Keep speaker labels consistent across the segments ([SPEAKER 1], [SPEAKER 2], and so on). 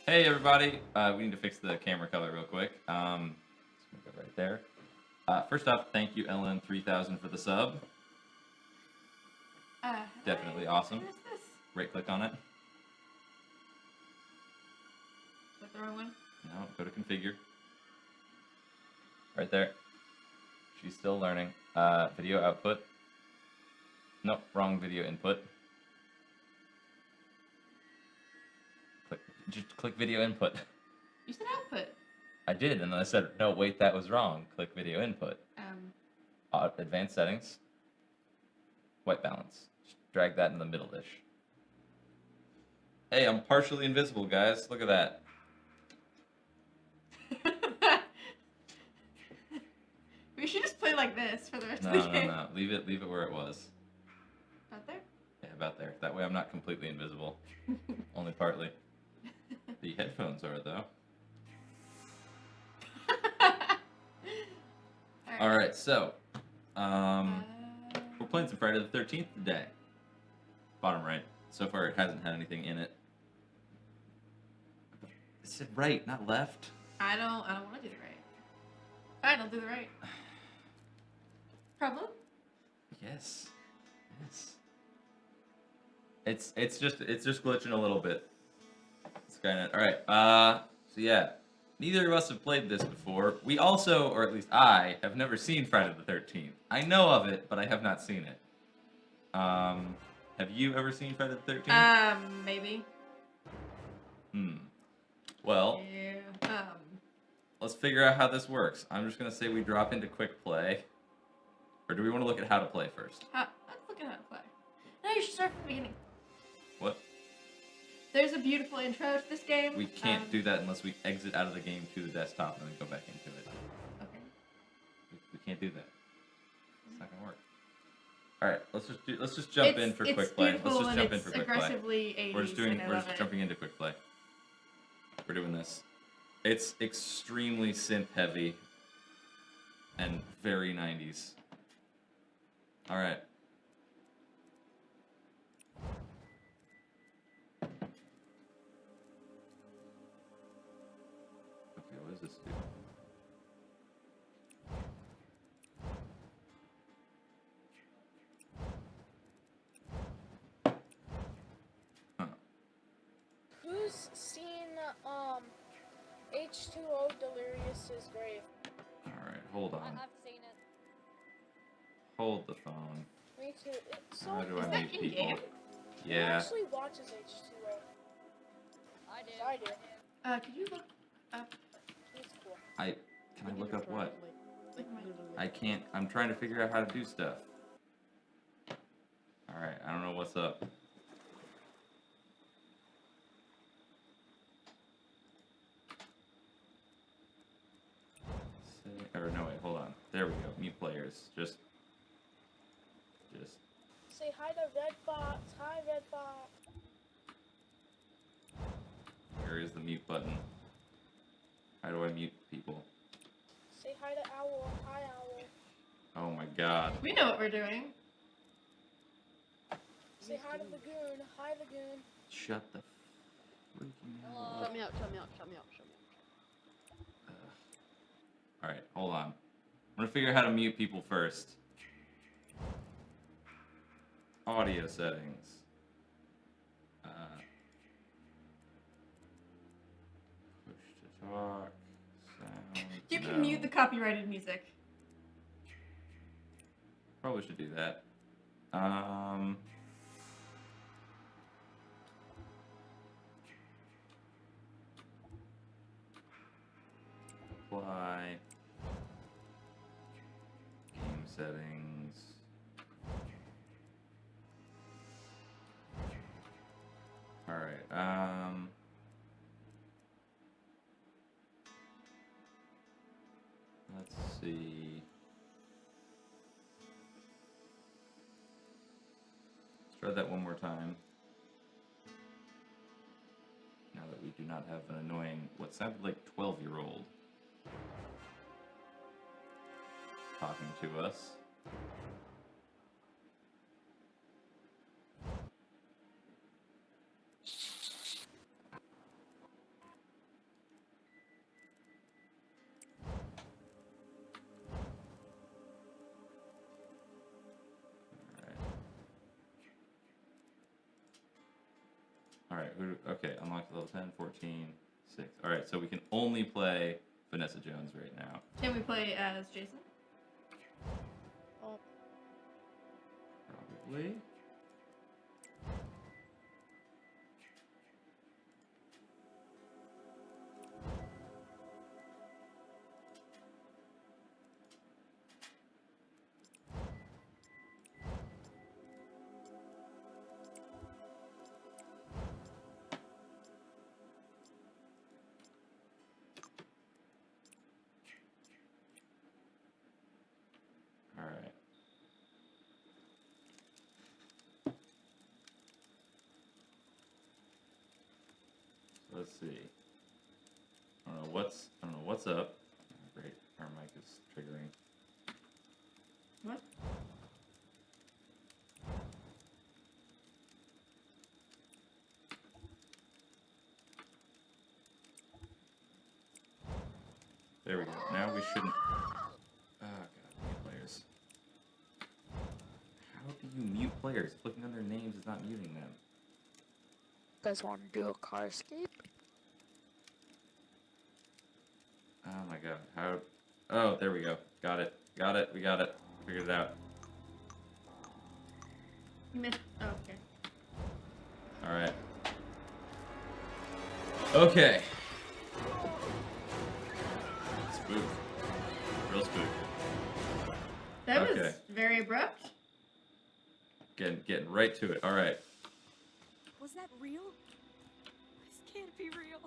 [SPEAKER 1] Hey everybody, we need to fix the camera color real quick. Let's move it right there. First off, thank you Ellen3000 for the sub. Definitely awesome.
[SPEAKER 2] Where's this?
[SPEAKER 1] Right click on it.
[SPEAKER 2] Is that the wrong one?
[SPEAKER 1] No, go to configure. Right there. She's still learning. Video output. Nope, wrong video input. Just click video input.
[SPEAKER 2] You said output.
[SPEAKER 1] I did, and then I said, no, wait, that was wrong. Click video input. Advanced settings. White balance. Just drag that in the middle-ish. Hey, I'm partially invisible, guys. Look at that.
[SPEAKER 2] We should just play like this for the rest
[SPEAKER 1] No,
[SPEAKER 2] of the game.
[SPEAKER 1] no. Leave it where it was.
[SPEAKER 2] Out there?
[SPEAKER 1] Yeah, about there. That way I'm not completely invisible. Only partly. The headphones are, though. Alright, so. We're playing some Friday the 13th today. Bottom right. So far it hasn't had anything in it. It said right, not left.
[SPEAKER 2] I don't want to do the right. Fine, I'll do the right. Problem?
[SPEAKER 1] Yes. It's just glitching a little bit. It's kind of alright. So yeah, neither of us have played this before. We also, or at least I, have never seen Friday the 13th. I know of it, but I have not seen it. Have you ever seen Friday the 13th?
[SPEAKER 2] Maybe.
[SPEAKER 1] Well,
[SPEAKER 2] Yeah.
[SPEAKER 1] Let's figure out how this works. I'm just gonna say we drop into quick play. Or do we want to look at how to play first?
[SPEAKER 2] Let's look at how to play. No, you should start from the beginning.
[SPEAKER 1] What?
[SPEAKER 2] There's a beautiful intro to this game.
[SPEAKER 1] We can't do that unless we exit out of the game to the desktop and then go back into it.
[SPEAKER 2] Okay.
[SPEAKER 1] We can't do that. It's not gonna work. All right, let's just jump in for quick play. Let's just jump in for quick play.
[SPEAKER 2] Aggressively 80s.
[SPEAKER 1] We're just jumping into quick play. We're doing this. It's extremely synth heavy and very 90s. All right. Okay, what does this do?
[SPEAKER 3] Who's seen H2O Delirious's grave?
[SPEAKER 1] Alright, hold on.
[SPEAKER 3] I've seen it.
[SPEAKER 1] Hold the phone.
[SPEAKER 3] Me too. It's so
[SPEAKER 1] How do
[SPEAKER 2] Is
[SPEAKER 1] I
[SPEAKER 2] that
[SPEAKER 1] meet
[SPEAKER 2] in
[SPEAKER 1] people?
[SPEAKER 2] game?
[SPEAKER 3] Who
[SPEAKER 1] Yeah.
[SPEAKER 3] actually watches H2O? I do.
[SPEAKER 2] Could you look up?
[SPEAKER 3] He's cool.
[SPEAKER 1] Can I look up what?
[SPEAKER 2] Like my...
[SPEAKER 1] I can't. I'm trying to figure out how to do stuff. Alright, I don't know what's up. Or no, wait, hold on. There we go. Mute players. Just.
[SPEAKER 3] Say hi to Redbox. Hi, Redbox.
[SPEAKER 1] Where is the mute button? How do I mute people?
[SPEAKER 3] Say hi to Owl. Hi, Owl.
[SPEAKER 1] Oh my god.
[SPEAKER 2] We know what we're doing.
[SPEAKER 3] Say hi to Lagoon. Hi, Lagoon.
[SPEAKER 1] Shut the freaking hell up.
[SPEAKER 4] Shut me up.
[SPEAKER 1] Alright, hold on. I'm gonna figure out how to mute people first. Audio settings. Push to talk. Sound.
[SPEAKER 2] You can mute the copyrighted music.
[SPEAKER 1] Probably should do that. Apply. Game settings. Alright, let's see. Let's try that one more time. Now that we do not have an annoying, what sounded like 12-year-old talking to us. Alright, okay, unlocked level 10, 14, 6. Alright, so we can only play Vanessa Jones right now.
[SPEAKER 2] Can we play as Jason?
[SPEAKER 1] Probably. Alright. So let's see. I don't know what's up. Oh, great, our mic is triggering.
[SPEAKER 2] What?
[SPEAKER 1] There we go. Now we shouldn't. Oh god, mute players. How do you mute players? Clicking on their names is not muting them.
[SPEAKER 3] You guys want to do a car escape?
[SPEAKER 1] Oh my god. How? Oh, there we go. Got it. Got it. We got it. Figured it out.
[SPEAKER 2] You missed. Oh, okay.
[SPEAKER 1] Alright. Okay. Spook. Real spook.
[SPEAKER 2] That was
[SPEAKER 1] Okay.
[SPEAKER 2] very abrupt.
[SPEAKER 1] Getting right to it. Alright.
[SPEAKER 4] Was that real? This can't be real.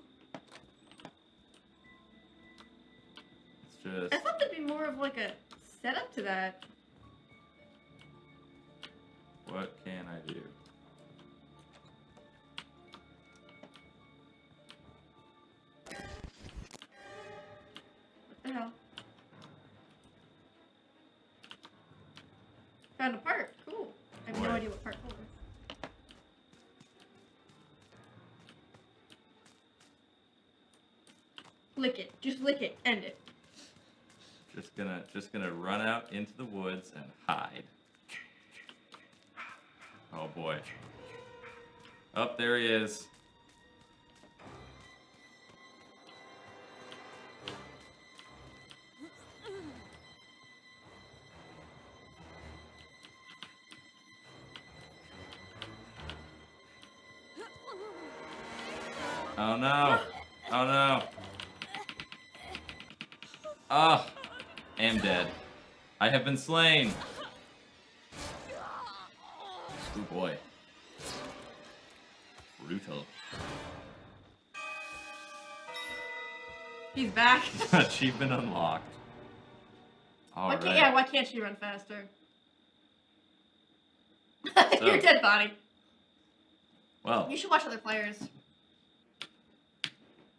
[SPEAKER 1] Let's
[SPEAKER 2] I
[SPEAKER 1] just.
[SPEAKER 2] thought there'd be more of like a setup to that.
[SPEAKER 1] What can I do?
[SPEAKER 2] What the hell? Found a part. Cool. I have no
[SPEAKER 1] What?
[SPEAKER 2] idea what part for. Lick it. Just lick it. End it.
[SPEAKER 1] Just gonna run out into the woods and hide. Oh boy. Up there he is. Oh no. Oh no. Ah, am dead. I have been slain. Oh boy. Brutal.
[SPEAKER 2] He's back.
[SPEAKER 1] Achievement unlocked.
[SPEAKER 2] Why
[SPEAKER 1] Alright.
[SPEAKER 2] can't, why can't she run faster?
[SPEAKER 1] So-
[SPEAKER 2] Your dead body.
[SPEAKER 1] Well,
[SPEAKER 2] You should watch other players.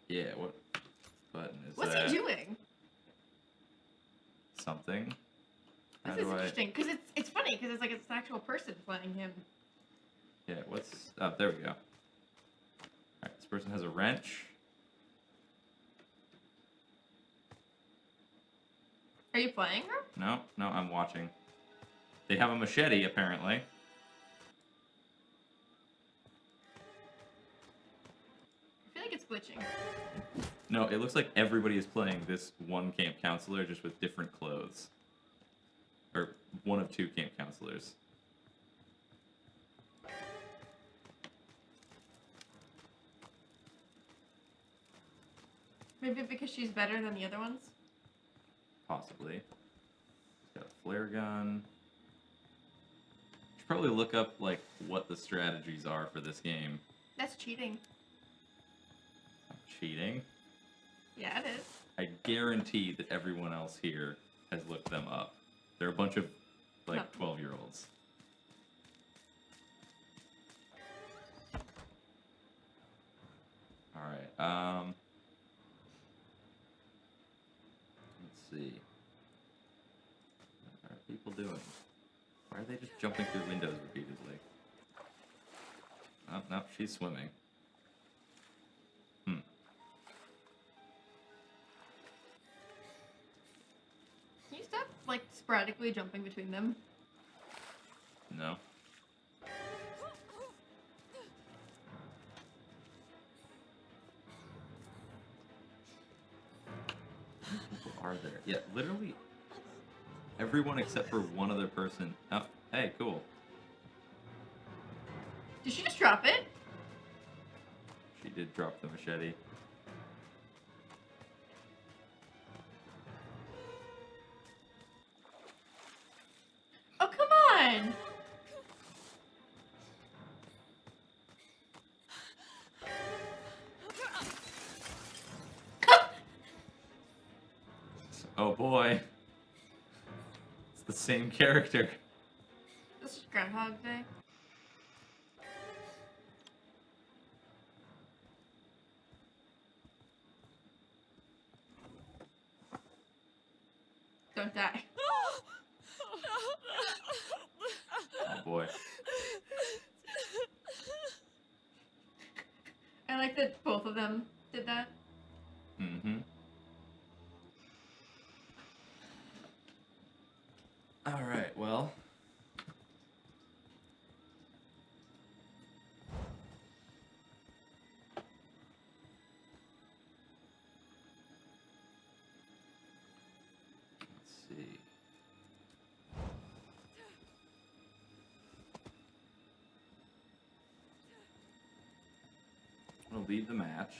[SPEAKER 1] yeah, what button is
[SPEAKER 2] What's
[SPEAKER 1] that?
[SPEAKER 2] he doing?
[SPEAKER 1] Something. How
[SPEAKER 2] This is
[SPEAKER 1] do I...
[SPEAKER 2] interesting because it's funny because it's like it's an actual person playing him.
[SPEAKER 1] Yeah, what's... Oh, there we go. Alright, this person has a wrench.
[SPEAKER 2] Are you playing her?
[SPEAKER 1] No, I'm watching. They have a machete, apparently.
[SPEAKER 2] I feel like it's glitching.
[SPEAKER 1] No, it looks like everybody is playing this one camp counselor, just with different clothes. Or one of two camp counselors.
[SPEAKER 2] Maybe because she's better than the other ones.
[SPEAKER 1] Possibly. He's got a flare gun. Should probably look up, like, what the strategies are for this game.
[SPEAKER 2] That's cheating.
[SPEAKER 1] I'm cheating.
[SPEAKER 2] Yeah, it is.
[SPEAKER 1] I guarantee that everyone else here has looked them up. They're a bunch of, like, 12-year-olds. Alright, let's see. What are people doing? Why are they just jumping through windows repeatedly? Oh, no, she's swimming. Hmm.
[SPEAKER 2] Can you stop like sporadically jumping between them?
[SPEAKER 1] No. are there? Yeah, literally everyone except for one other person. Oh, hey, cool.
[SPEAKER 2] Did she just drop it?
[SPEAKER 1] She did drop the machete.
[SPEAKER 2] Oh, come on!
[SPEAKER 1] Oh boy. It's the same character.
[SPEAKER 2] This is Groundhog Day. Don't die.
[SPEAKER 1] Oh boy.
[SPEAKER 2] I like that both of them did that.
[SPEAKER 1] Mm-hmm. Alright, well. Let's see. I'm gonna leave the match.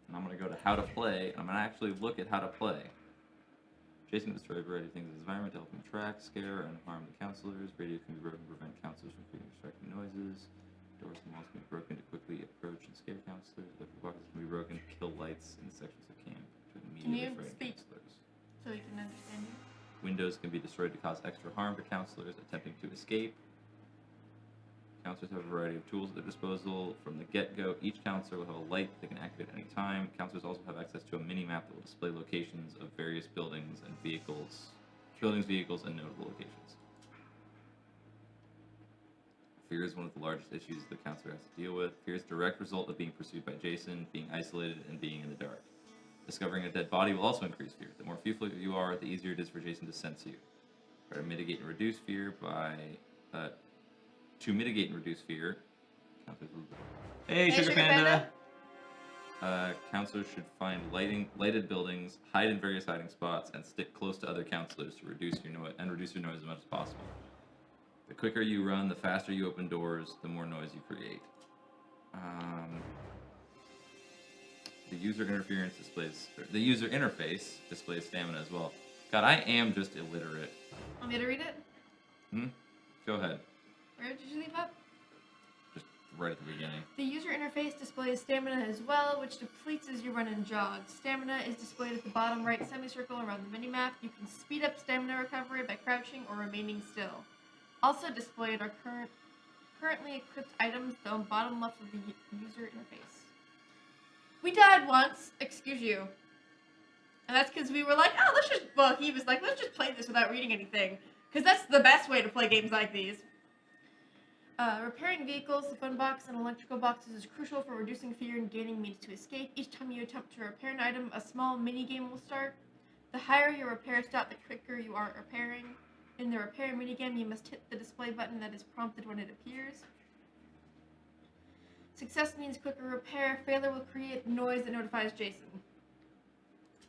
[SPEAKER 1] And I'm gonna go to how to play, and I'm gonna actually look at how to play. Jason can destroy a variety of things in his environment to help him track, scare, and harm the counselors. Radios can be broken to prevent counselors from creating distracting noises. Doors and walls can be broken to quickly approach and scare counselors. Electric boxes can be broken to kill lights in sections of camp to immediately frighten
[SPEAKER 2] speak?
[SPEAKER 1] counselors.
[SPEAKER 2] So we can understand you.
[SPEAKER 1] Windows can be destroyed to cause extra harm to counselors attempting to escape. Counselors have a variety of tools at their disposal. From the get-go, each counselor will have a light they can activate at any time. Counselors also have access to a mini-map that will display locations of various buildings, and vehicles, and notable locations. Fear is one of the largest issues the counselor has to deal with. Fear is a direct result of being pursued by Jason, being isolated, and being in the dark. Discovering a dead body will also increase fear. The more fearful you are, the easier it is for Jason to sense you. Try to mitigate and reduce fear by... To mitigate and reduce fear, hey, Sugar Panda! Counselors should find lighted buildings, hide in various hiding spots, and stick close to other counselors to reduce your noise as much as possible. The quicker you run, the faster you open doors, the more noise you create. The user interface displays stamina as well. God, I am just illiterate.
[SPEAKER 2] Want me to read it?
[SPEAKER 1] Go ahead.
[SPEAKER 2] Where did you leave up?
[SPEAKER 1] Just right at the beginning.
[SPEAKER 2] The user interface displays stamina as well, which depletes as you run and jog. Stamina is displayed at the bottom right semicircle around the minimap. You can speed up stamina recovery by crouching or remaining still. Also displayed are currently equipped items on the bottom left of the user interface. We died once, excuse you. And that's because we were like, he was like, let's just play this without reading anything. Because that's the best way to play games like these. Repairing vehicles, the phone box, and electrical boxes is crucial for reducing fear and gaining means to escape. Each time you attempt to repair an item, a small mini-game will start. The higher your repair stat, the quicker you are repairing. In the repair minigame, you must hit the display button that is prompted when it appears. Success means quicker repair. Failure will create noise that notifies Jason.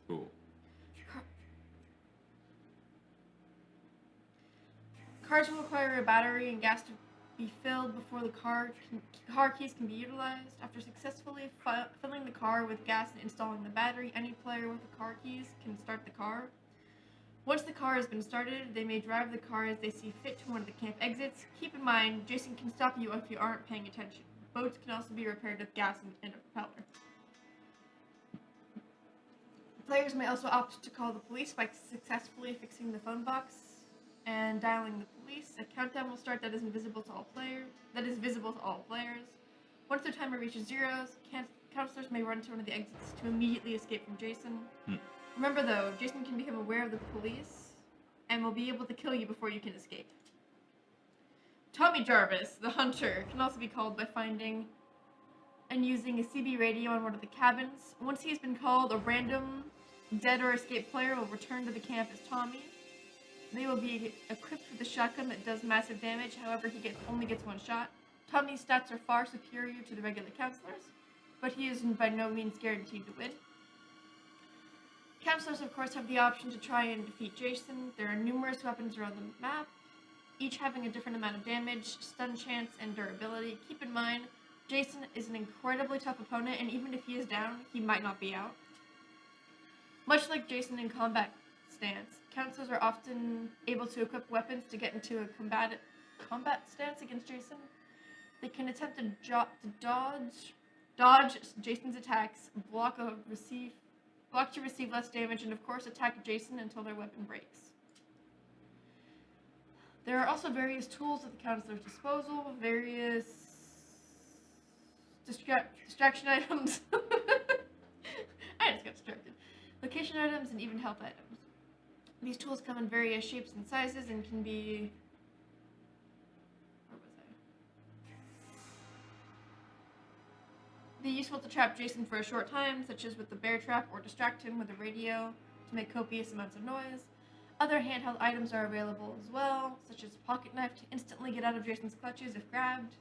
[SPEAKER 1] Cool.
[SPEAKER 2] Cars will require a battery and gas to be filled before the car keys can be utilized. After successfully filling the car with gas and installing the battery, any player with the car keys can start the car. Once the car has been started, they may drive the car as they see fit to one of the camp exits. Keep in mind, Jason can stop you if you aren't paying attention. Boats can also be repaired with gas and a propeller. Players may also opt to call the police by successfully fixing the phone box and dialing the police. A countdown will start that is visible to all players. Once their timer reaches 0, counselors may run to one of the exits to immediately escape from Jason. Remember though, Jason can become aware of the police and will be able to kill you before you can escape. Tommy Jarvis, the hunter, can also be called by finding and using a CB radio on one of the cabins. Once he has been called, a random dead or escaped player will return to the camp as Tommy. They will be equipped with a shotgun that does massive damage, however he only gets one shot. Tommy's stats are far superior to the regular counselors, but he is by no means guaranteed to win. Counselors, of course, have the option to try and defeat Jason. There are numerous weapons around the map, each having a different amount of damage, stun chance, and durability. Keep in mind, Jason is an incredibly tough opponent, and even if he is down, he might not be out. Much like Jason in combat stance, counselors are often able to equip weapons to get into a combat stance against Jason. They can attempt to dodge Jason's attacks, block to receive less damage, and of course attack Jason until their weapon breaks. There are also various tools at the counselor's disposal, various distraction items. I just got distracted. Location items and even health items. These tools come in various shapes and sizes and can be... Where was I? Be useful to trap Jason for a short time, such as with the bear trap, or distract him with a radio to make copious amounts of noise. Other handheld items are available as well, such as a pocket knife to instantly get out of Jason's clutches if grabbed.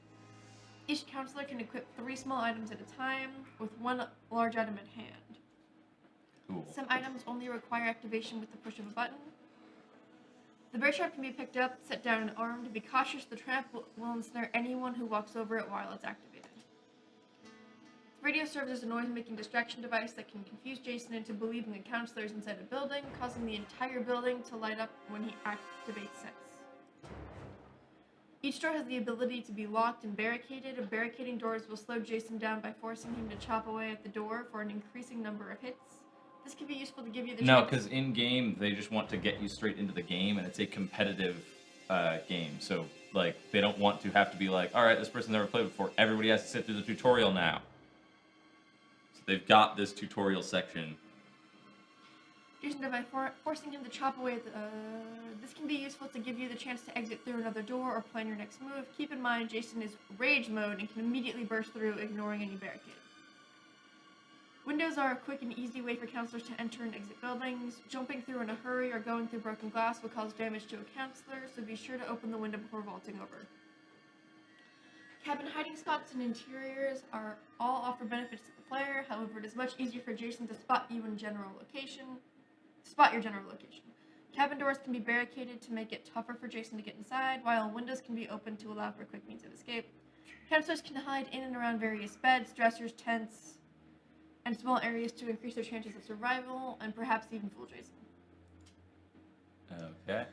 [SPEAKER 2] Each counselor can equip 3 small items at a time, with 1 large item at hand.
[SPEAKER 1] Cool.
[SPEAKER 2] Some items only require activation with the push of a button. The bear trap can be picked up, set down, and armed. Be cautious, the trap will ensnare anyone who walks over it while it's activated. The radio serves as a noise-making distraction device that can confuse Jason into believing a counselor is inside a building, causing the entire building to light up when he activates sense. Each door has the ability to be locked and barricaded. Barricading doors will slow Jason down by forcing him to chop away at the door for an increasing number of hits. This can be useful to give you the
[SPEAKER 1] No,
[SPEAKER 2] chance...
[SPEAKER 1] because in-game, they just want to get you straight into the game, and it's a competitive game. So, like, they don't want to have to be like, all right, this person never played before. Everybody has to sit through the tutorial now. So they've got this tutorial section.
[SPEAKER 2] Jason by forcing him to chop away at the... this can be useful to give you the chance to exit through another door or plan your next move. Keep in mind, Jason is rage mode and can immediately burst through, ignoring any barricade. Windows are a quick and easy way for counselors to enter and exit buildings. Jumping through in a hurry or going through broken glass will cause damage to a counselor, so be sure to open the window before vaulting over. Cabin hiding spots and interiors all offer benefits to the player. However, it is much easier for Jason to spot your general location. Cabin doors can be barricaded to make it tougher for Jason to get inside, while windows can be opened to allow for quick means of escape. Counselors can hide in and around various beds, dressers, tents, and small areas to increase their chances of survival, and perhaps even fool Jason.
[SPEAKER 1] Okay.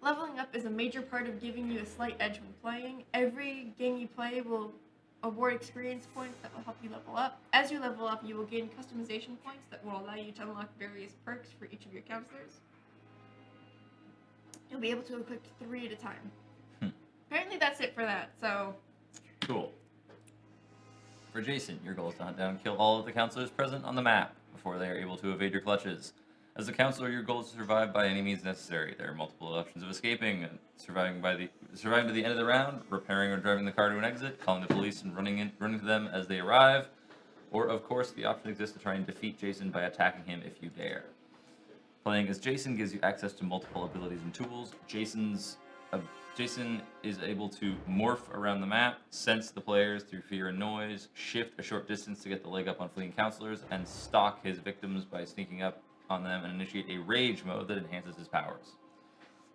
[SPEAKER 2] Leveling up is a major part of giving you a slight edge when playing. Every game you play will award experience points that will help you level up. As you level up, you will gain customization points that will allow you to unlock various perks for each of your counselors. You'll be able to equip 3 at a time. Apparently that's it for that, so...
[SPEAKER 1] Cool. For Jason, your goal is to hunt down and kill all of the counselors present on the map before they are able to evade your clutches. As a counselor, your goal is to survive by any means necessary. There are multiple options of escaping: surviving to the end of the round, repairing or driving the car to an exit, calling the police and running to them as they arrive, or of course the option exists to try and defeat Jason by attacking him if you dare. Playing as Jason gives you access to multiple abilities and tools. Jason is able to morph around the map, sense the players through fear and noise, shift a short distance to get the leg up on fleeing counselors, and stalk his victims by sneaking up on them and initiate a rage mode that enhances his powers.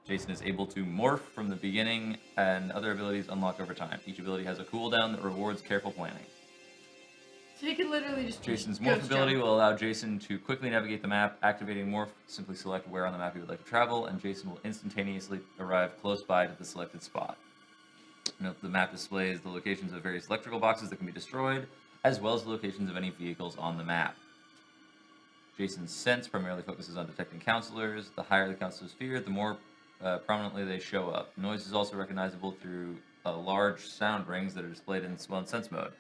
[SPEAKER 1] Jason is able to morph from the beginning, and other abilities unlock over time. Each ability has a cooldown that rewards careful planning.
[SPEAKER 2] So you can literally just...
[SPEAKER 1] Jason's morph ability will allow Jason to quickly navigate the map. Activating morph, simply select where on the map you would like to travel, and Jason will instantaneously arrive close by to the selected spot. Note the map displays the locations of various electrical boxes that can be destroyed, as well as the locations of any vehicles on the map. Jason's sense primarily focuses on detecting counselors. The higher the counselors feared, the more prominently they show up. Noise is also recognizable through large sound rings that are displayed in spell and sense mode.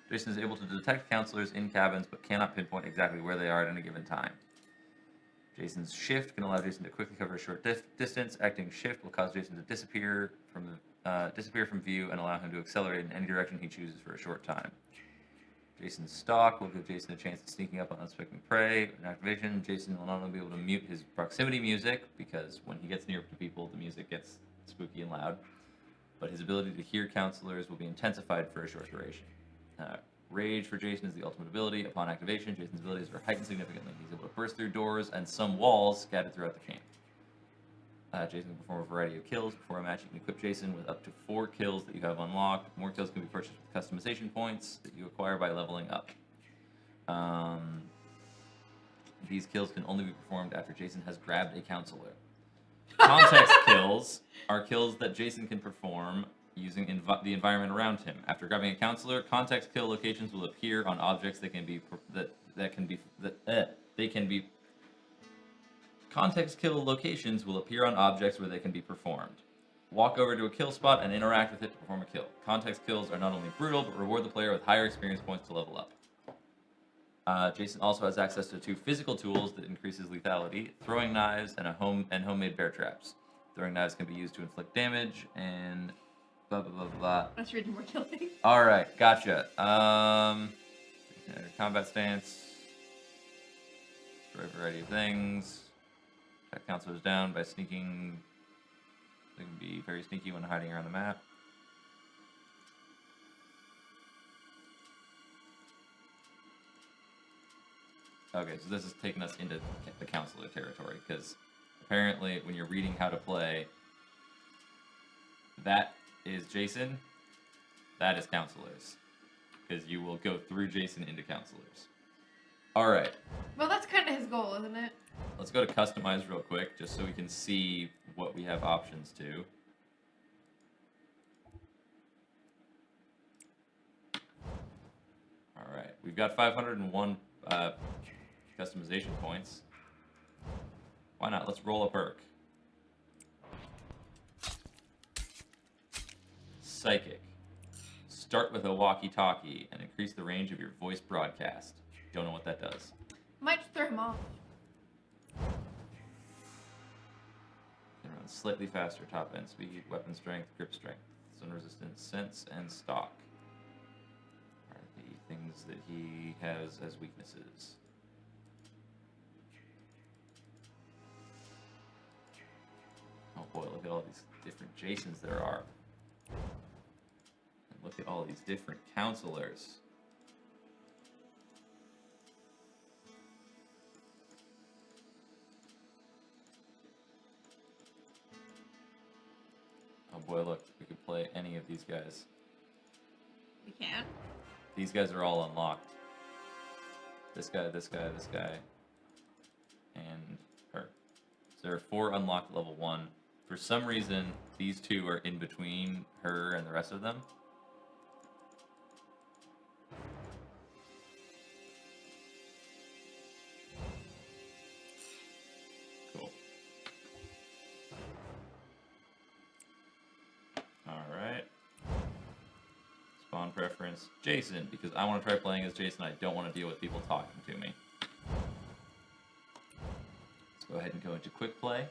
[SPEAKER 1] Jason is able to detect counselors in cabins, but cannot pinpoint exactly where they are at any given time. Jason's shift can allow Jason to quickly cover a short distance. Acting shift will cause Jason to disappear from view and allow him to accelerate in any direction he chooses for a short time. Jason's stalk will give Jason a chance at sneaking up on unsuspecting prey. In activation, Jason will not only be able to mute his proximity music, because when he gets near to people, the music gets spooky and loud, but his ability to hear counselors will be intensified for a short duration. Rage for Jason is the ultimate ability. Upon activation, Jason's abilities are heightened significantly. He's able to burst through doors and some walls scattered throughout the camp. Jason can perform a variety of kills. Before a match, you can equip Jason with up to 4 kills that you have unlocked. More kills can be purchased with customization points that you acquire by leveling up. These kills can only be performed after Jason has grabbed a counselor. Context kills are kills that Jason can perform using the environment around him. After grabbing a counselor, context kill locations will appear on objects that can be Context kill locations will appear on objects where they can be performed. Walk over to a kill spot and interact with it to perform a kill. Context kills are not only brutal, but reward the player with higher experience points to level up. Jason also has access to 2 physical tools that increases lethality: throwing knives and homemade bear traps. Throwing knives can be used to inflict damage and blah blah blah blah.
[SPEAKER 2] Let's read more killing.
[SPEAKER 1] All right, gotcha. Combat stance. Destroy a variety of things. Attack counselors down by sneaking. They can be very sneaky when hiding around the map. Okay, so this is taking us into the counselor territory, because apparently when you're reading how to play, that is Jason, that is counselors, because you will go through Jason into counselors. Alright.
[SPEAKER 2] Well, that's kind of his goal, isn't it?
[SPEAKER 1] Let's go to customize real quick, just so we can see what we have options to. Alright, we've got 501 customization points. Why not? Let's roll a perk. Psychic. Start with a walkie-talkie and increase the range of your voice broadcast. Don't know what that does.
[SPEAKER 2] Might just throw him off.
[SPEAKER 1] Can run slightly faster, top end speed, weapon strength, grip strength, stun resistance, sense, and stock are the things that he has as weaknesses. Oh boy, look at all these different Jasons there are. And look at all these different counselors. Oh boy, look, we could play any of these guys.
[SPEAKER 2] We can.
[SPEAKER 1] These guys are all unlocked. This guy, this guy, this guy, and her. So there are 4 unlocked level 1. For some reason, these 2 are in between her and the rest of them. Cool. Alright. Spawn preference. Jason, because I want to try playing as Jason. I don't want to deal with people talking to me. Let's go ahead and go into quick play.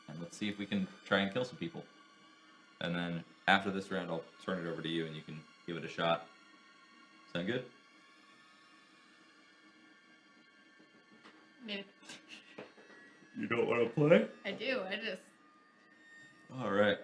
[SPEAKER 1] And let's see if we can try and kill some people. And then after this round, I'll turn it over to you and you can give it a shot. Sound good?
[SPEAKER 2] Maybe.
[SPEAKER 1] You don't want to play?
[SPEAKER 2] I do. I just.
[SPEAKER 1] Alright.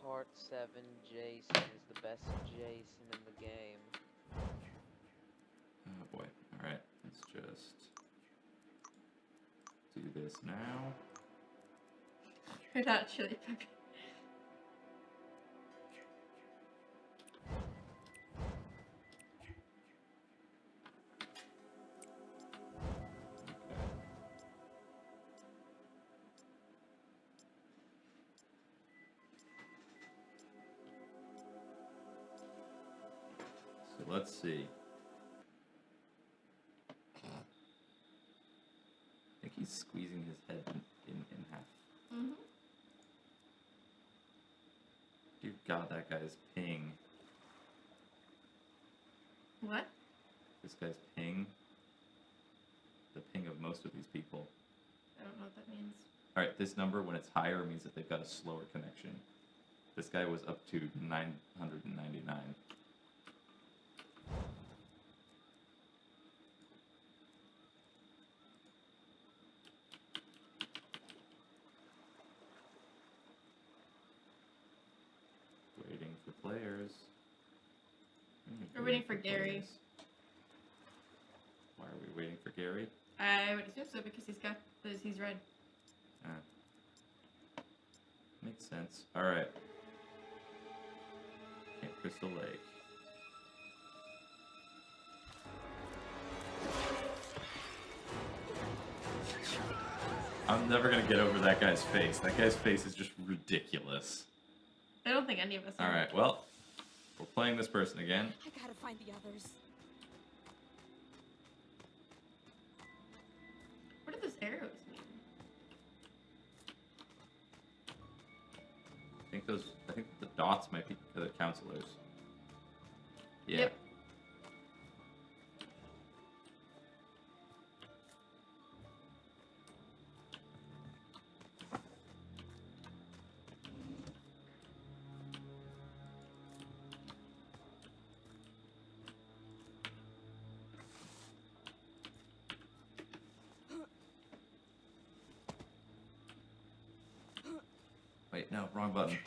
[SPEAKER 5] Part 7 Jason is the best Jason in the game.
[SPEAKER 1] Oh boy. Alright. Let's just do this now.
[SPEAKER 2] You're not chili pepper.
[SPEAKER 1] So let's see. I think he's squeezing his head in half.
[SPEAKER 2] Mm-hmm.
[SPEAKER 1] Dear God, that guy's ping.
[SPEAKER 2] What?
[SPEAKER 1] This guy's ping. The ping of most of these people.
[SPEAKER 2] I don't know what that means.
[SPEAKER 1] Alright, this number, when it's higher, means that they've got a slower connection. This guy was up to 999. players.
[SPEAKER 2] We're waiting for Gary.
[SPEAKER 1] players. Why are we waiting for Gary?
[SPEAKER 2] I would assume so because he's red.
[SPEAKER 1] Ah. Makes sense. Alright. Camp Crystal Lake. I'm never gonna get over that guy's face. That guy's face is just ridiculous.
[SPEAKER 2] I don't think any of us are.
[SPEAKER 1] Alright, well, we're playing this person again.
[SPEAKER 4] I gotta find the others.
[SPEAKER 2] What do those arrows mean?
[SPEAKER 1] I think the dots might be the counselors. Yeah.
[SPEAKER 2] Yep.
[SPEAKER 1] Wait, no, wrong button.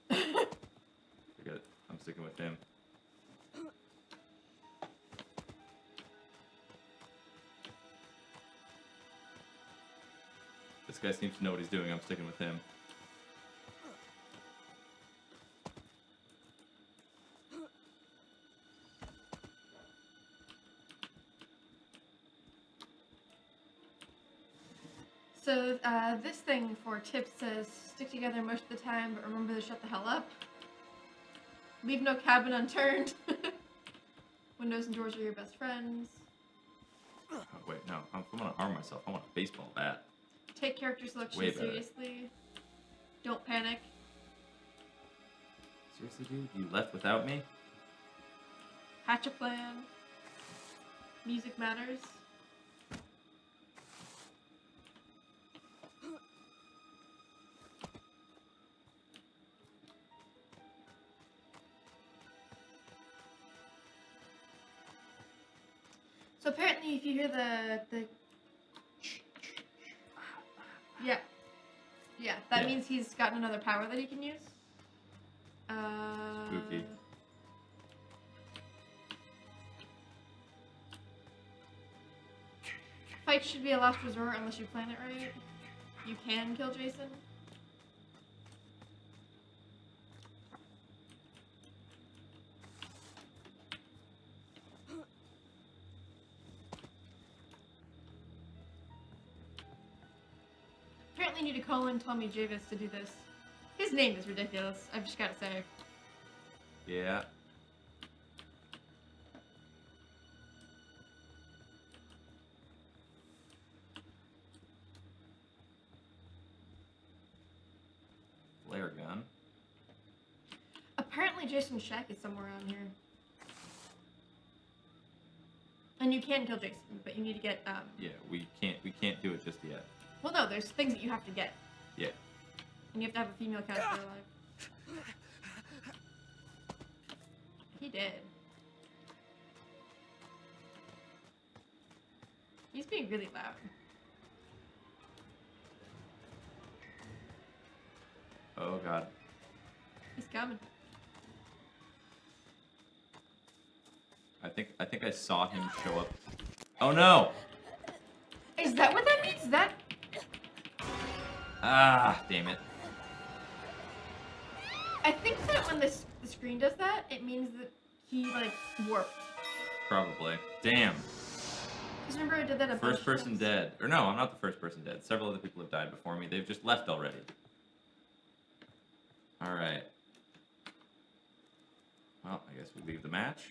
[SPEAKER 1] Forget it. I'm sticking with him. This guy seems to know what he's doing. I'm sticking with him.
[SPEAKER 2] So this thing for tips says stick together most of the time, but remember to shut the hell up. Leave no cabin unturned. Windows and doors are your best friends.
[SPEAKER 1] Oh, wait, no. If I'm gonna harm myself, I want a baseball bat.
[SPEAKER 2] Take character selection
[SPEAKER 1] Way better.
[SPEAKER 2] seriously. Don't panic.
[SPEAKER 1] Seriously, dude? You left without me?
[SPEAKER 2] Hatch a plan. Music matters. So apparently, if you hear the yeah, that
[SPEAKER 1] Yeah.
[SPEAKER 2] means he's gotten another power that he can use.
[SPEAKER 1] Spooky.
[SPEAKER 2] Fight should be a last resort unless you plan it right. You can kill Jason. Apparently need to call in Tommy Javis to do this. His name is ridiculous, I've just gotta say.
[SPEAKER 1] Yeah. Flare gun.
[SPEAKER 2] Apparently Jason's shack is somewhere around here. And you can kill Jason, but you need to get,
[SPEAKER 1] Yeah, we can't do it just yet.
[SPEAKER 2] well no, there's things that you have to get.
[SPEAKER 1] Yeah.
[SPEAKER 2] And you have to have a female counselor alive. He did. He's being really loud.
[SPEAKER 1] Oh god.
[SPEAKER 2] He's coming.
[SPEAKER 1] I think I saw him show up. Oh no!
[SPEAKER 2] Is that what that means? Is that...
[SPEAKER 1] Ah, damn it.
[SPEAKER 2] I think that when the screen does that, it means that he, like, warped.
[SPEAKER 1] Probably. Damn.
[SPEAKER 2] Because remember I did that a bunch
[SPEAKER 1] First
[SPEAKER 2] of
[SPEAKER 1] person
[SPEAKER 2] times?
[SPEAKER 1] dead. Or no, I'm not the first person dead. Several other people have died before me. They've just left already. Alright. Well, I guess we leave the match.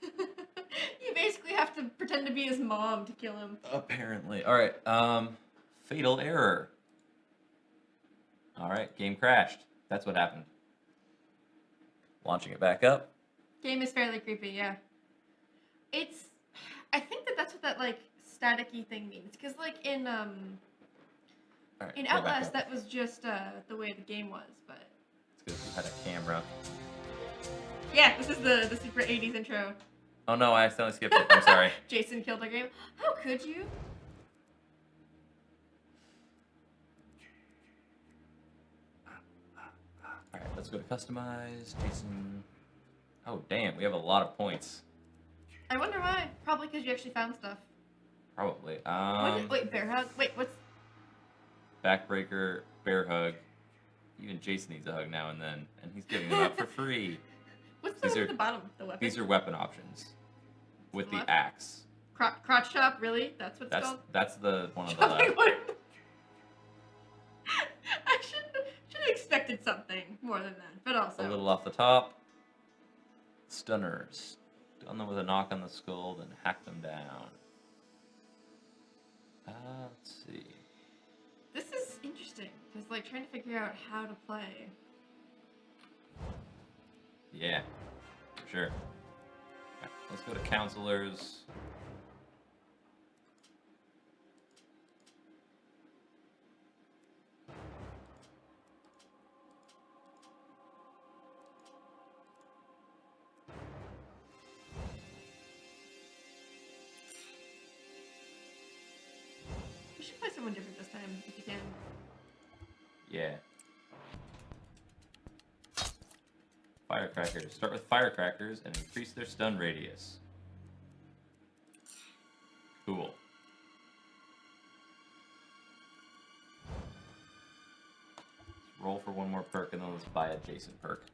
[SPEAKER 2] You basically have to pretend to be his mom to kill him.
[SPEAKER 1] Apparently. Alright, fatal error. Alright, game crashed. That's what happened. Launching it back up.
[SPEAKER 2] Game is fairly creepy, yeah. It's... I think that that's what that, like, staticky thing means. Because, like, in,
[SPEAKER 1] All right,
[SPEAKER 2] In
[SPEAKER 1] go back
[SPEAKER 2] Outlast,
[SPEAKER 1] up.
[SPEAKER 2] that was just the way the game was, but
[SPEAKER 1] It's because we had a camera.
[SPEAKER 2] yeah, this is the super 80s intro.
[SPEAKER 1] Oh no, I accidentally skipped it. I'm sorry.
[SPEAKER 2] Jason killed our game. How could you?
[SPEAKER 1] All right, let's go to customize. Jason. Oh damn, we have a lot of points.
[SPEAKER 2] I wonder why. Probably because you actually found stuff.
[SPEAKER 1] Probably.
[SPEAKER 2] Wait, bear hug. Wait, what's?
[SPEAKER 1] Backbreaker, bear hug. Even Jason needs a hug now and then, and he's giving them out for free.
[SPEAKER 2] What's
[SPEAKER 1] These
[SPEAKER 2] the,
[SPEAKER 1] are-
[SPEAKER 2] at the bottom? The weapon.
[SPEAKER 1] These are weapon options. With the
[SPEAKER 2] Left?
[SPEAKER 1] axe.
[SPEAKER 2] Crotch chop. Really? That's what it's
[SPEAKER 1] That's
[SPEAKER 2] called.
[SPEAKER 1] that's the one on the
[SPEAKER 2] Chopping
[SPEAKER 1] left.
[SPEAKER 2] wood. I should have expected something more than that, but also.
[SPEAKER 1] A little off the top. Stunners. Stun them with a knock on the skull, then hack them down. Let's see.
[SPEAKER 2] This is interesting because like trying to figure out how to play.
[SPEAKER 1] Yeah, for sure. Okay, let's go to counselors.
[SPEAKER 2] You should play someone different this time if you can.
[SPEAKER 1] Yeah. Firecrackers. Start with firecrackers and increase their stun radius. Cool. Let's roll for one more perk and then let's buy a Jason perk.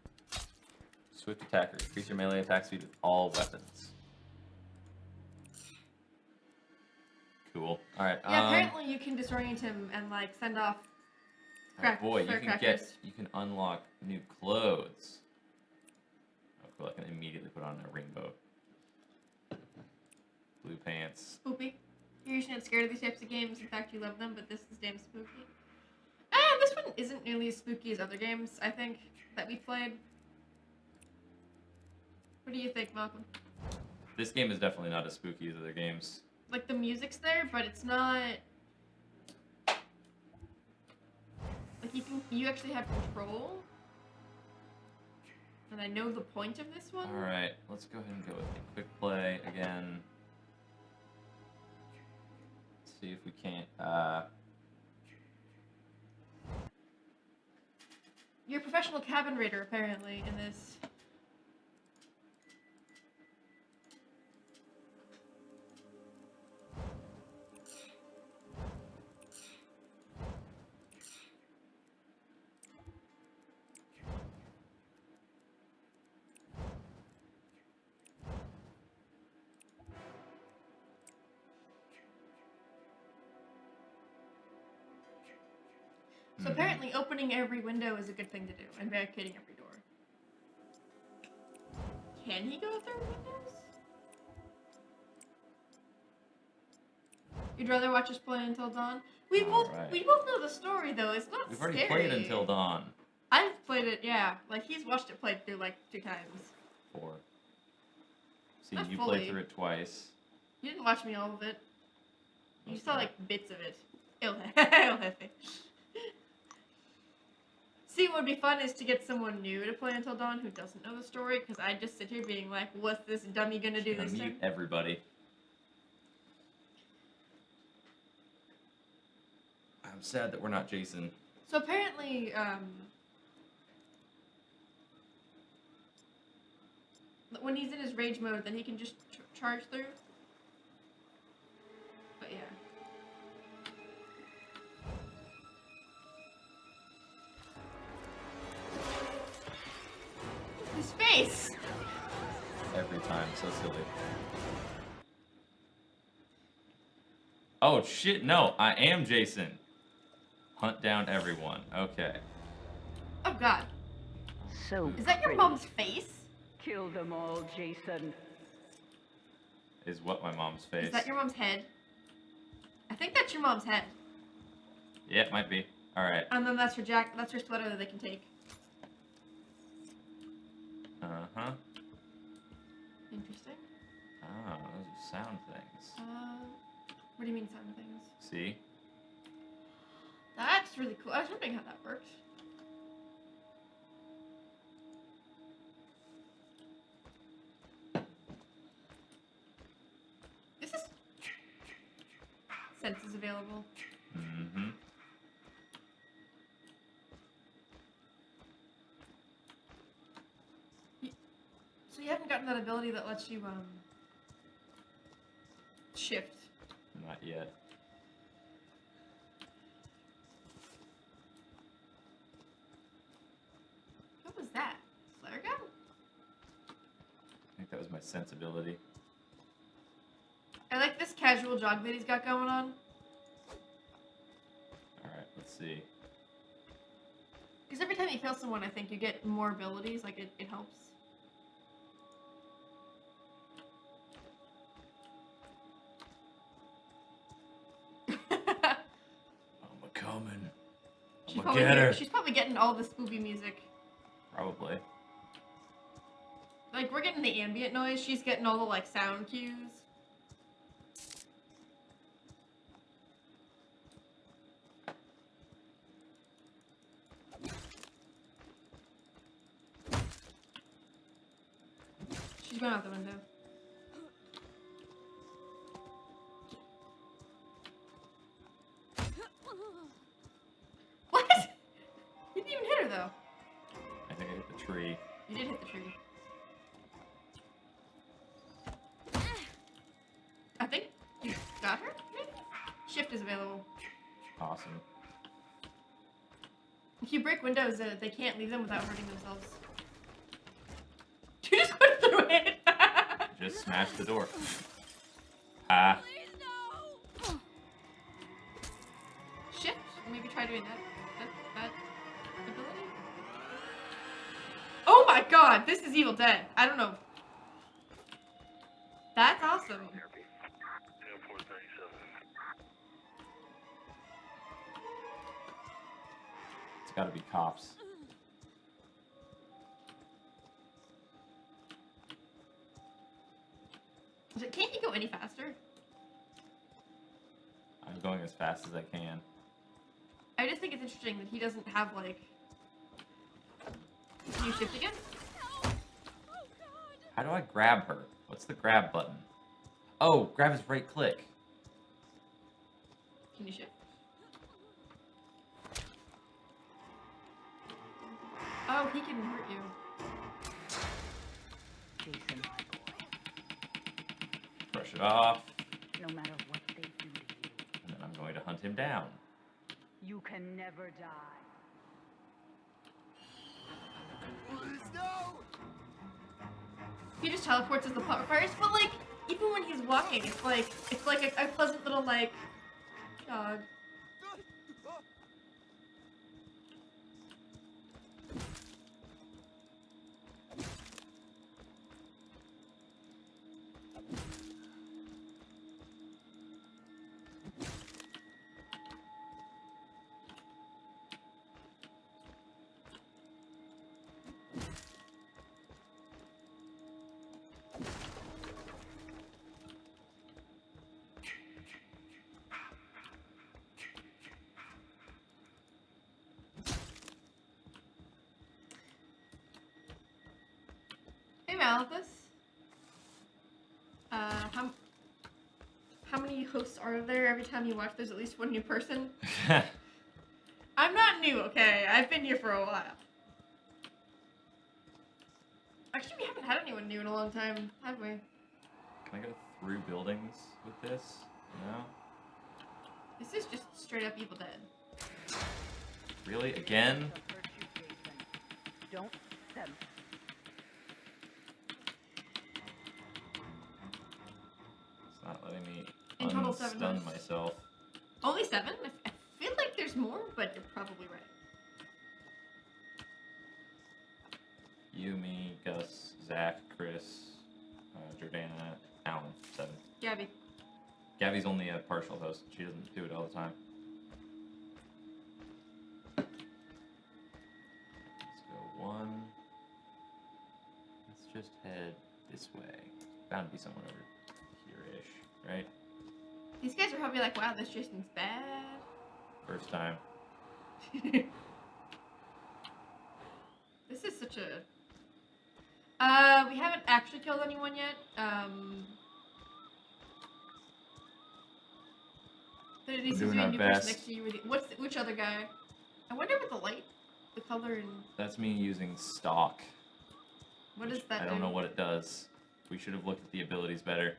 [SPEAKER 1] Swift attacker. Increase your melee attack speed with all weapons. Cool. Alright,
[SPEAKER 2] Yeah, apparently you can disorient him and like send off
[SPEAKER 1] boy, you can
[SPEAKER 2] firecrackers.
[SPEAKER 1] you can unlock new clothes. Oh, cool! I can immediately put on a rainbow. Blue pants.
[SPEAKER 2] Spoopy. You're usually not scared of these types of games. In fact, you love them, but this is damn spooky. This one isn't nearly as spooky as other games, I think, that we played. What do you think, Malcolm?
[SPEAKER 1] This game is definitely not as spooky as other games.
[SPEAKER 2] Like, the music's there, but it's not... Like, you actually have control. And I know the point of this one.
[SPEAKER 1] Alright, let's go ahead and go with a quick play again. Let's see if we can't,
[SPEAKER 2] You're a professional cabin raider, apparently, in this. So apparently opening every window is a good thing to do, and barricading every door. Can he go through windows? You'd rather watch us play Until Dawn? We both know the story though. It's not
[SPEAKER 1] we've already
[SPEAKER 2] scary.
[SPEAKER 1] played Until Dawn.
[SPEAKER 2] I've played it, yeah. Like he's watched it played through like 2 times.
[SPEAKER 1] 4. See,
[SPEAKER 2] Not
[SPEAKER 1] you
[SPEAKER 2] fully.
[SPEAKER 1] played through it twice.
[SPEAKER 2] You didn't watch me all of it. You
[SPEAKER 1] Most
[SPEAKER 2] saw
[SPEAKER 1] of it.
[SPEAKER 2] like bits of it. El Jefe. See, what would be fun is to get someone new to play Until Dawn who doesn't know the story, because I'd just sit here being like, what's this dummy gonna do this
[SPEAKER 1] Mute
[SPEAKER 2] time?
[SPEAKER 1] everybody. I'm sad that we're not Jason.
[SPEAKER 2] So apparently, when he's in his rage mode, then he can just charge through. But yeah. His face!
[SPEAKER 1] Every time, so silly. Oh shit, no, I am Jason. Hunt down everyone. Okay.
[SPEAKER 2] Oh god.
[SPEAKER 6] So
[SPEAKER 2] Is that your
[SPEAKER 6] pretty.
[SPEAKER 2] mom's face?
[SPEAKER 6] Kill them all, Jason.
[SPEAKER 1] Is what my mom's face.
[SPEAKER 2] Is that your mom's head? I think that's your mom's head.
[SPEAKER 1] Yeah, it might be. Alright.
[SPEAKER 2] And then that's her that's her sweater that they can take.
[SPEAKER 1] Uh-huh.
[SPEAKER 2] Interesting.
[SPEAKER 1] Oh, those are sound things.
[SPEAKER 2] What do you mean sound things?
[SPEAKER 1] See?
[SPEAKER 2] That That's really cool. I was wondering how that works. This is senses available.
[SPEAKER 1] Mm-hmm.
[SPEAKER 2] So you haven't gotten that ability that lets you shift.
[SPEAKER 1] Not yet.
[SPEAKER 2] What was that? Flare gun?
[SPEAKER 1] I think that was my sensibility.
[SPEAKER 2] I like this casual jog that he's got going on.
[SPEAKER 1] Alright, let's see.
[SPEAKER 2] Because every time you kill someone, I think you get more abilities. Like, it helps.
[SPEAKER 1] I'm a-coming.
[SPEAKER 2] She's
[SPEAKER 1] I'm
[SPEAKER 2] probably,
[SPEAKER 1] a getter.
[SPEAKER 2] she's probably getting all the spoopy music.
[SPEAKER 1] Probably.
[SPEAKER 2] Like, we're getting the ambient noise. She's getting all the, like, sound cues. She's going out the window. What? You didn't even hit her, though.
[SPEAKER 1] I think I hit the tree.
[SPEAKER 2] You did hit the tree. I think you got her, maybe? Shift is available.
[SPEAKER 1] Awesome.
[SPEAKER 2] If you break windows, they can't leave them without hurting themselves. You just went through it!
[SPEAKER 1] Just smash the door. Ah.
[SPEAKER 2] Shift? Maybe try doing that ability? Oh my god! This is Evil Dead. I don't know. That's awesome.
[SPEAKER 1] It's gotta be cops.
[SPEAKER 2] Can't you go any faster?
[SPEAKER 1] I'm going as fast as I can.
[SPEAKER 2] I just think it's interesting that he doesn't have, like... Can you shift again?
[SPEAKER 1] How do I grab her? What's the grab button? Oh, grab his right click.
[SPEAKER 2] Can you shift? Oh, he can hurt you.
[SPEAKER 6] Jason,
[SPEAKER 1] Brush it off.
[SPEAKER 6] no matter what they do to you,
[SPEAKER 1] And then I'm going to hunt him down.
[SPEAKER 6] you can never die.
[SPEAKER 2] He just teleports as the plot requires, but like, even when he's walking, it's like a pleasant little like jog. Hey Malithus. How many hosts are there every time you watch? There's at least one new person. I'm not new, okay? I've been here for a while. Actually, we haven't had anyone new in a long time, have we?
[SPEAKER 1] Can I go through buildings with this? No?
[SPEAKER 2] This is just straight up Evil Dead.
[SPEAKER 1] Really? Again?
[SPEAKER 6] They'll hurt you, Jason. Don't settle.
[SPEAKER 1] It's not letting me
[SPEAKER 2] In total, 7
[SPEAKER 1] unstun
[SPEAKER 2] hosts.
[SPEAKER 1] myself.
[SPEAKER 2] Only 7? I feel like there's more, but you're probably right.
[SPEAKER 1] You, me, Gus, Zach, Chris, Jordana, Alan. 7.
[SPEAKER 2] Gabby.
[SPEAKER 1] Gabby's only a partial host. She doesn't do it all the time. Let's go 1. Let's just head this way. Bound to be someone over here-ish, right?
[SPEAKER 2] These guys are probably like, wow, this Jason's bad.
[SPEAKER 1] First time.
[SPEAKER 2] This is such a. We haven't actually killed anyone yet. But it is
[SPEAKER 1] doing
[SPEAKER 2] a
[SPEAKER 1] our
[SPEAKER 2] new
[SPEAKER 1] best.
[SPEAKER 2] person next to you. Which other guy? I wonder what the light, the color, and
[SPEAKER 1] That's me using stock.
[SPEAKER 2] what does that
[SPEAKER 1] I
[SPEAKER 2] do?
[SPEAKER 1] don't know what it does. We should have looked at the abilities better.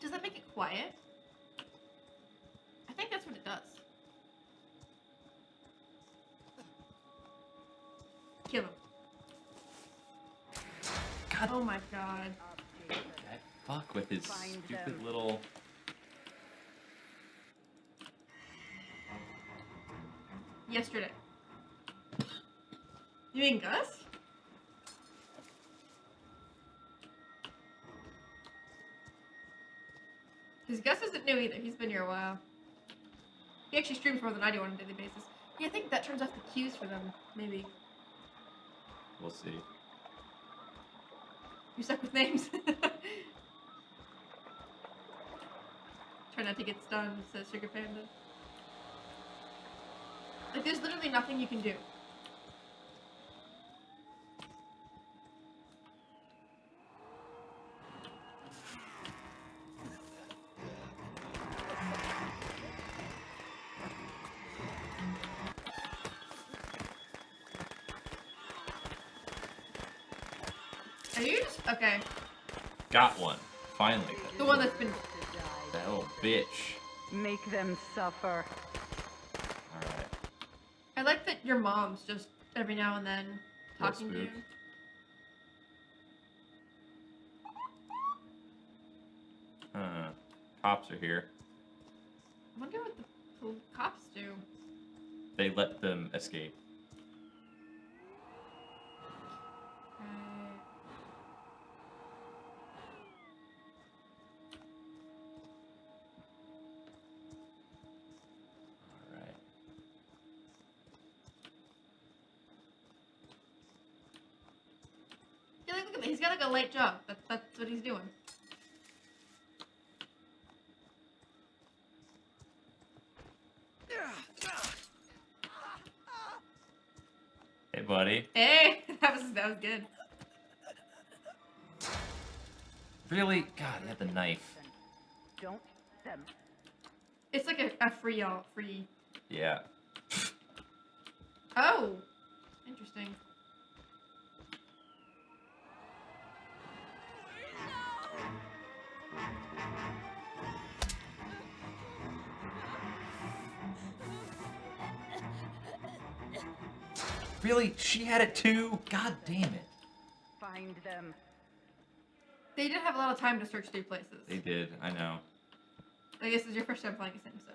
[SPEAKER 2] Does that make it quiet? I think that's what it does. Kill him.
[SPEAKER 1] God,
[SPEAKER 2] Oh my god.
[SPEAKER 6] Up, Jason.
[SPEAKER 1] that fuck with his
[SPEAKER 6] Find
[SPEAKER 1] stupid
[SPEAKER 6] them.
[SPEAKER 1] little.
[SPEAKER 2] Yesterday. You mean Gus? Because Gus isn't new either. He's been here a while. He actually streams more than I do on a daily basis. Yeah, I think that turns off the cues for them. Maybe.
[SPEAKER 1] We'll see.
[SPEAKER 2] You suck with names. Try not to get stunned, says Sugar Panda. Like, there's literally nothing you can do. Are you just... Okay.
[SPEAKER 1] Got one. Finally.
[SPEAKER 2] The one that's been...
[SPEAKER 6] To die.
[SPEAKER 1] That little bitch.
[SPEAKER 6] Make them suffer.
[SPEAKER 1] Alright.
[SPEAKER 2] I like that your mom's just every now and then
[SPEAKER 1] Little
[SPEAKER 2] talking to you.
[SPEAKER 1] spook. Cops are here.
[SPEAKER 2] I wonder what the cops do.
[SPEAKER 1] They let them escape.
[SPEAKER 2] Right.
[SPEAKER 1] Alright.
[SPEAKER 2] Yeah, look at me. He's got like a light job. That's what he's doing.
[SPEAKER 1] Hey, buddy.
[SPEAKER 2] Hey, that was good.
[SPEAKER 1] Really? God, he had the knife.
[SPEAKER 6] Don't them.
[SPEAKER 2] It's like a free.
[SPEAKER 1] Yeah.
[SPEAKER 2] Oh, interesting.
[SPEAKER 1] Really? She had it too? God damn it.
[SPEAKER 6] Find them.
[SPEAKER 2] They did have a lot of time to search through places.
[SPEAKER 1] They did, I know.
[SPEAKER 2] I guess it's your first time playing as him, so.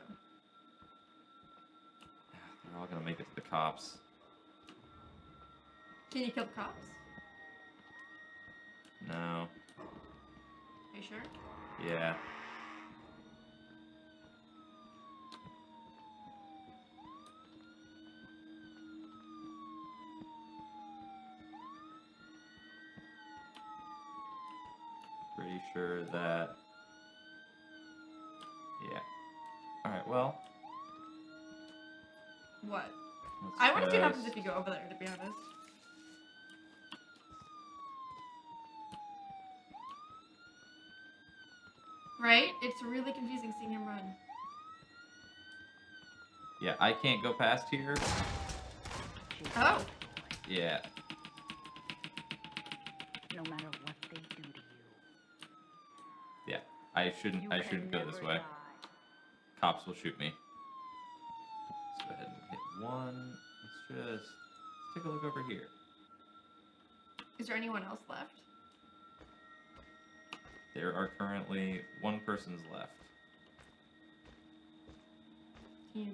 [SPEAKER 1] They're all gonna make it to the cops.
[SPEAKER 2] Can you kill the cops?
[SPEAKER 1] No.
[SPEAKER 2] Are you sure?
[SPEAKER 1] Yeah. Pretty sure that... Yeah. Alright, well...
[SPEAKER 2] What?
[SPEAKER 1] let's
[SPEAKER 2] I want to see what happens
[SPEAKER 1] just-
[SPEAKER 2] if you go over there, to be honest. Right? It's really confusing seeing him run.
[SPEAKER 1] Yeah, I can't go past here.
[SPEAKER 2] Oh.
[SPEAKER 1] Yeah.
[SPEAKER 6] No matter what they do to you.
[SPEAKER 1] Yeah. I shouldn't
[SPEAKER 6] You
[SPEAKER 1] go
[SPEAKER 6] can
[SPEAKER 1] this
[SPEAKER 6] never
[SPEAKER 1] way.
[SPEAKER 6] die.
[SPEAKER 1] Cops will shoot me. Let's go ahead and hit one. Let's take a look over here.
[SPEAKER 2] Is there anyone else left?
[SPEAKER 1] There are currently one person's left.
[SPEAKER 2] Can you...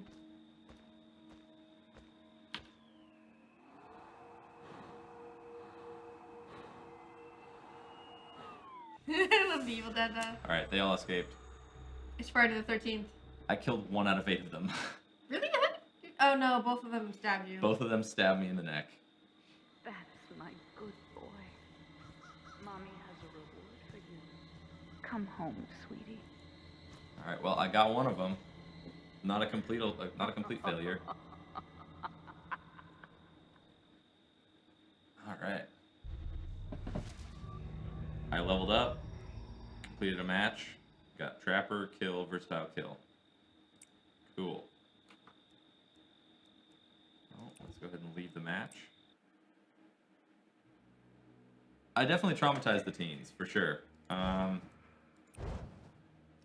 [SPEAKER 2] I love the Evil Dead though.
[SPEAKER 1] Alright, they all escaped.
[SPEAKER 2] It's Friday the 13th.
[SPEAKER 1] I killed 1 out of 8 of them.
[SPEAKER 2] Really? I Oh no, both of them stabbed you.
[SPEAKER 1] Both of them stabbed me in the neck.
[SPEAKER 6] That's my good boy. Mommy has a reward for you. Come home, sweetie.
[SPEAKER 1] All right. Well, I got one of them. Not a complete failure. All right. I leveled up. Completed a match. Got Trapper, Kill, Versatile Kill. Cool. Well, let's go ahead and leave the match. I definitely traumatized the teens, for sure.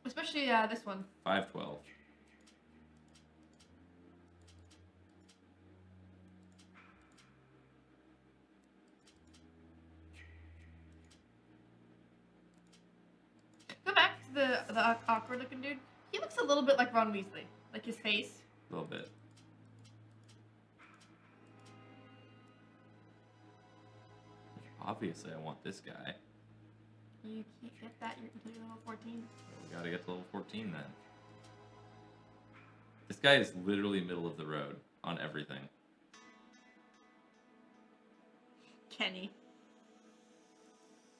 [SPEAKER 2] Especially this one.
[SPEAKER 1] 512.
[SPEAKER 2] Go back to the awkward looking dude. He looks a little bit like Ron Weasley. Like his face.
[SPEAKER 1] A little bit. Obviously, I want this guy.
[SPEAKER 2] You can't get that. You're completely level 14.
[SPEAKER 1] We gotta get to level 14 then. This guy is literally middle of the road on everything.
[SPEAKER 2] Kenny.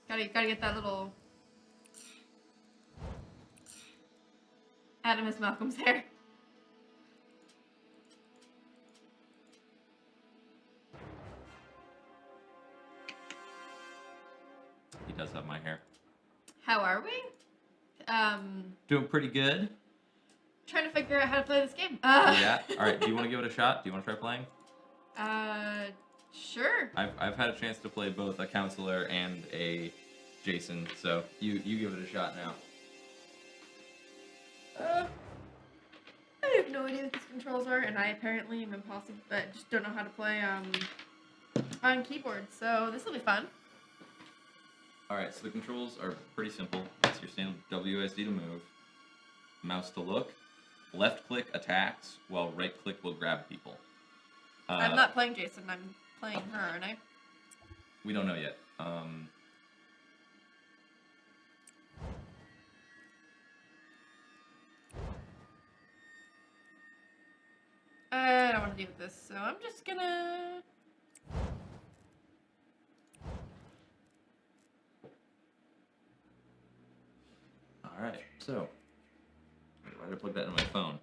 [SPEAKER 2] Gotta get that little Adam is Malcolm's hair.
[SPEAKER 1] He does have my hair.
[SPEAKER 2] How are we?
[SPEAKER 1] Doing pretty good.
[SPEAKER 2] Trying to figure out how to play this game.
[SPEAKER 1] Yeah. All right. Do you want to give it a shot? Do you want to try playing?
[SPEAKER 2] Sure.
[SPEAKER 1] I've had a chance to play both a counselor and a Jason, so you give it a shot now.
[SPEAKER 2] I have no idea what these controls are, and I apparently am impossible, but just don't know how to play on keyboard. So this will be fun.
[SPEAKER 1] All right. So the controls are pretty simple. It's your standard WSD to move, mouse to look, left click attacks, while right click will grab people.
[SPEAKER 2] I'm not playing Jason. I'm playing her, aren't I?
[SPEAKER 1] We don't know yet.
[SPEAKER 2] I don't want to deal with this, so I'm just gonna.
[SPEAKER 1] All right. So, wait, why did I plug that in my phone?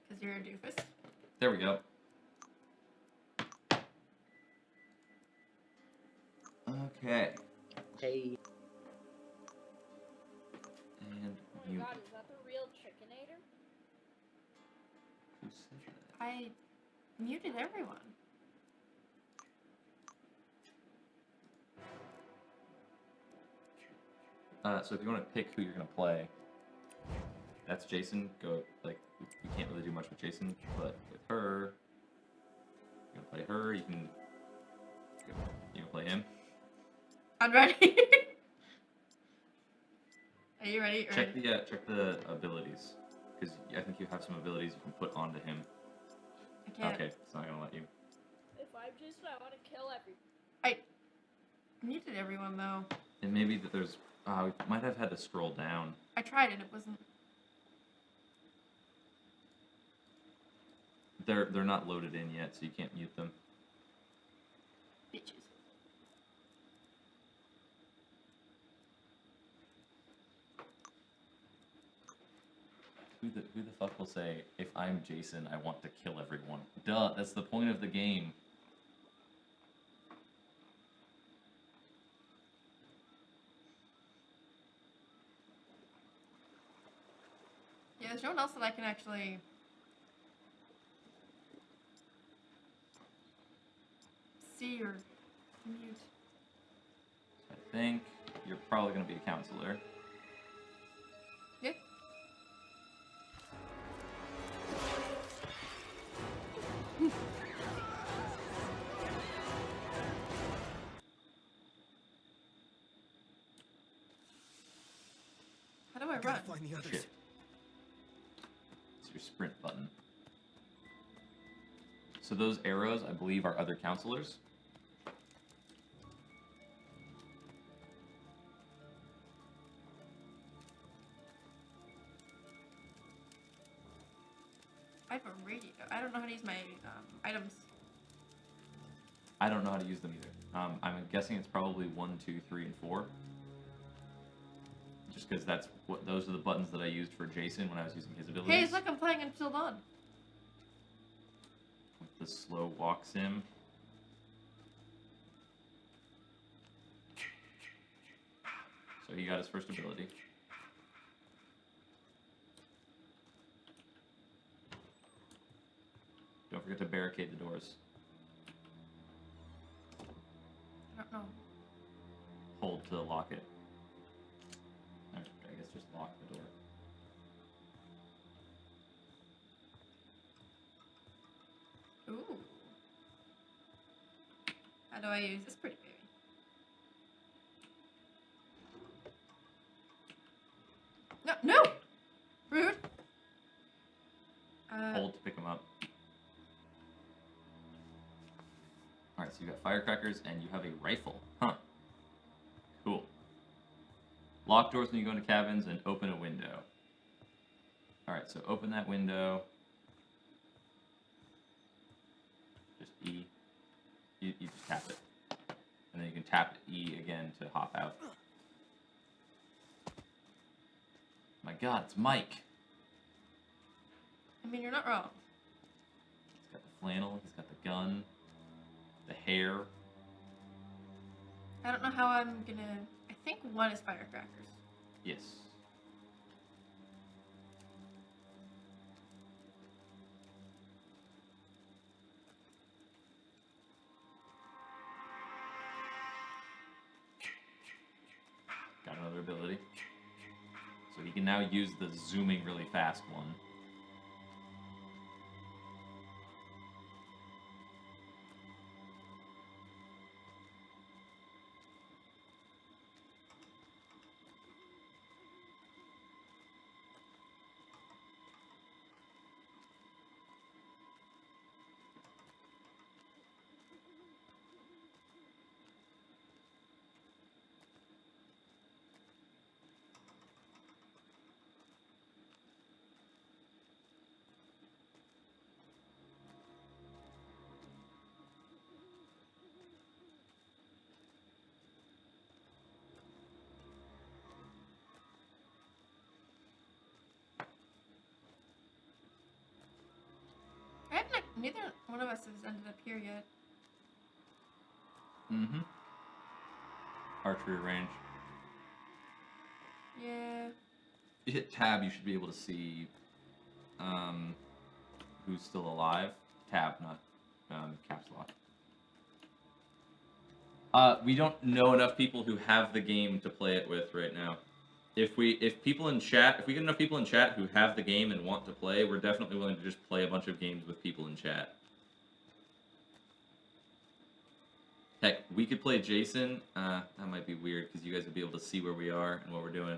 [SPEAKER 2] Because you're a doofus.
[SPEAKER 1] There we go. Okay.
[SPEAKER 5] Hey.
[SPEAKER 1] And
[SPEAKER 7] Oh
[SPEAKER 1] mute.
[SPEAKER 7] my god, is that the real Chickinator?
[SPEAKER 1] Who said that?
[SPEAKER 2] I muted everyone.
[SPEAKER 1] So if you want to pick who you're gonna play, that's Jason. Go like you can't really do much with Jason, but with her, you can play her. You can play him.
[SPEAKER 2] I'm ready. Are you ready?
[SPEAKER 1] Check the abilities, because I think you have some abilities you can put onto him.
[SPEAKER 2] I can't.
[SPEAKER 1] Okay, it's not gonna let you.
[SPEAKER 7] If I'm Jason, I want to kill everyone.
[SPEAKER 2] I muted everyone though.
[SPEAKER 1] And maybe that there's. We might have had to scroll down.
[SPEAKER 2] I tried and it wasn't.
[SPEAKER 1] They're not loaded in yet, so you can't mute them.
[SPEAKER 2] Bitches.
[SPEAKER 1] Who the fuck will say, if I'm Jason, I want to kill everyone? Duh, that's the point of the game.
[SPEAKER 2] Yeah, there's no one else that I can actually see or mute.
[SPEAKER 1] I think you're probably going to be a counselor.
[SPEAKER 2] Yeah. How do I run?
[SPEAKER 8] Find the others.
[SPEAKER 1] Shit. It's your sprint button. So those arrows, I believe, are other counselors.
[SPEAKER 2] have a radio. I don't know how to use my items.
[SPEAKER 1] I don't know how to use them either. I'm guessing it's probably 1, 2, 3, and 4. Just because those are the buttons that I used for Jason when I was using his abilities.
[SPEAKER 2] Hey, it's like I'm playing Until Dawn.
[SPEAKER 1] With the slow walk sim. So he got his first ability. Don't forget to barricade the doors.
[SPEAKER 2] I don't know.
[SPEAKER 1] Hold to lock it. Or, I guess just lock the door.
[SPEAKER 2] Ooh. How do I use this pretty baby? No, no! Rude.
[SPEAKER 1] Hold to pick them up. Alright, so you got firecrackers and you have a rifle. Huh. Cool. Lock doors when you go into cabins and open a window. Alright, so open that window. Just E. You just tap it. And then you can tap E again to hop out. My god, it's Mike.
[SPEAKER 2] I mean, you're not wrong.
[SPEAKER 1] He's got the flannel, he's got the gun, the hair.
[SPEAKER 2] I don't know how I'm gonna... I think one is firecrackers.
[SPEAKER 1] Yes. Got another ability. So he can now use the zooming really fast one.
[SPEAKER 2] I haven't... Neither one of us has ended up here yet.
[SPEAKER 1] Mm-hmm. Archery range.
[SPEAKER 2] Yeah.
[SPEAKER 1] You hit tab, you should be able to see who's still alive. Tab, not caps lock. We don't know enough people who have the game to play it with right now. If we get enough people in chat who have the game and want to play, we're definitely willing to just play a bunch of games with people in chat. Heck, we could play Jason. That might be weird because you guys would be able to see where we are and what we're doing.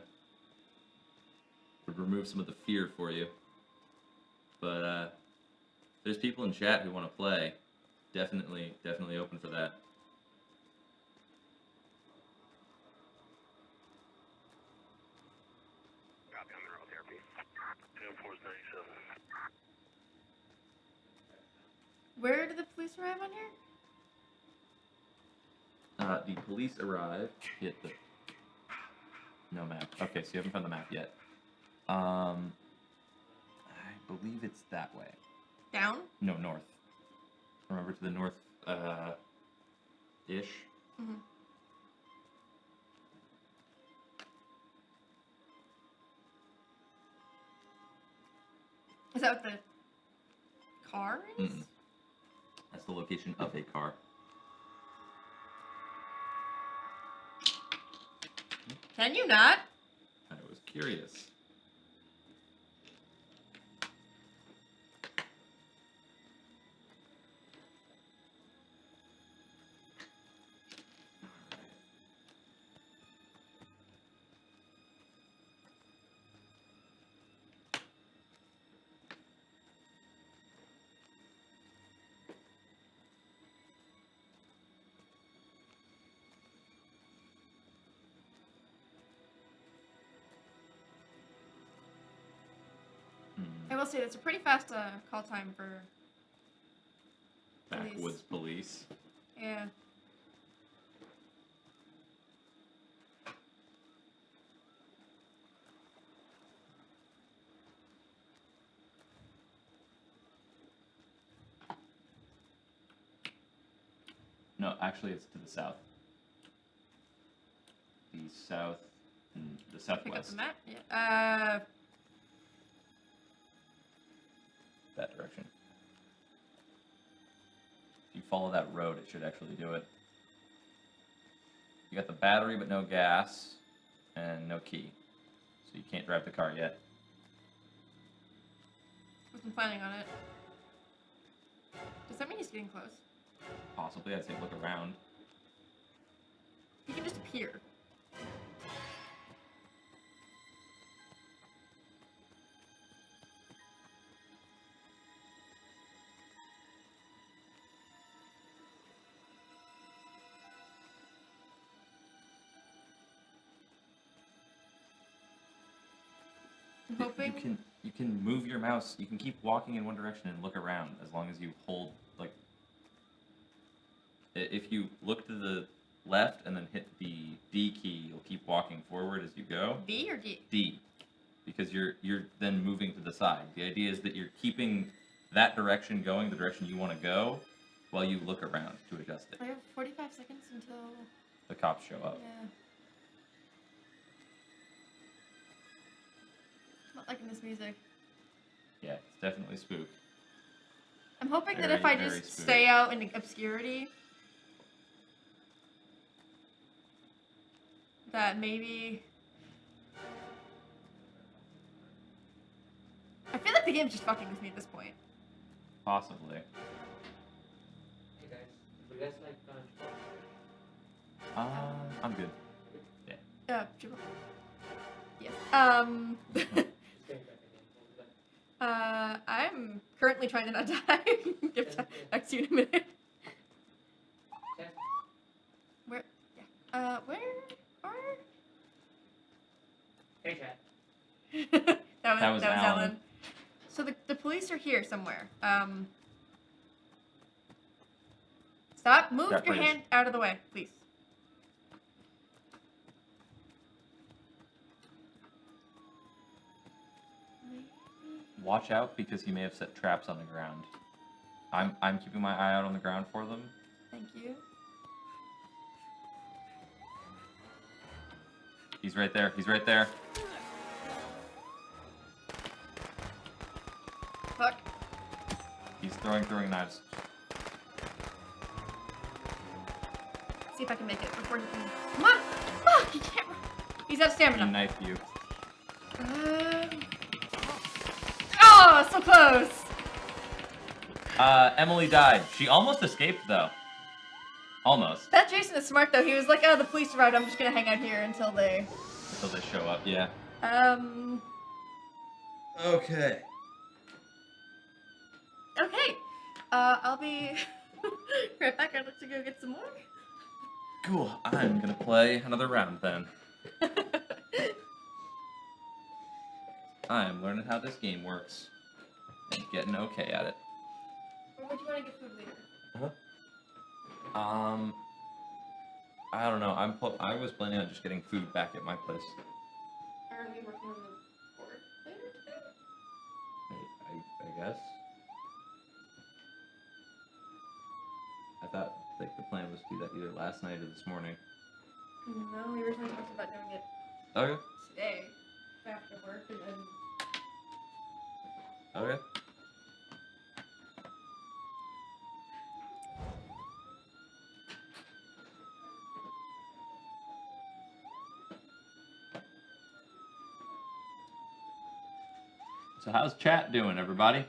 [SPEAKER 1] Would remove some of the fear for you. But if there's people in chat who want to play, definitely open for that.
[SPEAKER 8] Copy on the neural therapy. 20497.
[SPEAKER 2] Where did the police arrive on here?
[SPEAKER 1] The police arrive. Hit the... No map. Okay, so you haven't found the map yet. I believe it's that way.
[SPEAKER 2] Down?
[SPEAKER 1] No, north. Remember, to the north, ish.
[SPEAKER 2] Mm-hmm. Is that what the car is?
[SPEAKER 1] Mm-mm. That's the location of a car.
[SPEAKER 2] Can you not?
[SPEAKER 1] I was curious.
[SPEAKER 2] say that's a pretty fast call time for police.
[SPEAKER 1] Backwoods police.
[SPEAKER 2] Yeah.
[SPEAKER 1] No, actually, it's to the south. The south, the
[SPEAKER 2] Pick up
[SPEAKER 1] southwest.
[SPEAKER 2] the map. Yeah.
[SPEAKER 1] That direction. If you follow that road, it should actually do it. You got the battery, but no gas, and no key, so you can't drive the car yet.
[SPEAKER 2] Wasn't planning on it. Does that mean he's getting close?
[SPEAKER 1] Possibly, I'd say look around.
[SPEAKER 2] He can just appear. I'm hoping.
[SPEAKER 1] You can move your mouse. You can keep walking in one direction and look around as long as you hold like. If you look to the left and then hit the D key, you'll keep walking forward as you go.
[SPEAKER 2] B or D?
[SPEAKER 1] D, because you're then moving to the side. The idea is that you're keeping that direction going, the direction you want to go, while you look around to adjust it.
[SPEAKER 2] I have 45 seconds until.
[SPEAKER 1] The cops show up.
[SPEAKER 2] Yeah. Not liking this music.
[SPEAKER 1] Yeah, it's definitely spook.
[SPEAKER 2] I'm hoping that
[SPEAKER 1] Very,
[SPEAKER 2] if I
[SPEAKER 1] very
[SPEAKER 2] just
[SPEAKER 1] spooky.
[SPEAKER 2] stay out in obscurity, that maybe. I feel like the game's just fucking with me at this point.
[SPEAKER 1] Possibly.
[SPEAKER 5] Hey guys, would you guys like
[SPEAKER 1] I'm good.
[SPEAKER 2] Triple. Yes. I'm currently trying to not die. Get back to you in a minute. Where? Yeah. Where are?
[SPEAKER 5] Hey chat.
[SPEAKER 2] that was
[SPEAKER 1] Alan.
[SPEAKER 2] Ellen. So the police are here somewhere. Stop. Move
[SPEAKER 1] Yeah,
[SPEAKER 2] your
[SPEAKER 1] please.
[SPEAKER 2] hand out of the way, please.
[SPEAKER 1] Watch out because he may have set traps on the ground. I'm keeping my eye out on the ground for them.
[SPEAKER 2] Thank you.
[SPEAKER 1] He's right there. He's right there.
[SPEAKER 2] Fuck.
[SPEAKER 1] He's throwing knives.
[SPEAKER 2] See if I can make it before he can. Come on! Fuck! He can't. He's out of
[SPEAKER 1] He
[SPEAKER 2] stamina.
[SPEAKER 1] knifed you.
[SPEAKER 2] Oh, so close.
[SPEAKER 1] Emily died. She almost escaped though. Almost.
[SPEAKER 2] That Jason is smart though. He was like, "Oh, the police arrived. I'm just gonna hang out here until they."
[SPEAKER 1] Until they show up. Yeah.
[SPEAKER 2] Okay.
[SPEAKER 1] Okay.
[SPEAKER 2] I'll be right back. I'd like to go get some more.
[SPEAKER 1] Cool. I'm gonna play another round then. I'm learning how this game works and getting okay at it.
[SPEAKER 2] Or would you want to get food later?
[SPEAKER 1] I don't know. I was planning on just getting food back at my place.
[SPEAKER 2] Are we working on the board later today?
[SPEAKER 1] I guess. I thought like the plan was to do that either last night or this morning.
[SPEAKER 2] No, we originally talked about doing it
[SPEAKER 1] Okay.
[SPEAKER 2] today after work, and then.
[SPEAKER 1] Okay. So how's chat doing, everybody?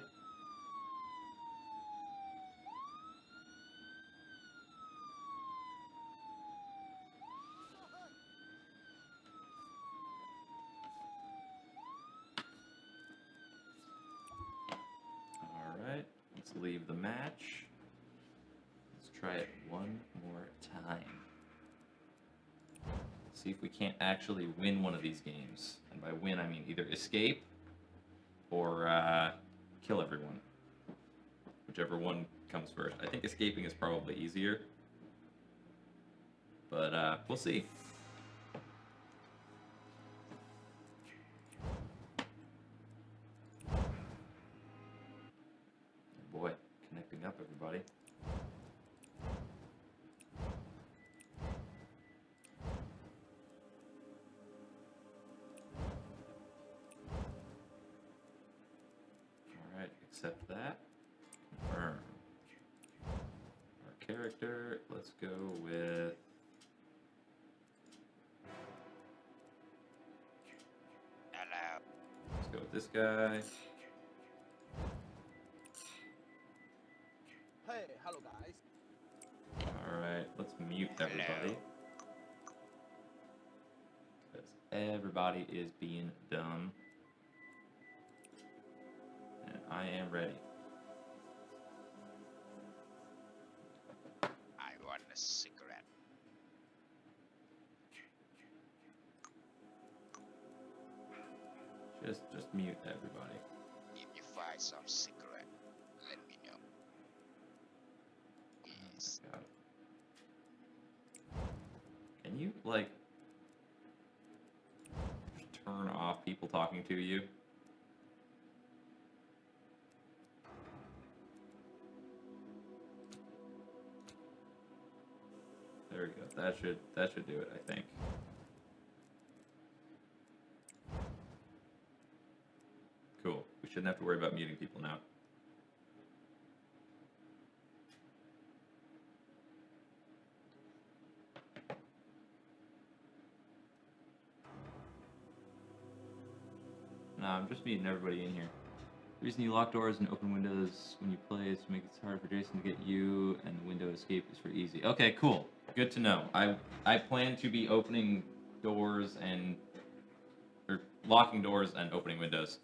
[SPEAKER 1] Alright, let's leave the match. Let's try it one more time. See if we can't actually win one of these games. And by win, I mean either escape or kill everyone. Whichever one comes first. I think escaping is probably easier. But we'll see. Boy, connecting up everybody. Alright, accept that. Confirm. Our character, let's go with...
[SPEAKER 9] Hello.
[SPEAKER 1] Let's go with this guy.
[SPEAKER 10] Hey, hello guys.
[SPEAKER 1] Alright, let's mute everybody. Because everybody is being dumb. And I am ready.
[SPEAKER 9] I want a cigarette.
[SPEAKER 1] Just mute everybody.
[SPEAKER 9] If you find some cigarette, let me know. Yes.
[SPEAKER 1] Got it. Can you, like, just turn off people talking to you? There we go. That should do it, I think. Cool. We shouldn't have to worry about muting people now. Nah, I'm just meeting everybody in here. The reason you lock doors and open windows when you play is to make it harder for Jason to get you, and the window escape is for easy. Okay, cool. Good to know. I plan to be opening doors and... or locking doors and opening windows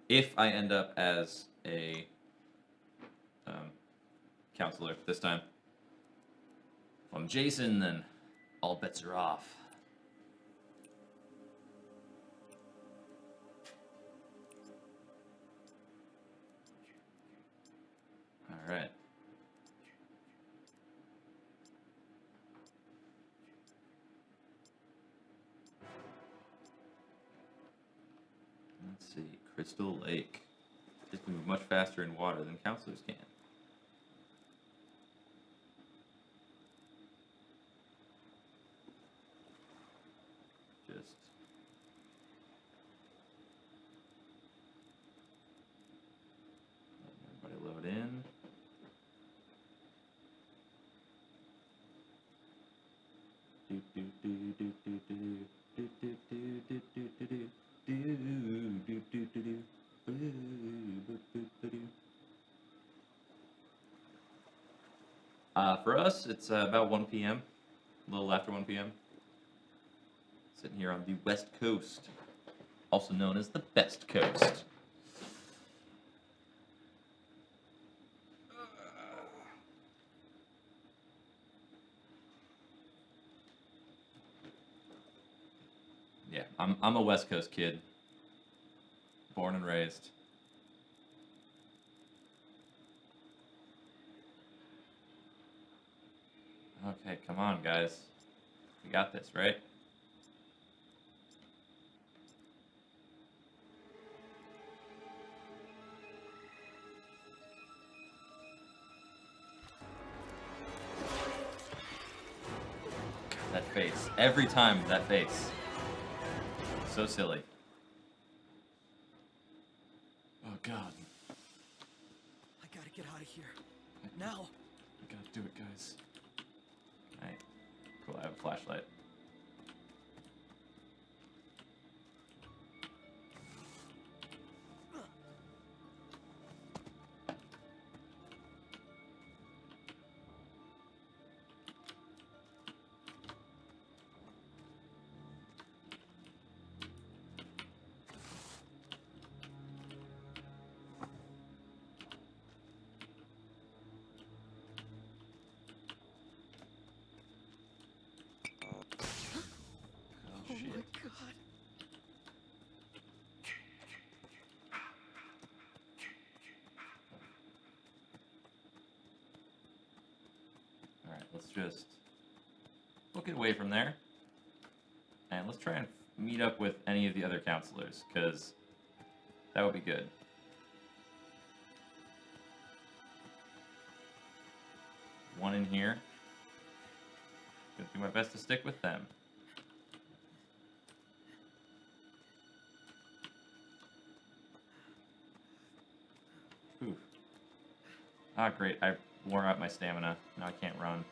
[SPEAKER 1] if I end up as a counselor this time. If I'm Jason, then all bets are off. Alright. Let's see. Crystal Lake. It can move much faster in water than counselors can. Just... letting everybody load in. For us, it's about 1 p.m., a little after 1 p.m. Sitting here on the West Coast, also known as the Best Coast. Yeah, I'm a West Coast kid, born and raised. Okay, come on, guys. We got this, right? That face. Every time, that face. So silly. Oh, God.
[SPEAKER 10] I gotta get out of here. Now.
[SPEAKER 1] We gotta do it, guys. Alright. Cool, I have a flashlight. let's just book it away from there. And let's try and meet up with any of the other counselors, because that would be good. One in here. Gonna do my best to stick with them. Ooh. Ah, great. I wore out my stamina. Now I can't run.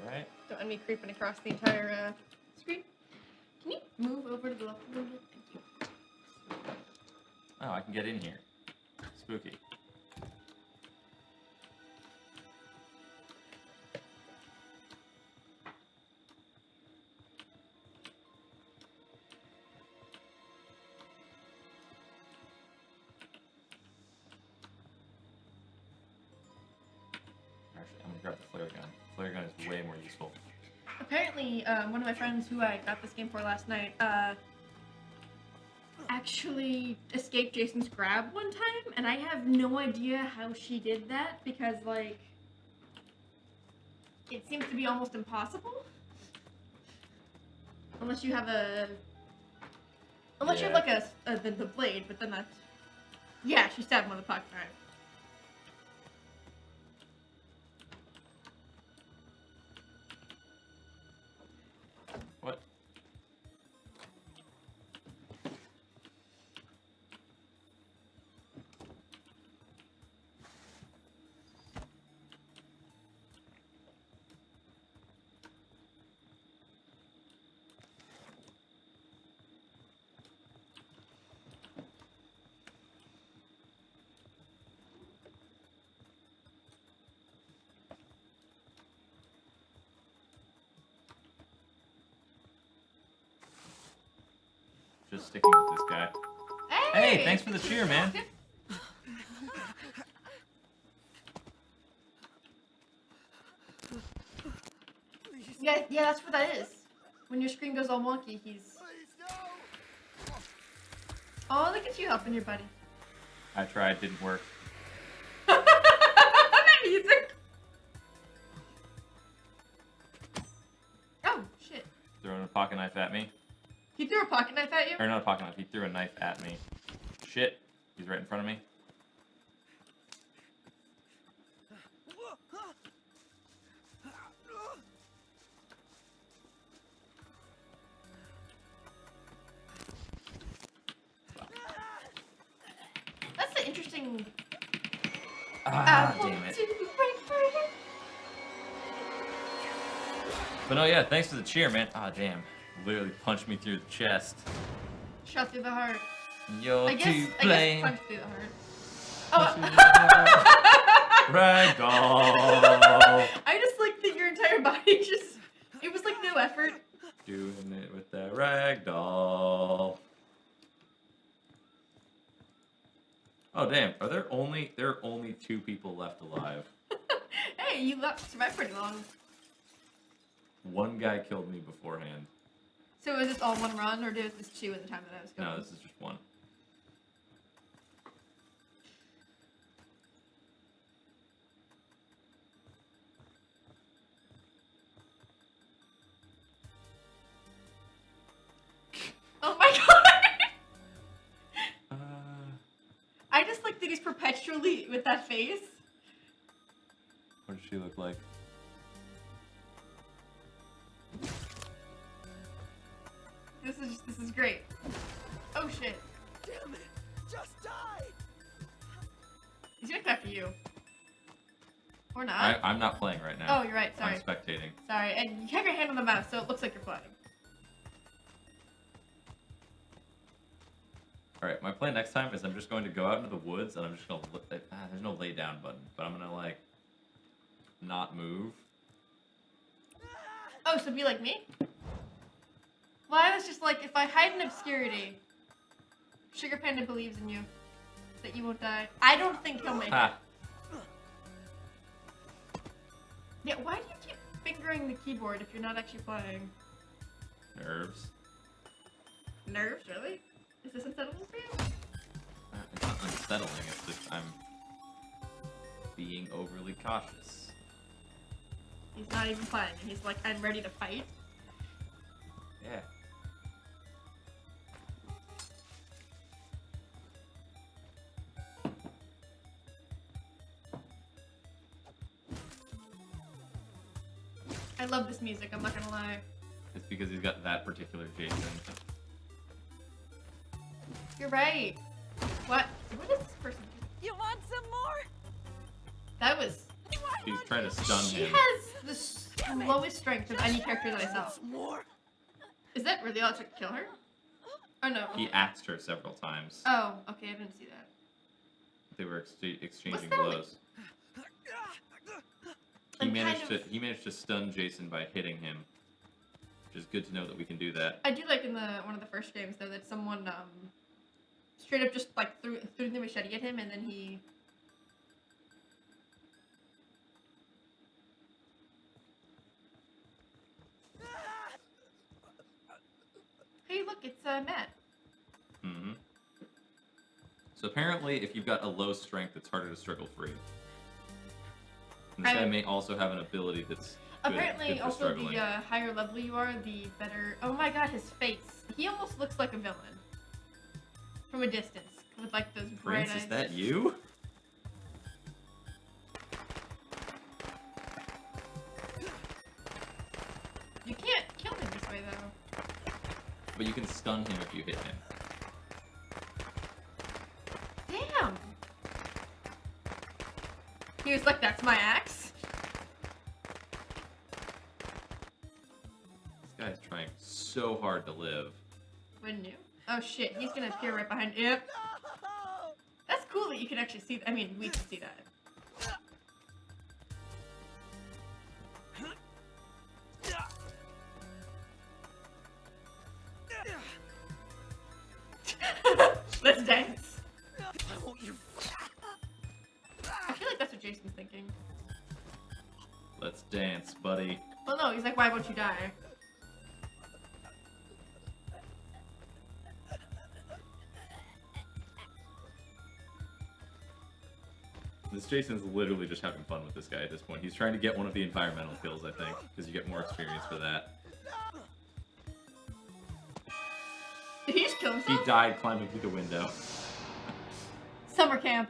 [SPEAKER 1] Alright.
[SPEAKER 2] Don't mind me creeping across the entire screen. Can you move over to the left a little bit? Thank you.
[SPEAKER 1] Oh, I can get in here. Spooky. Actually, I'm gonna grab the flare gun. Flare gun is way more useful.
[SPEAKER 2] Apparently, one of my friends who I got this game for last night, actually escaped Jason's grab one time, and I have no idea how she did that, because, like, it seems to be almost impossible. Unless you have a... Unless you have, like, the blade, but then that's... Yeah, she stabbed him with a pocket knife.
[SPEAKER 1] What? Just sticking with this guy. Hey, thanks for the cheer, man.
[SPEAKER 2] Yeah, that's what that is. When your screen goes all wonky, he's... Oh, look at you helping your buddy.
[SPEAKER 1] I tried, didn't work.
[SPEAKER 2] That music! Oh, shit.
[SPEAKER 1] Throwing a pocket knife at me.
[SPEAKER 2] He threw a pocket knife at you?
[SPEAKER 1] Or not a pocket knife, he threw a knife at me. Shit. He's right in front of me.
[SPEAKER 2] That's an interesting...
[SPEAKER 1] Ah, damn it. But no, yeah, thanks for the cheer, man. Ah, damn. Literally punched me through the chest.
[SPEAKER 2] Shot through the heart.
[SPEAKER 1] You're
[SPEAKER 2] I
[SPEAKER 1] to
[SPEAKER 2] guess
[SPEAKER 1] blame.
[SPEAKER 2] punch through the heart. Oh.
[SPEAKER 1] Ragdoll.
[SPEAKER 2] I just like that your entire body just... It was like no effort.
[SPEAKER 1] Doing it with that ragdoll. Oh damn! There are only 2 people left alive.
[SPEAKER 2] Hey, you survived pretty long.
[SPEAKER 1] One guy killed me beforehand.
[SPEAKER 2] So is this all one run, or did this 2 in the time that I was going?
[SPEAKER 1] No, this is just 1.
[SPEAKER 2] Oh my god! I just like that he's perpetually with that face.
[SPEAKER 1] What does she look like?
[SPEAKER 2] This is great. Oh shit.
[SPEAKER 10] Damn it! Just die!
[SPEAKER 2] He's gonna come after you. Or not.
[SPEAKER 1] I'm not playing right now.
[SPEAKER 2] Oh, you're right, sorry.
[SPEAKER 1] I'm spectating.
[SPEAKER 2] Sorry, and you have your hand on the mouse, so it looks like you're playing.
[SPEAKER 1] Alright, my plan next time is I'm just going to go out into the woods and I'm just gonna look at... there's no lay down button, but I'm gonna, like, not move.
[SPEAKER 2] Oh, so be like me? Well, I was just like, if I hide in obscurity... Sugar Panda believes in you. That you won't die. I don't think he'll make it.
[SPEAKER 1] Ha.
[SPEAKER 2] Yeah, why do you keep fingering the keyboard if you're not actually playing?
[SPEAKER 1] Nerves.
[SPEAKER 2] Nerves, really? Is this unsettling for you?
[SPEAKER 1] It's not unsettling, it's just I'm being overly cautious.
[SPEAKER 2] He's not even playing, and he's like, I'm ready to fight.
[SPEAKER 1] Yeah.
[SPEAKER 2] I love this music, I'm not gonna lie.
[SPEAKER 1] It's because he's got that particular Jason.
[SPEAKER 2] You're right. What? What is this person doing?
[SPEAKER 4] You want some more?
[SPEAKER 2] That was...
[SPEAKER 1] He's trying to stun
[SPEAKER 2] She
[SPEAKER 1] him.
[SPEAKER 2] has the lowest strength of any character that I saw.
[SPEAKER 10] More?
[SPEAKER 2] Is that really all it took to kill her? Oh no.
[SPEAKER 1] He axed her several times.
[SPEAKER 2] Oh, okay, I didn't see that.
[SPEAKER 1] They were exchanging
[SPEAKER 2] that
[SPEAKER 1] blows. He
[SPEAKER 2] I'm
[SPEAKER 1] managed
[SPEAKER 2] kind of-
[SPEAKER 1] he managed to stun Jason by hitting him, which is good to know that we can do that.
[SPEAKER 2] I do like in one of the first games though that someone straight up just like threw the machete at him and then he. Hey, look, it's Matt.
[SPEAKER 1] Mm-hmm. So apparently, if you've got a low strength, it's harder to struggle free. And this guy may also have an ability that's good,
[SPEAKER 2] Apparently,
[SPEAKER 1] good for
[SPEAKER 2] also
[SPEAKER 1] struggling.
[SPEAKER 2] the higher level you are, the better. Oh my God, his face. He almost looks like a villain from a distance with like those bright
[SPEAKER 1] Prince,
[SPEAKER 2] eyes.
[SPEAKER 1] is that you?
[SPEAKER 2] You can't kill him this way though.
[SPEAKER 1] But you can stun him if you hit him.
[SPEAKER 2] Damn. He was like, "That's my axe."
[SPEAKER 1] This guy's trying so hard to live.
[SPEAKER 2] Wouldn't you? Oh shit, he's gonna appear right behind. Yep. That's cool that you can actually see. I mean, we can see that. Let's dance.
[SPEAKER 10] Why won't you?
[SPEAKER 2] I feel like that's what Jason's thinking.
[SPEAKER 1] Let's dance, buddy.
[SPEAKER 2] Well, no, he's like, "Why won't you die?"
[SPEAKER 1] This Jason's literally just having fun with this guy at this point. He's trying to get one of the environmental kills, I think, because you get more experience for that.
[SPEAKER 2] Did he just kill
[SPEAKER 1] He
[SPEAKER 2] himself?
[SPEAKER 1] died climbing through the window.
[SPEAKER 2] Summer camp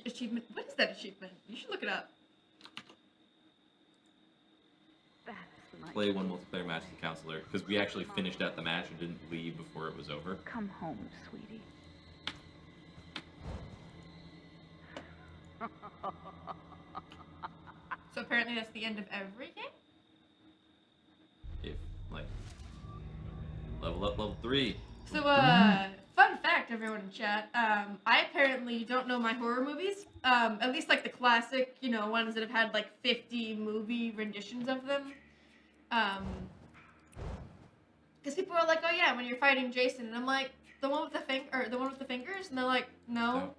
[SPEAKER 2] achievement. What is that achievement? You should look it up.
[SPEAKER 6] That's my
[SPEAKER 1] Play one multiplayer match with the counselor, because we actually finished out the match and didn't leave before it was over.
[SPEAKER 6] Come home, sweetie.
[SPEAKER 2] So apparently that's the end of every game?
[SPEAKER 1] If, like, level up, level 3.
[SPEAKER 2] So, fun fact, everyone in chat, I apparently don't know my horror movies, at least, like, the classic, you know, ones that have had, like, 50 movie renditions of them, because people are like, "Oh, yeah, when you're fighting Jason," and I'm like, the one with the fingers, and they're like, "No."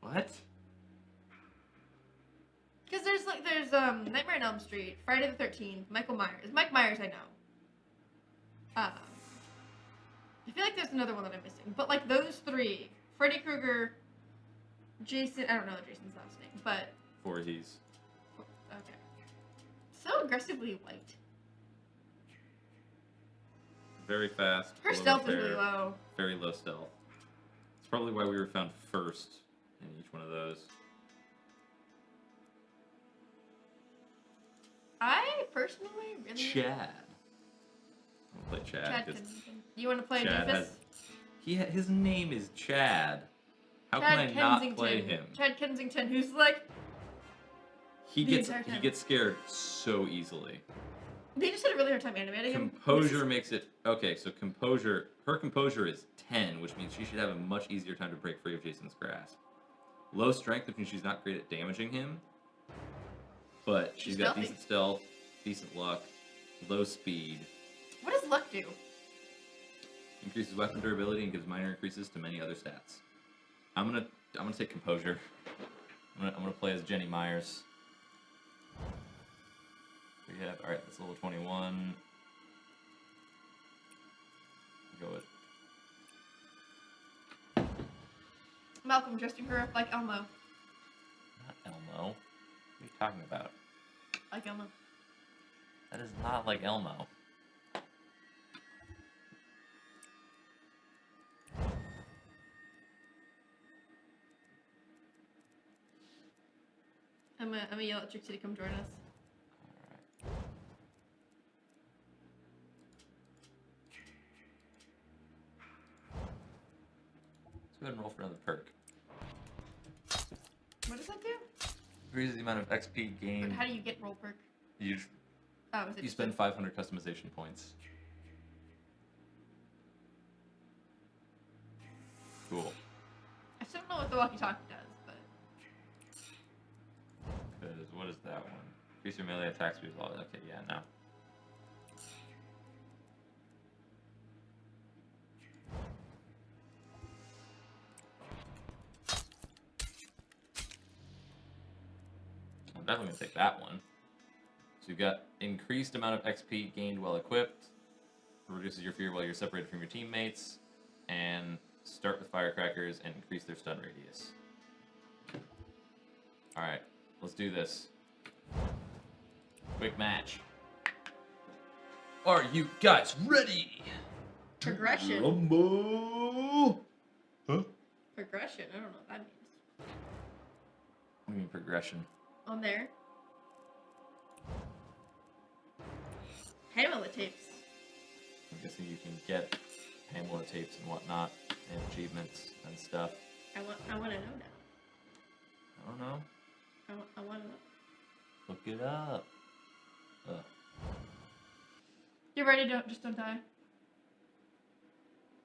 [SPEAKER 1] What?
[SPEAKER 2] Because there's Nightmare on Elm Street, Friday the 13th, Michael Myers. Mike Myers, I know. I feel like there's another one that I'm missing. But, like, those three, Freddy Krueger, Jason, I don't know Jason's last name, but...
[SPEAKER 1] Voorhees.
[SPEAKER 2] Okay. So aggressively white.
[SPEAKER 1] Very fast.
[SPEAKER 2] Her
[SPEAKER 1] low
[SPEAKER 2] stealth is
[SPEAKER 1] repair,
[SPEAKER 2] really low.
[SPEAKER 1] Very low stealth. It's probably why we were found first in each one of those.
[SPEAKER 2] I personally really...
[SPEAKER 1] Chad. I'm gonna play Chad.
[SPEAKER 2] Chad
[SPEAKER 1] 'cause
[SPEAKER 2] Kensington. You want to play
[SPEAKER 1] Chad
[SPEAKER 2] Doofus?
[SPEAKER 1] his name is Chad. How
[SPEAKER 2] Chad
[SPEAKER 1] can I not play him?
[SPEAKER 2] Chad Kensington, who's like...
[SPEAKER 1] He
[SPEAKER 2] the
[SPEAKER 1] gets
[SPEAKER 2] entire time.
[SPEAKER 1] scared so easily.
[SPEAKER 2] They just had a really hard time animating him.
[SPEAKER 1] Composure makes it okay. So composure, her composure is 10, which means she should have a much easier time to break free of Jason's grasp. Low strength, which means she's not great at damaging him, but she's got
[SPEAKER 2] stealthy.
[SPEAKER 1] decent stealth, decent luck, low speed.
[SPEAKER 2] What does luck do?
[SPEAKER 1] Increases weapon durability and gives minor increases to many other stats. I'm gonna take composure. I'm gonna play as Jenny Myers. We have alright, that's level 21. Go with
[SPEAKER 2] Malcolm dressing her up like Elmo.
[SPEAKER 1] not Elmo. What are you talking about?
[SPEAKER 2] Like Elmo.
[SPEAKER 1] That is not like Elmo.
[SPEAKER 2] I'm gonna yell at Trixie to come join us.
[SPEAKER 1] Let's go ahead and roll for another perk.
[SPEAKER 2] What does that do?
[SPEAKER 1] Increases the amount of XP gained.
[SPEAKER 2] How do you get roll perk?
[SPEAKER 1] You
[SPEAKER 2] Oh, is it
[SPEAKER 1] you
[SPEAKER 2] just
[SPEAKER 1] spend 500 customization points. Cool.
[SPEAKER 2] I still don't know what the walkie-talkie does, but
[SPEAKER 1] Because what is that one? Increase your melee attack speed. Okay, yeah, no. I'm definitely gonna take that one. So you've got increased amount of XP gained while equipped, reduces your fear while you're separated from your teammates, and start with firecrackers and increase their stun radius. Alright, let's do this. Quick match. Are you guys ready?
[SPEAKER 2] progression.
[SPEAKER 1] Rumble! Huh?
[SPEAKER 2] Progression. I don't know what that means.
[SPEAKER 1] What do you mean progression?
[SPEAKER 2] On there. Pamela tapes.
[SPEAKER 1] I'm guessing you can get Pamela tapes and whatnot, and achievements and stuff.
[SPEAKER 2] I want to know now.
[SPEAKER 1] I don't know.
[SPEAKER 2] I want to know.
[SPEAKER 1] Look it up.
[SPEAKER 2] You're ready. Just don't die.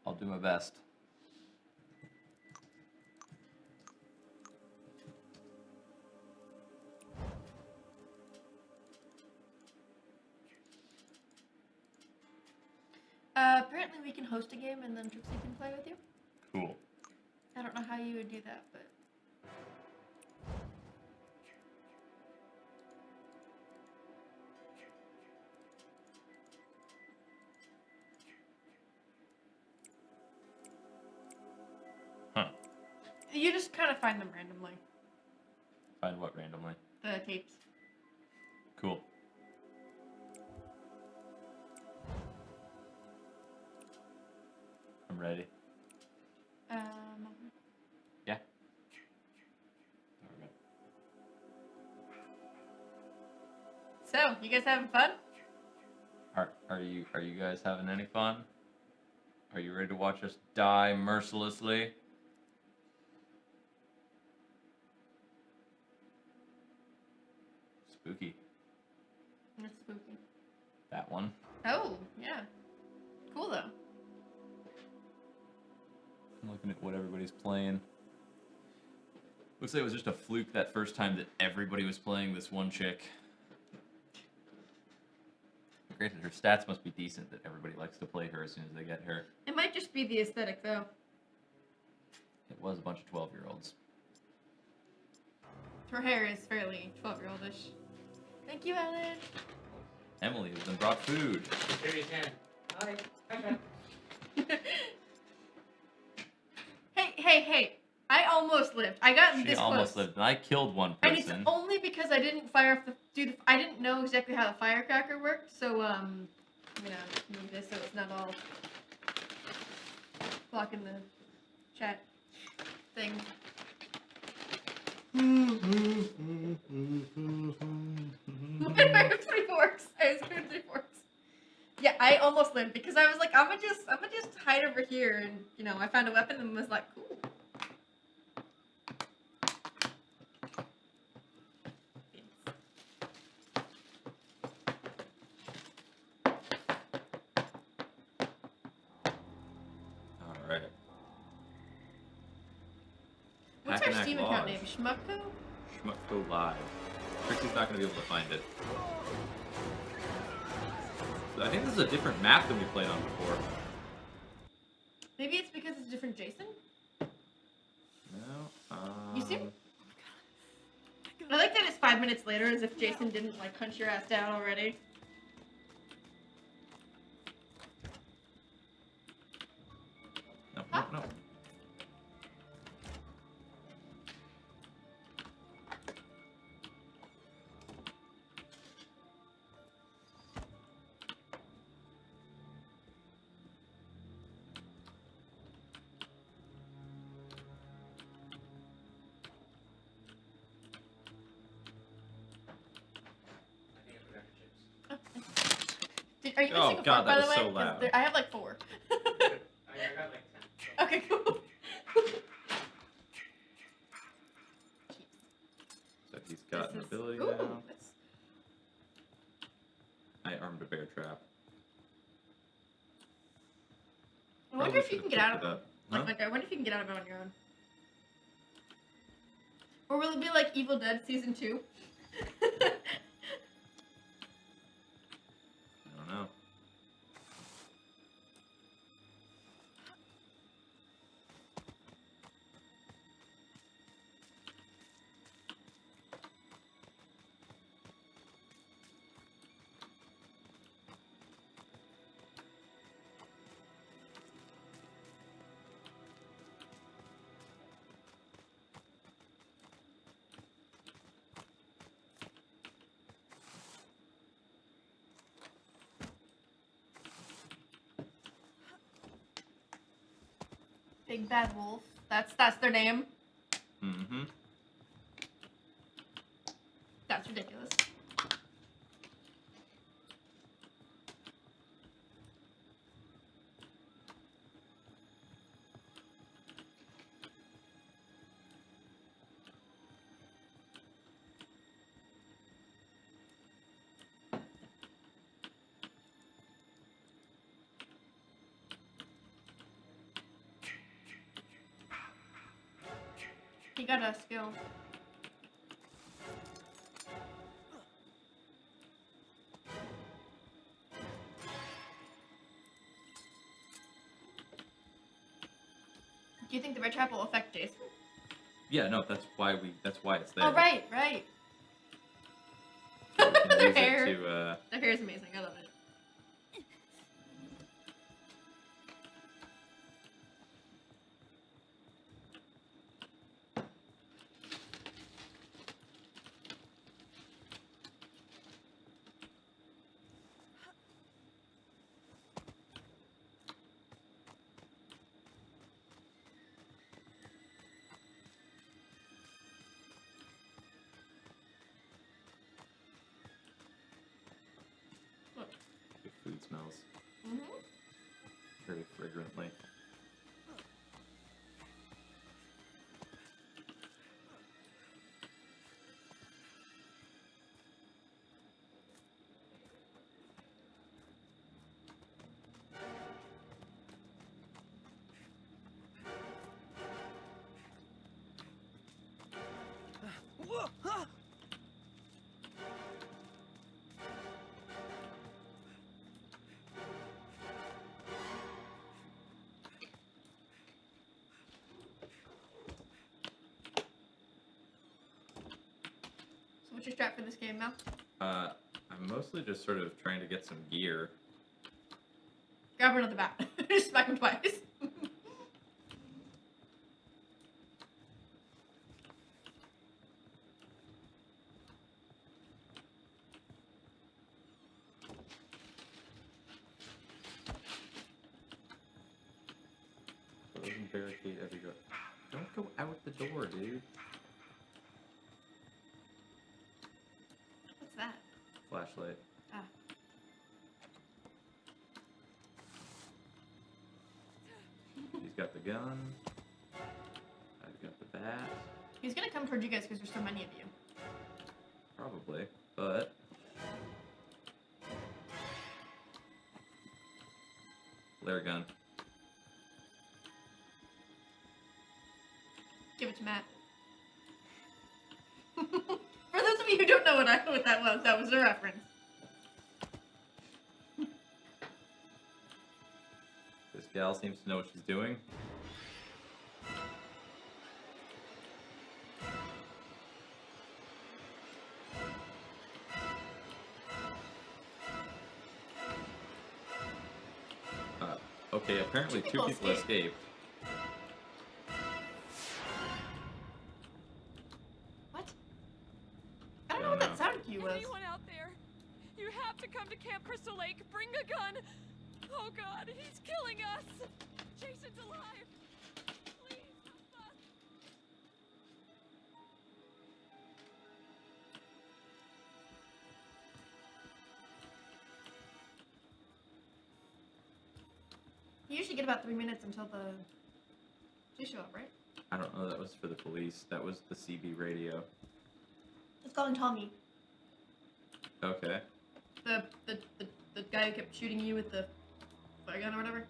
[SPEAKER 1] I'll do my best.
[SPEAKER 2] Apparently we can host a game and then Trixie can play with you.
[SPEAKER 1] Cool.
[SPEAKER 2] I don't know how you would do that, but...
[SPEAKER 1] Huh.
[SPEAKER 2] You just kind of find them randomly.
[SPEAKER 1] Find what randomly?
[SPEAKER 2] The tapes.
[SPEAKER 1] Cool. I'm ready. Yeah. Okay.
[SPEAKER 2] So, you guys having fun?
[SPEAKER 1] Are you guys having any fun? Are you ready to watch us die mercilessly? Spooky.
[SPEAKER 2] It's spooky.
[SPEAKER 1] That one.
[SPEAKER 2] Oh, yeah. Cool, though.
[SPEAKER 1] I'm looking at what everybody's playing. Looks like it was just a fluke that first time that everybody was playing this one chick. Granted, her stats must be decent that everybody likes to play her as soon as they get her.
[SPEAKER 2] It might just be the aesthetic, though.
[SPEAKER 1] It was a bunch of 12-year-olds.
[SPEAKER 2] Her hair is fairly 12-year-oldish. Thank you, Ellen.
[SPEAKER 1] Emily has been brought food.
[SPEAKER 10] Here you can.
[SPEAKER 2] Hey. I almost lived. I got
[SPEAKER 1] She
[SPEAKER 2] this
[SPEAKER 1] almost
[SPEAKER 2] close.
[SPEAKER 1] lived, and I killed one
[SPEAKER 2] And it's
[SPEAKER 1] person.
[SPEAKER 2] only because I didn't fire off I didn't know exactly how the firecracker worked, so, I'm gonna move this so it's not all blocking the chat thing. I have 3 forks. I have 3 forks. Yeah, I almost lived because I was like, I'm gonna just hide over here, and I found a weapon and was like, cool.
[SPEAKER 1] Alright.
[SPEAKER 2] What's our Steam account name? Schmuckco?
[SPEAKER 1] Schmuckco Live. Trixie's not going to be able to find it. I think this is a different map than we played on before.
[SPEAKER 2] Maybe it's because it's a different Jason?
[SPEAKER 1] No.
[SPEAKER 2] You seem... I like that it's 5 minutes later, as if Jason didn't, like, hunt your ass down already.
[SPEAKER 1] No, no, no.
[SPEAKER 2] Are you missing
[SPEAKER 1] Oh,
[SPEAKER 2] a fork,
[SPEAKER 1] God,
[SPEAKER 2] by
[SPEAKER 1] that
[SPEAKER 2] the
[SPEAKER 1] was
[SPEAKER 2] way?
[SPEAKER 1] so
[SPEAKER 2] 'Cause
[SPEAKER 1] loud.
[SPEAKER 2] I have, like, 4.
[SPEAKER 1] I got like 10.
[SPEAKER 2] Okay, cool.
[SPEAKER 1] So he's got an
[SPEAKER 2] This is-
[SPEAKER 1] ability
[SPEAKER 2] ooh,
[SPEAKER 1] now.
[SPEAKER 2] that's-
[SPEAKER 1] I armed a bear trap.
[SPEAKER 2] I wonder
[SPEAKER 1] Probably
[SPEAKER 2] if you can
[SPEAKER 1] should've
[SPEAKER 2] get out of
[SPEAKER 1] picked
[SPEAKER 2] it.
[SPEAKER 1] it up. Huh?
[SPEAKER 2] Like, I wonder if you can get out of it on your own. Or will it be like Evil Dead Season 2?
[SPEAKER 1] I don't know.
[SPEAKER 2] Big Bad Wolf. That's their name.
[SPEAKER 1] Mm-hmm.
[SPEAKER 2] That's ridiculous. He got a skill. Do you think the red trap will affect Jason?
[SPEAKER 1] Yeah, no, that's why it's there.
[SPEAKER 2] Oh, right, right.
[SPEAKER 1] So we can
[SPEAKER 2] Their
[SPEAKER 1] use it
[SPEAKER 2] hair.
[SPEAKER 1] to,
[SPEAKER 2] Their hair is amazing. I love it.
[SPEAKER 1] good food smells
[SPEAKER 2] Mm-hmm.
[SPEAKER 1] very fragrantly.
[SPEAKER 10] Whoa! Ah!
[SPEAKER 2] So what's your strat for this game, Mel?
[SPEAKER 1] I'm mostly just sort of trying to get some gear.
[SPEAKER 2] Grab another bat. Just smack him twice.
[SPEAKER 1] Frozen barricade everywhere. Don't go out the door, dude.
[SPEAKER 2] What's that?
[SPEAKER 1] Flashlight.
[SPEAKER 2] Ah.
[SPEAKER 1] He's got the gun. I've got the bat.
[SPEAKER 2] He's gonna come towards you guys because there's so many of you.
[SPEAKER 1] Probably, but flare gun.
[SPEAKER 2] Give it to Matt. For those of you who don't know what that was a reference.
[SPEAKER 1] This gal seems to know what she's doing. Okay, apparently two people escaped.
[SPEAKER 2] What? I don't know what that sound cue was.
[SPEAKER 4] Anyone out there? You have to come to Camp Crystal Lake. Bring a gun. Oh God, he's killing us. Jason's alive. Please help us.
[SPEAKER 2] You usually get about 3 minutes until the police show up, right?
[SPEAKER 1] I don't know, that was for the police. That was the CB radio.
[SPEAKER 2] It's calling Tommy.
[SPEAKER 1] Okay.
[SPEAKER 2] The guy who kept shooting you with the flare gun or whatever.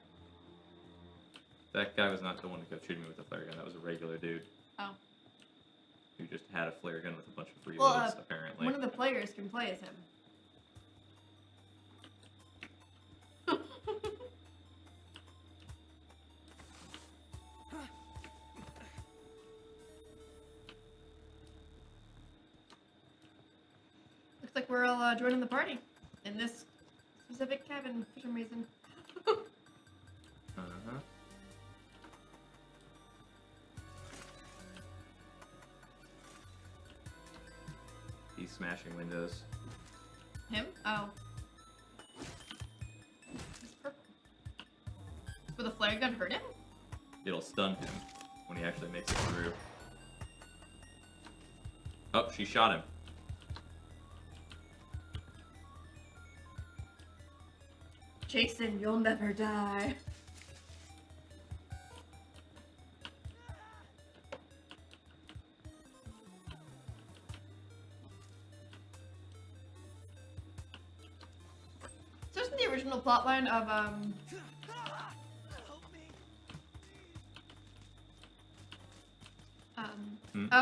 [SPEAKER 1] That guy was not the one who kept shooting me with the flare gun. That was a regular dude.
[SPEAKER 2] Oh.
[SPEAKER 1] Who just had a flare gun with a bunch of reloads,
[SPEAKER 2] Well,
[SPEAKER 1] apparently.
[SPEAKER 2] one of the players can play as him. Looks like we're all joining the party in this specific cabin for some reason.
[SPEAKER 1] Uh-huh. He's smashing windows.
[SPEAKER 2] Him? Oh. He's purple. Will the flare gun hurt him?
[SPEAKER 1] It'll stun him when he actually makes it through. Oh, she shot him.
[SPEAKER 2] Jason, you'll never die. So isn't the original plotline of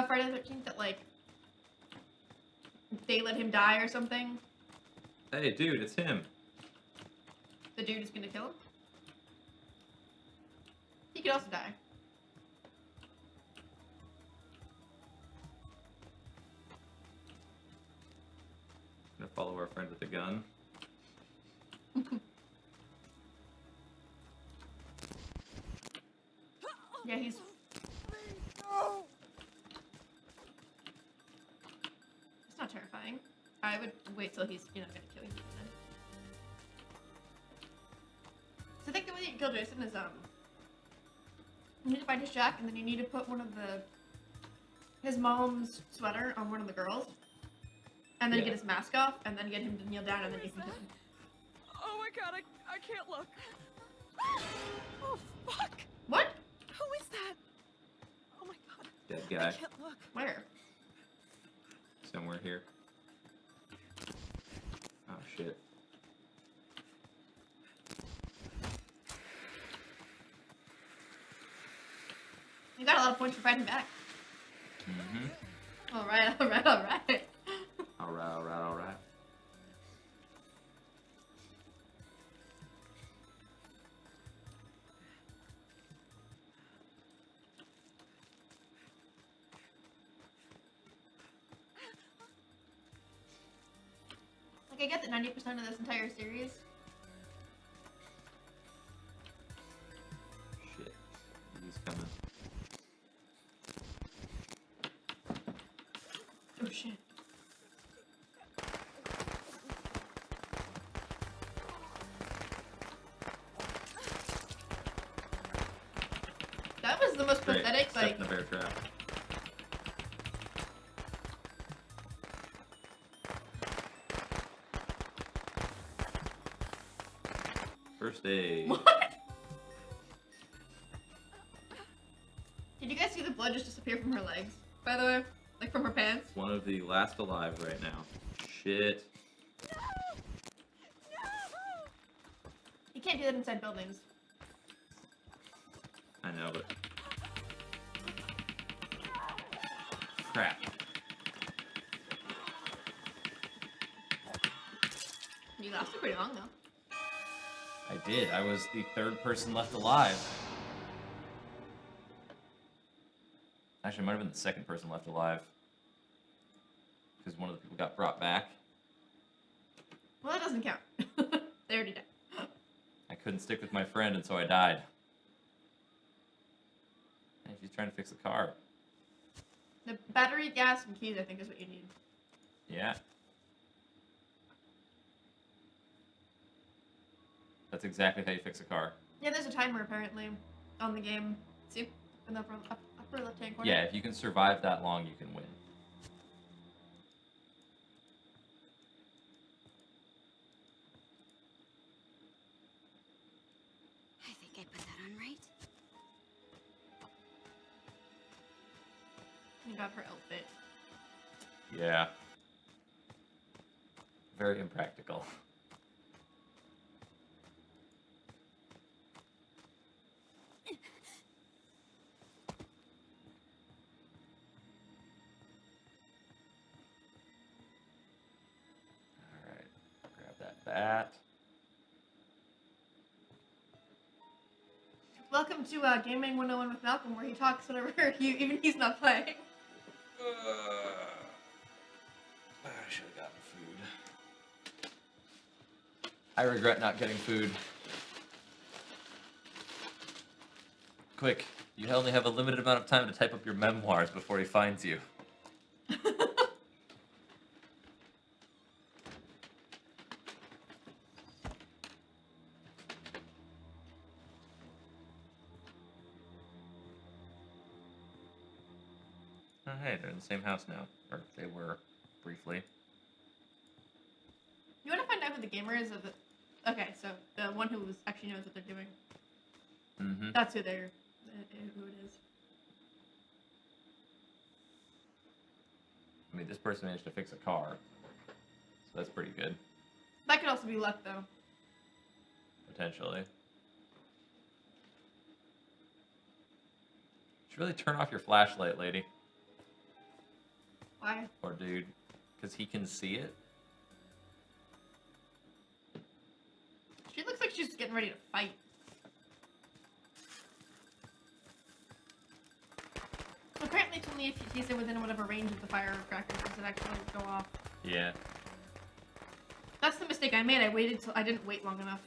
[SPEAKER 2] Friday the 13th that like they let him die or something?
[SPEAKER 1] Hey, dude, it's him.
[SPEAKER 2] The dude is gonna kill him? He could also die.
[SPEAKER 1] Gonna follow our friend with the gun.
[SPEAKER 2] Yeah, he's... It's not terrifying. I would wait till he's, gonna kill you. Then. So I think the way that you kill Jason is, you need to find his shack, and then you need to put one of his mom's sweater on one of the girls, and then get his mask off, and then get him to kneel down, and then you can kill him.
[SPEAKER 4] Oh my God, I can't look. Oh fuck!
[SPEAKER 2] What?
[SPEAKER 4] Who is that? Oh my God.
[SPEAKER 1] Dead
[SPEAKER 4] I
[SPEAKER 1] guy.
[SPEAKER 4] can't look.
[SPEAKER 2] Where?
[SPEAKER 1] Somewhere here. Oh, shit.
[SPEAKER 2] You got a lot of points for fighting back.
[SPEAKER 1] Mm-hmm.
[SPEAKER 2] Alright.
[SPEAKER 1] Alright.
[SPEAKER 2] Like, I get that 90% of this entire series.
[SPEAKER 1] Shit. He's coming.
[SPEAKER 2] Oh shit. That was the most
[SPEAKER 1] Great.
[SPEAKER 2] pathetic,
[SPEAKER 1] Step
[SPEAKER 2] like...
[SPEAKER 1] in the bear trap. First aid.
[SPEAKER 2] What? Did you guys see the blood just disappear from her legs, by the way? Like, from her pants?
[SPEAKER 1] One of the last alive right now. Shit.
[SPEAKER 2] You can't do that inside buildings.
[SPEAKER 1] I know, but... Crap.
[SPEAKER 2] You lasted pretty long, though.
[SPEAKER 1] I did. I was the third person left alive. Actually, it might have been the second person left alive. Because one of the people got brought back.
[SPEAKER 2] Well, that doesn't count. They already died.
[SPEAKER 1] I couldn't stick with my friend, and so I died. And she's trying to fix the car.
[SPEAKER 2] The battery, gas, and keys, I think, is what you need.
[SPEAKER 1] Yeah. That's exactly how you fix a car.
[SPEAKER 2] Yeah, there's a timer, apparently, on the game. See? In the upper left-hand corner.
[SPEAKER 1] Yeah, if you can survive that long, you can win.
[SPEAKER 11] I think I put that on right.
[SPEAKER 2] You got her outfit.
[SPEAKER 1] Yeah. Very impractical. Alright, grab that bat.
[SPEAKER 2] Welcome to Gaming 101 with Malcolm, where he talks whenever even he's not playing.
[SPEAKER 1] I should have gotten food. I regret not getting food. Quick, you only have a limited amount of time to type up your memoirs before he finds you. Oh, hey, they're in the same house now. Or they were, briefly.
[SPEAKER 2] You want to find out who the gamer is? Of the... Okay, so the one who actually knows what they're doing.
[SPEAKER 1] Mm-hmm.
[SPEAKER 2] That's who they're... who it is.
[SPEAKER 1] I mean, this person managed to fix a car. So that's pretty good.
[SPEAKER 2] That could also be luck, though.
[SPEAKER 1] Potentially. You should really turn off your flashlight, lady.
[SPEAKER 2] Why?
[SPEAKER 1] Or dude. Because he can see it.
[SPEAKER 2] She looks like she's getting ready to fight. Apparently, it's only if he's within whatever range of the firecrackers does it actually go off.
[SPEAKER 1] Yeah.
[SPEAKER 2] That's the mistake I made. I waited till I didn't wait long enough.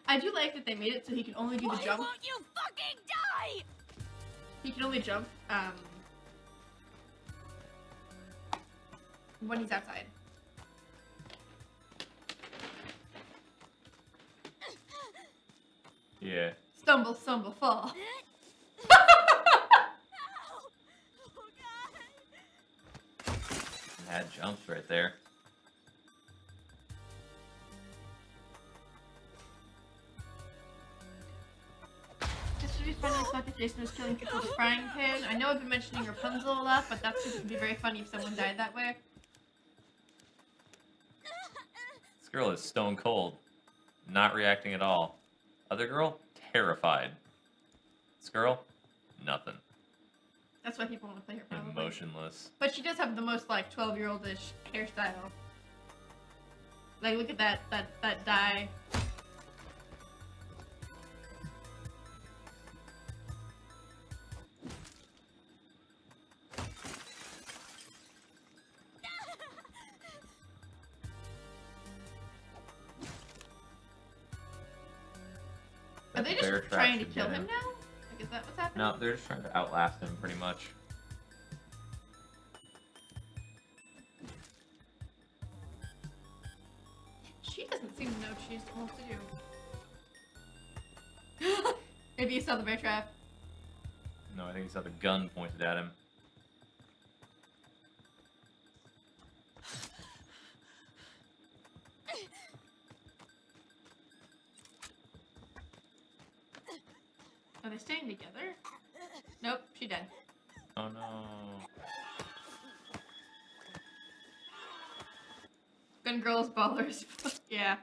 [SPEAKER 2] I do like that they made it so he can only do the jump.
[SPEAKER 11] Why won't you fucking die?
[SPEAKER 2] He can only jump when he's outside.
[SPEAKER 1] Yeah.
[SPEAKER 2] Stumble, stumble, fall.
[SPEAKER 1] Had jumps right there.
[SPEAKER 2] This would be funny as fuck if Jason was killing people with a frying pan. I know I've been mentioning Rapunzel a lot, but that's just would be very funny if someone died that way.
[SPEAKER 1] This girl is stone cold. Not reacting at all. Other girl, terrified. This girl, nothing.
[SPEAKER 2] That's why people want to play her, probably.
[SPEAKER 1] Emotionless.
[SPEAKER 2] But she does have the most, like, 12-year-old-ish hairstyle. Like, look at that dye. Are they
[SPEAKER 1] Bear
[SPEAKER 2] just
[SPEAKER 1] trap
[SPEAKER 2] trying to
[SPEAKER 1] should
[SPEAKER 2] kill
[SPEAKER 1] get
[SPEAKER 2] him now? Like, is that what's happening?
[SPEAKER 1] No, they're just trying to outlast him, pretty much.
[SPEAKER 2] She doesn't seem to know what she's supposed to do. Maybe you saw the bear trap.
[SPEAKER 1] No, I think he saw the gun pointed at him.
[SPEAKER 2] Are they staying together? Nope, she dead.
[SPEAKER 1] Oh no.
[SPEAKER 2] Gun girl's ballers. Yeah.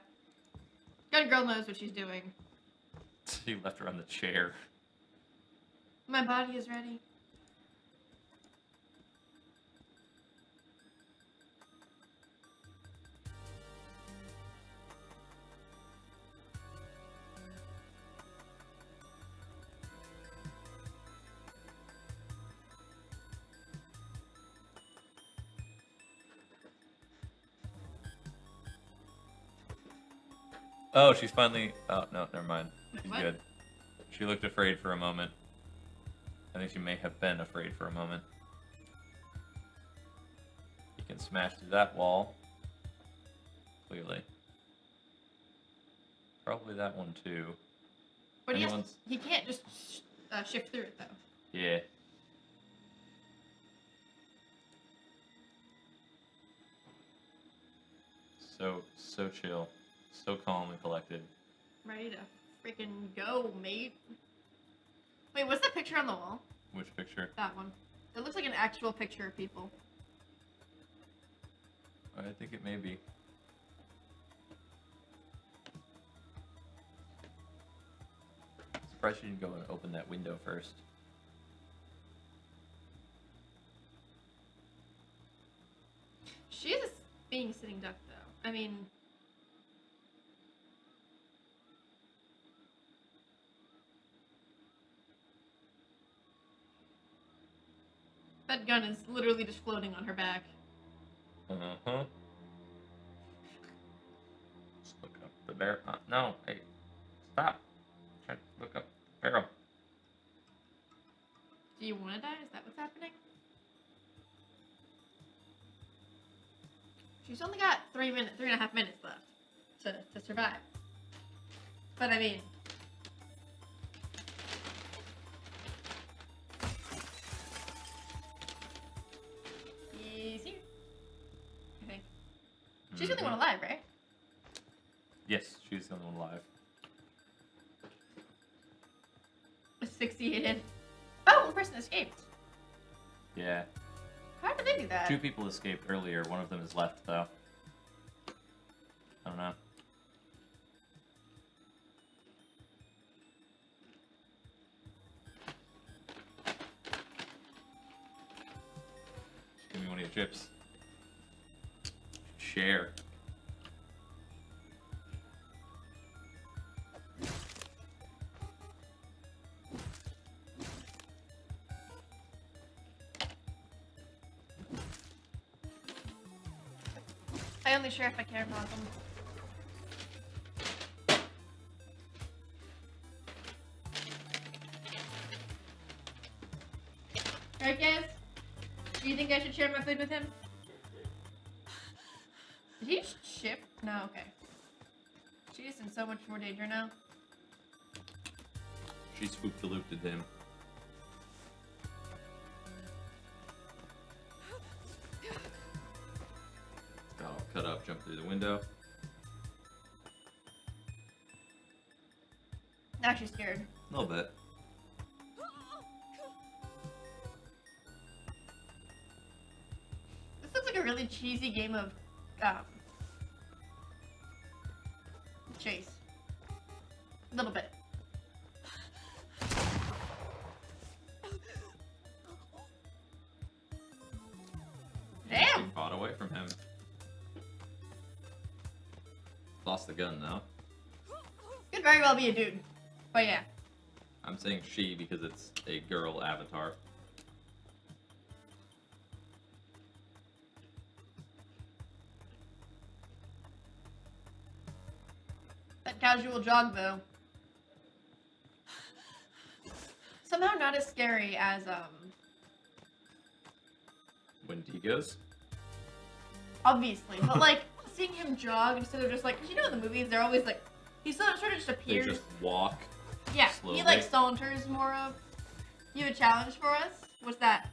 [SPEAKER 2] Gun girl knows what she's doing.
[SPEAKER 1] He left her on the chair.
[SPEAKER 2] My body is ready.
[SPEAKER 1] Oh, she's finally. Oh no, never mind. She's
[SPEAKER 2] What?
[SPEAKER 1] good. She looked afraid for a moment. I think she may have been afraid for a moment. You can smash through that wall. Clearly. Probably that one too.
[SPEAKER 2] But
[SPEAKER 1] Anyone's-
[SPEAKER 2] he can't just shift through it though.
[SPEAKER 1] Yeah. So chill. So calm and collected.
[SPEAKER 2] Ready to freaking go, mate. Wait, what's that picture on the wall?
[SPEAKER 1] Which picture?
[SPEAKER 2] That one. It looks like an actual picture of people.
[SPEAKER 1] I think it may be. Surprised you didn't go and open that window first.
[SPEAKER 2] She is being a sitting duck, though. I mean, that gun is literally just floating on her back.
[SPEAKER 1] Uh-huh. Just look up the barrel. No, hey. Stop. Try to look up the barrel.
[SPEAKER 2] Do you want to die? Is that what's happening? She's only got 3.5 minutes left to survive. But I mean, easy. I think she's the only one alive, right?
[SPEAKER 1] Yes, she's the only one alive.
[SPEAKER 2] 68 in. Oh, one person escaped.
[SPEAKER 1] Yeah.
[SPEAKER 2] How did they do that?
[SPEAKER 1] 2 people escaped earlier. One of them is left, though. I don't know. Give me one of your chips. Share.
[SPEAKER 2] I only share if I care about them. Alright, guys? Do you think I should share my food with him? Did he shift? No, okay. She's in so much more danger now.
[SPEAKER 1] She swooped-a-looped at him. Got all cut up, jumped through the window.
[SPEAKER 2] Now she's scared.
[SPEAKER 1] A little bit.
[SPEAKER 2] This looks like a really cheesy game of chase. A little bit. Damn!
[SPEAKER 1] She fought away from him. Lost the gun, though.
[SPEAKER 2] Could very well be a dude. But yeah.
[SPEAKER 1] I'm saying she because it's a girl avatar.
[SPEAKER 2] That casual jog, though. Somehow not as scary as,
[SPEAKER 1] Wendigos?
[SPEAKER 2] obviously. But, like, seeing him jog instead of just, like, 'cause you know in the movies, they're always, like, he sort of just
[SPEAKER 1] They
[SPEAKER 2] appears.
[SPEAKER 1] just walk.
[SPEAKER 2] Yeah,
[SPEAKER 1] slowly.
[SPEAKER 2] he, like, saunters more of. You have a challenge for us? What's that?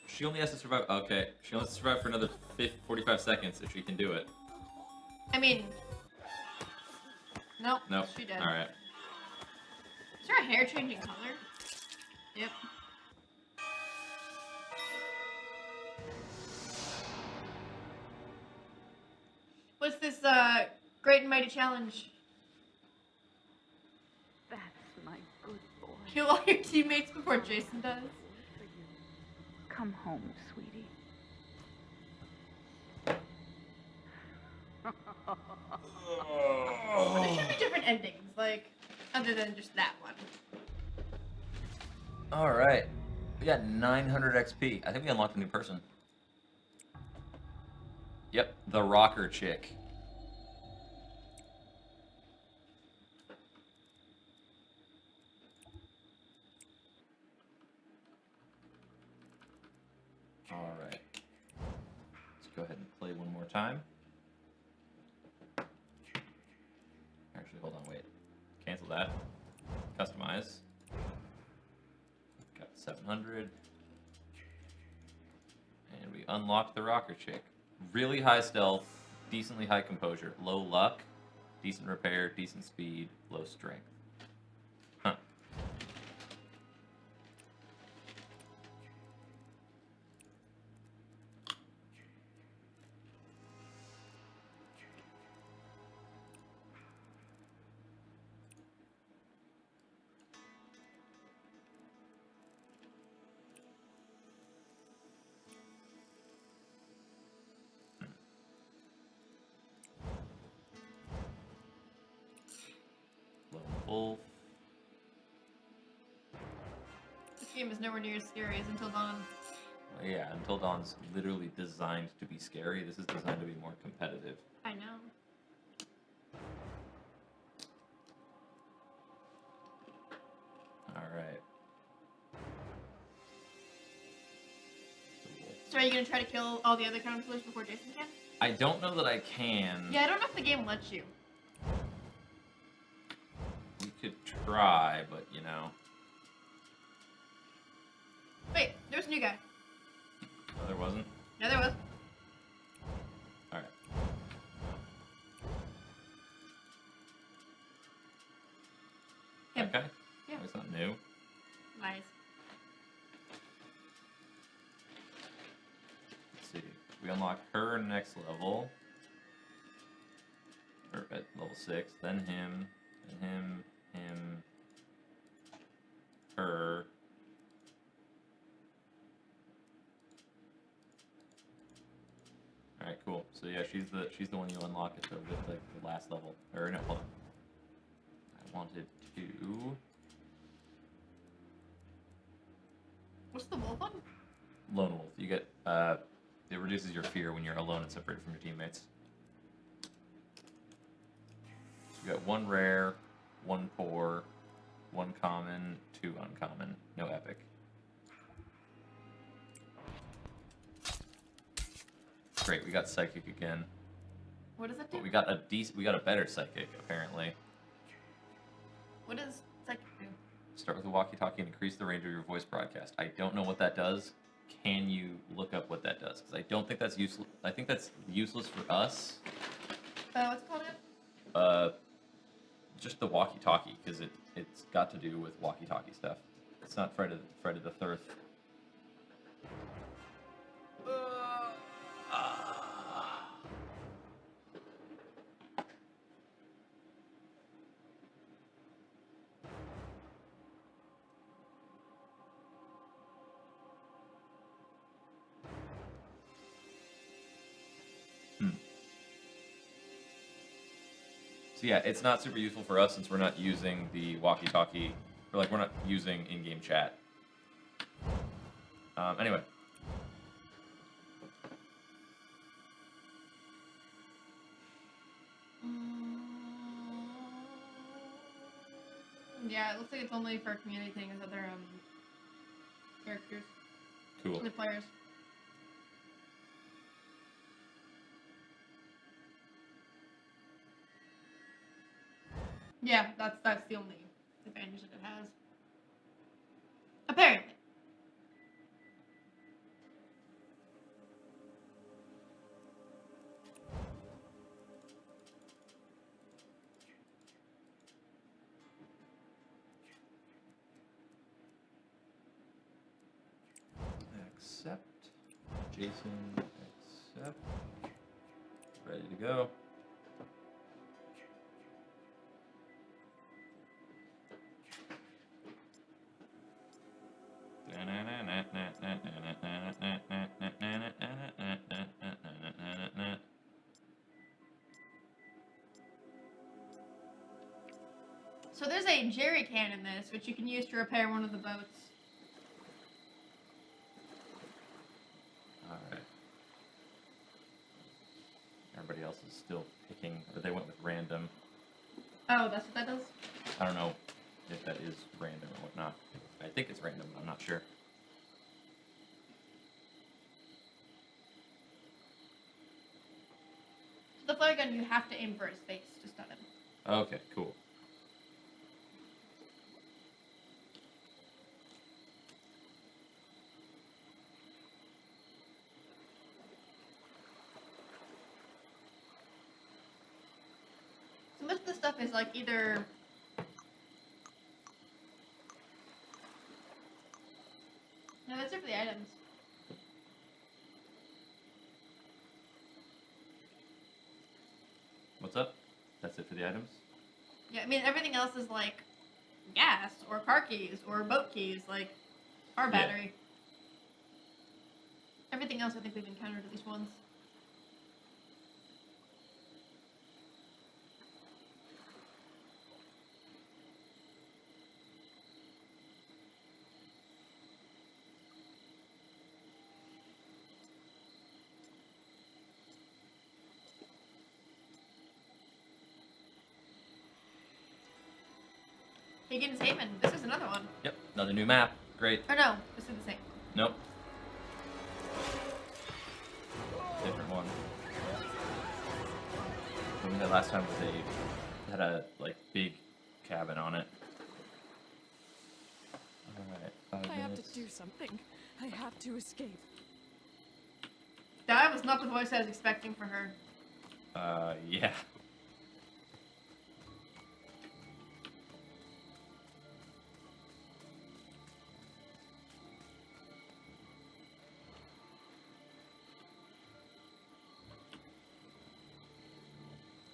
[SPEAKER 1] She only has to survive. Okay, she only has to survive for another 45 seconds if she can do it.
[SPEAKER 2] I mean... Nope.
[SPEAKER 1] Nope.
[SPEAKER 2] She did.
[SPEAKER 1] Alright.
[SPEAKER 2] Is her hair changing color? Yep. What's this, great and mighty challenge?
[SPEAKER 6] That's my good boy.
[SPEAKER 2] Kill all your teammates before Jason does?
[SPEAKER 6] Come home, sweetie.
[SPEAKER 2] There should be different endings, like, other than just that one.
[SPEAKER 1] Alright. We got 900 XP. I think we unlocked a new person. Yep, the rocker chick. Alright. Let's go ahead and play one more time. Actually, hold on, wait. Cancel that. Customize. Got 700. And we unlocked the rocker chick. Really high stealth, decently high composure, low luck, decent repair, decent speed, low strength. Huh. Lone wolf.
[SPEAKER 2] This game is nowhere near as scary as Until Dawn.
[SPEAKER 1] Yeah, Until Dawn's literally designed to be scary. This is designed to be more competitive.
[SPEAKER 2] I know.
[SPEAKER 1] Alright.
[SPEAKER 2] So are you gonna try to kill all the other counselors before Jason can?
[SPEAKER 1] I don't know that I can.
[SPEAKER 2] Yeah, I don't know if the game lets you.
[SPEAKER 1] We could try, but you know.
[SPEAKER 2] Wait, there's a new guy.
[SPEAKER 1] No, there wasn't.
[SPEAKER 2] Yeah, there was.
[SPEAKER 1] Alright.
[SPEAKER 2] Him.
[SPEAKER 1] Okay.
[SPEAKER 2] Yeah.
[SPEAKER 1] It's not new.
[SPEAKER 2] Nice.
[SPEAKER 1] Let's see. We unlock her next level. Or at level 6. Then him. Then him. Her. Alright, cool. So yeah, she's the one you unlock at the with like the last level. Or no, hold on. I wanted to
[SPEAKER 2] What's the wolf one?
[SPEAKER 1] Lone Wolf. You get it reduces your fear when you're alone and separated from your teammates. You got 1 rare, 1 poor, 1 common, 2 uncommon, no epic. Great, we got psychic again.
[SPEAKER 2] What does it do?
[SPEAKER 1] But we got a better psychic apparently.
[SPEAKER 2] What does psychic do?
[SPEAKER 1] Start with a walkie-talkie and increase the range of your voice broadcast. I don't know what that does. Can you look up what that does? Because I don't think that's useless. I think that's useless for us.
[SPEAKER 2] What's it called?
[SPEAKER 1] Just the walkie-talkie, because it's got to do with walkie-talkie stuff. It's not Fred of the Third. So yeah, it's not super useful for us since we're not using the walkie-talkie, or like we're not using in-game chat. Anyway.
[SPEAKER 2] Yeah, it looks like it's only for community things, other characters.
[SPEAKER 1] Cool.
[SPEAKER 2] The players. Yeah, that's the only advantage that it has. Apparently.
[SPEAKER 1] Accept. Jason, accept. Ready to go.
[SPEAKER 2] So there's a jerry can in this, which you can use to repair one of the boats.
[SPEAKER 1] Alright. Everybody else is still picking, or they went with random.
[SPEAKER 2] Oh, that's what that does?
[SPEAKER 1] I don't know if that is random or whatnot. I think it's random, but I'm not sure.
[SPEAKER 2] the flare gun, you have to aim for his face to stun him.
[SPEAKER 1] Okay, cool.
[SPEAKER 2] So most of the stuff is like either... No, that's it for the items.
[SPEAKER 1] What's up? That's it for the items?
[SPEAKER 2] Yeah, I mean, everything else is like gas or car keys or boat keys, like car battery. Everything else I think we've encountered at least once. Higgins Haven. This is another one.
[SPEAKER 1] Yep, another new map. Great.
[SPEAKER 2] Or no, this is the same.
[SPEAKER 1] Nope. Different one. I mean, the last time was had a like big cabin on it. All right, 5
[SPEAKER 4] I have
[SPEAKER 1] minutes.
[SPEAKER 4] to do something. I have to escape.
[SPEAKER 2] That was not the voice I was expecting for her.
[SPEAKER 1] Yeah.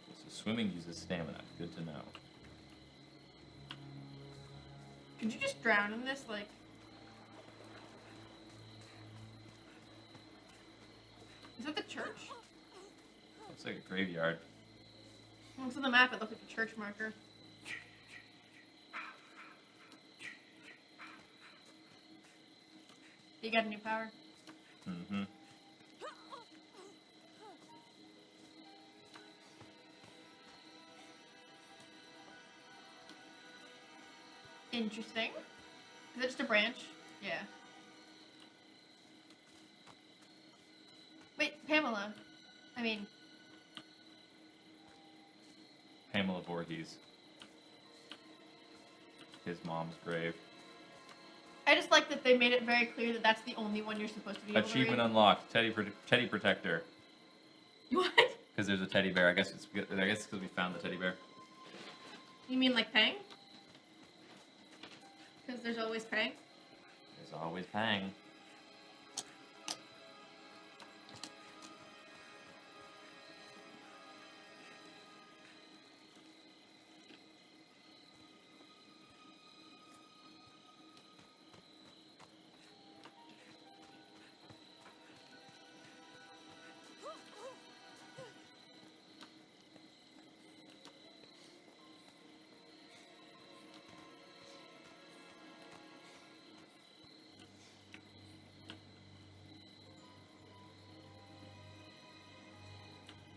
[SPEAKER 1] So swimming uses stamina. Good to know.
[SPEAKER 2] Could you just drown in this? Like... Is that the church?
[SPEAKER 1] Looks like a graveyard.
[SPEAKER 2] Looks on the map, it looks like a church marker. You got a new power?
[SPEAKER 1] Mm-hmm.
[SPEAKER 2] Interesting. Is that just a branch? Yeah. Wait, Pamela. I mean...
[SPEAKER 1] Pamela Voorhees. His mom's grave.
[SPEAKER 2] I just like that they made it very clear that that's the only one you're supposed to be able
[SPEAKER 1] Achievement
[SPEAKER 2] to read.
[SPEAKER 1] unlocked. Teddy Protector.
[SPEAKER 2] What?
[SPEAKER 1] Because there's a teddy bear. I guess it's because we found the teddy bear.
[SPEAKER 2] You mean like Pang? Because there's always Pang?
[SPEAKER 1] There's always Pang.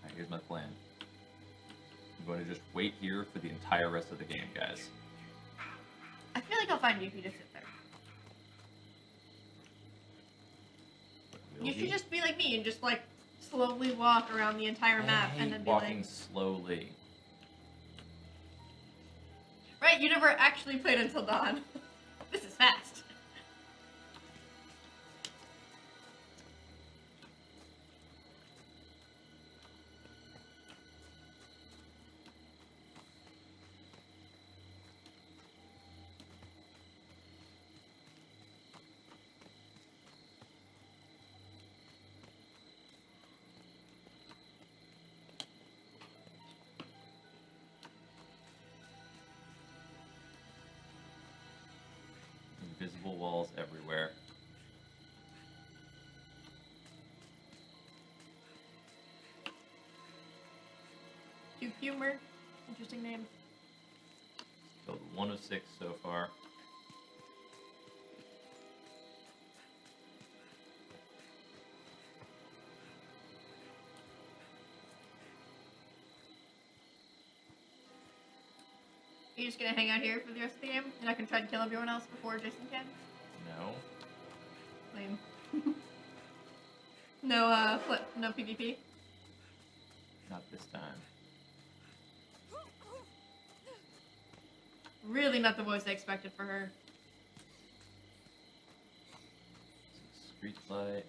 [SPEAKER 1] Alright, here's my plan. I'm going to just wait here for the entire rest of the game, guys.
[SPEAKER 2] I feel like I'll find you if you just sit there.
[SPEAKER 1] Will
[SPEAKER 2] You should
[SPEAKER 1] he?
[SPEAKER 2] just be like me and just like slowly walk around the entire
[SPEAKER 1] I
[SPEAKER 2] map
[SPEAKER 1] hate
[SPEAKER 2] and then be
[SPEAKER 1] walking
[SPEAKER 2] like...
[SPEAKER 1] slowly.
[SPEAKER 2] Right, you never actually played Until Dawn. This is fast.
[SPEAKER 1] Invisible walls everywhere.
[SPEAKER 2] Cube Humor. Interesting name.
[SPEAKER 1] Killed 1 of 6 so far.
[SPEAKER 2] Are you just gonna hang out here for the rest of the game? And I can try to kill everyone else before Jason can?
[SPEAKER 1] No.
[SPEAKER 2] Lame. No PvP?
[SPEAKER 1] Not this time.
[SPEAKER 2] Really not the voice I expected for her.
[SPEAKER 1] Street light.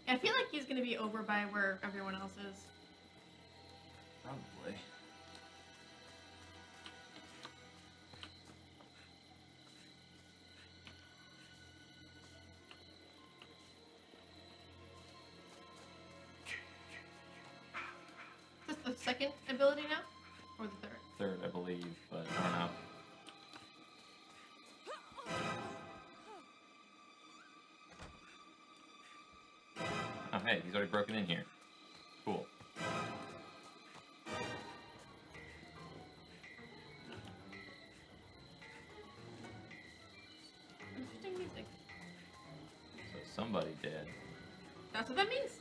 [SPEAKER 2] I feel like he's gonna be over by where everyone else is.
[SPEAKER 1] Probably.
[SPEAKER 2] Is this the second ability now? Or the third?
[SPEAKER 1] Third, I believe, but I don't know. Oh, hey, he's already broken in here. Cool.
[SPEAKER 2] Interesting music.
[SPEAKER 1] So somebody dead.
[SPEAKER 2] That's what that means.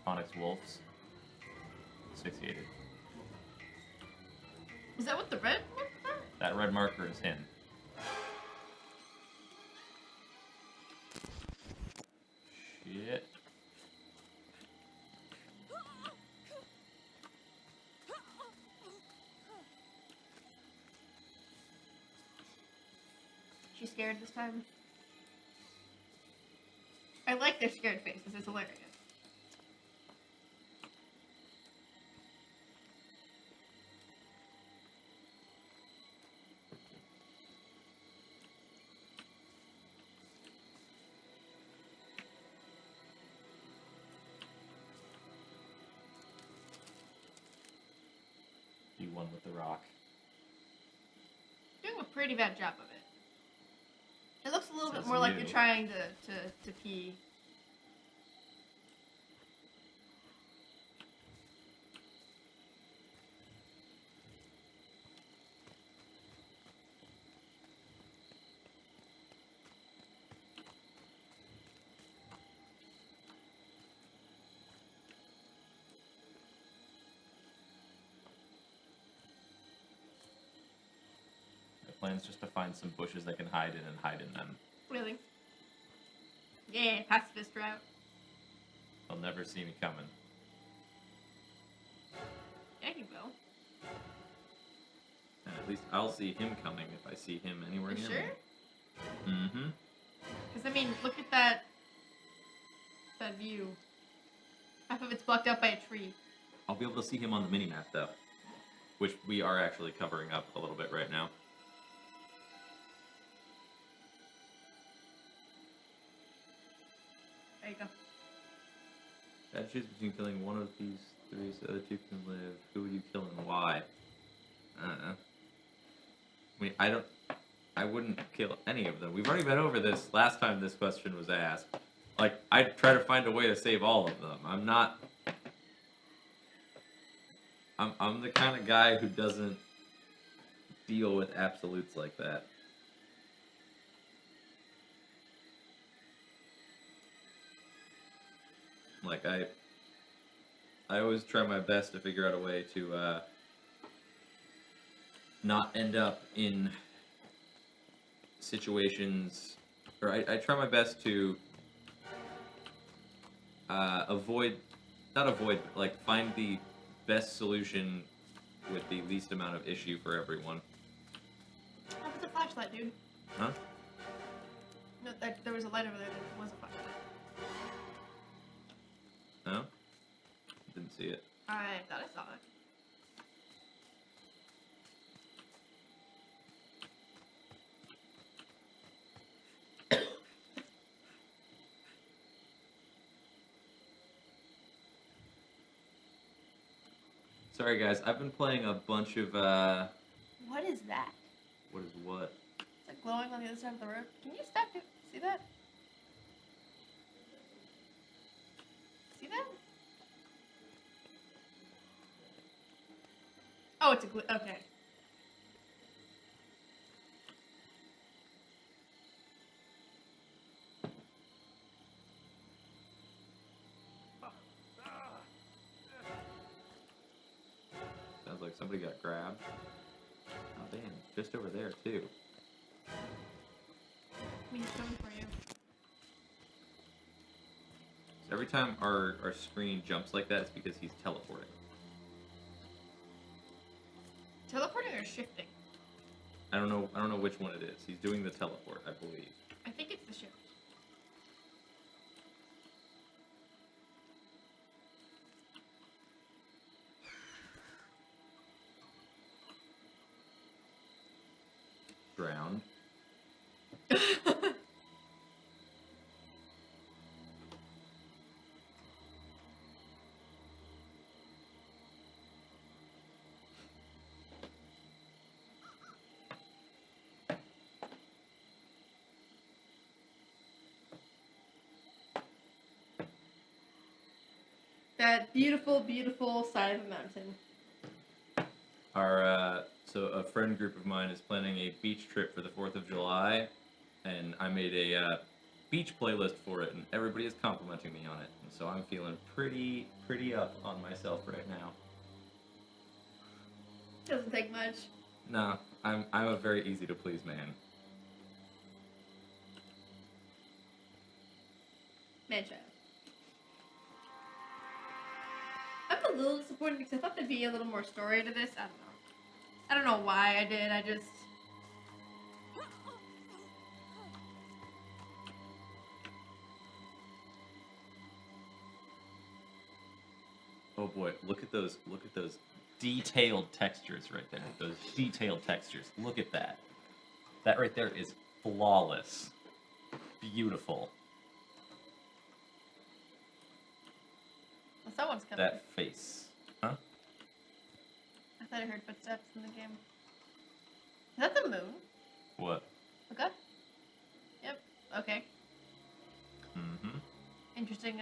[SPEAKER 1] Onyx wolves. Asphyxiated.
[SPEAKER 2] Is that what the red ones are?
[SPEAKER 1] That red marker is him. Shit.
[SPEAKER 2] She's scared this time. I like their scared faces. It's hilarious.
[SPEAKER 1] He won with the rock.
[SPEAKER 2] Doing a pretty bad job of it. It looks a little
[SPEAKER 1] Says
[SPEAKER 2] bit more like
[SPEAKER 1] you.
[SPEAKER 2] you're trying to pee.
[SPEAKER 1] The plan's just to find some bushes they can hide in and hide in them.
[SPEAKER 2] Really? Yeah, pacifist route.
[SPEAKER 1] They'll never see me coming.
[SPEAKER 2] Yeah, he will.
[SPEAKER 1] And at least I'll see him coming if I see him anywhere
[SPEAKER 2] You
[SPEAKER 1] near
[SPEAKER 2] sure?
[SPEAKER 1] me. Mm-hmm.
[SPEAKER 2] Because, I mean, look at that view. Half of it's blocked out by a tree.
[SPEAKER 1] I'll be able to see him on the mini-map, though. Which we are actually covering up a little bit right now.
[SPEAKER 2] There you go.
[SPEAKER 1] Bad choose between killing one of these three so the other two can live. Who would you kill and why? I don't know. I mean, I wouldn't kill any of them. We've already been over this last time this question was asked. Like, I'd try to find a way to save all of them. I'm not... I'm the kind of guy who doesn't deal with absolutes like that. Like, I always try my best to figure out a way to not end up in situations, or I try my best to avoid, not avoid, but like find the best solution with the least amount of issue for everyone.
[SPEAKER 2] That was a flashlight, dude.
[SPEAKER 1] Huh?
[SPEAKER 2] No, there was a light over there that was a flashlight.
[SPEAKER 1] No? Didn't see it.
[SPEAKER 2] I thought I saw it.
[SPEAKER 1] Sorry guys, I've been playing a bunch of
[SPEAKER 2] What is that?
[SPEAKER 1] what is what?
[SPEAKER 2] It's like glowing on the other side of the road. Can you stop it? See that? See that? Oh, it's a okay.
[SPEAKER 1] Sounds like somebody got grabbed. Oh damn, just over there too.
[SPEAKER 2] He's coming for you.
[SPEAKER 1] So every time our screen jumps like that, it's because he's teleporting.
[SPEAKER 2] Teleporting or shifting?
[SPEAKER 1] I don't know which one it is. He's doing the teleport, I believe.
[SPEAKER 2] I think it's the shift.
[SPEAKER 1] Drowned.
[SPEAKER 2] That beautiful, beautiful side of a mountain.
[SPEAKER 1] So a friend group of mine is planning a beach trip for the 4th of July, and I made a beach playlist for it, and everybody is complimenting me on it. And so I'm feeling pretty up on myself right now.
[SPEAKER 2] Doesn't take much.
[SPEAKER 1] No, I'm a very easy to please man.
[SPEAKER 2] Man-child. I'm a little disappointed because I thought there'd be a little more story to this. I don't know. I don't know why I did. I just...
[SPEAKER 1] Oh boy, look at those detailed textures right there. Those detailed textures. Look at that. That right there is flawless. Beautiful.
[SPEAKER 2] Well, someone's coming.
[SPEAKER 1] That face. Huh?
[SPEAKER 2] I thought I heard footsteps in the game. Is that the moon?
[SPEAKER 1] What?
[SPEAKER 2] Okay. Yep. Okay.
[SPEAKER 1] Mm-hmm.
[SPEAKER 2] Interesting,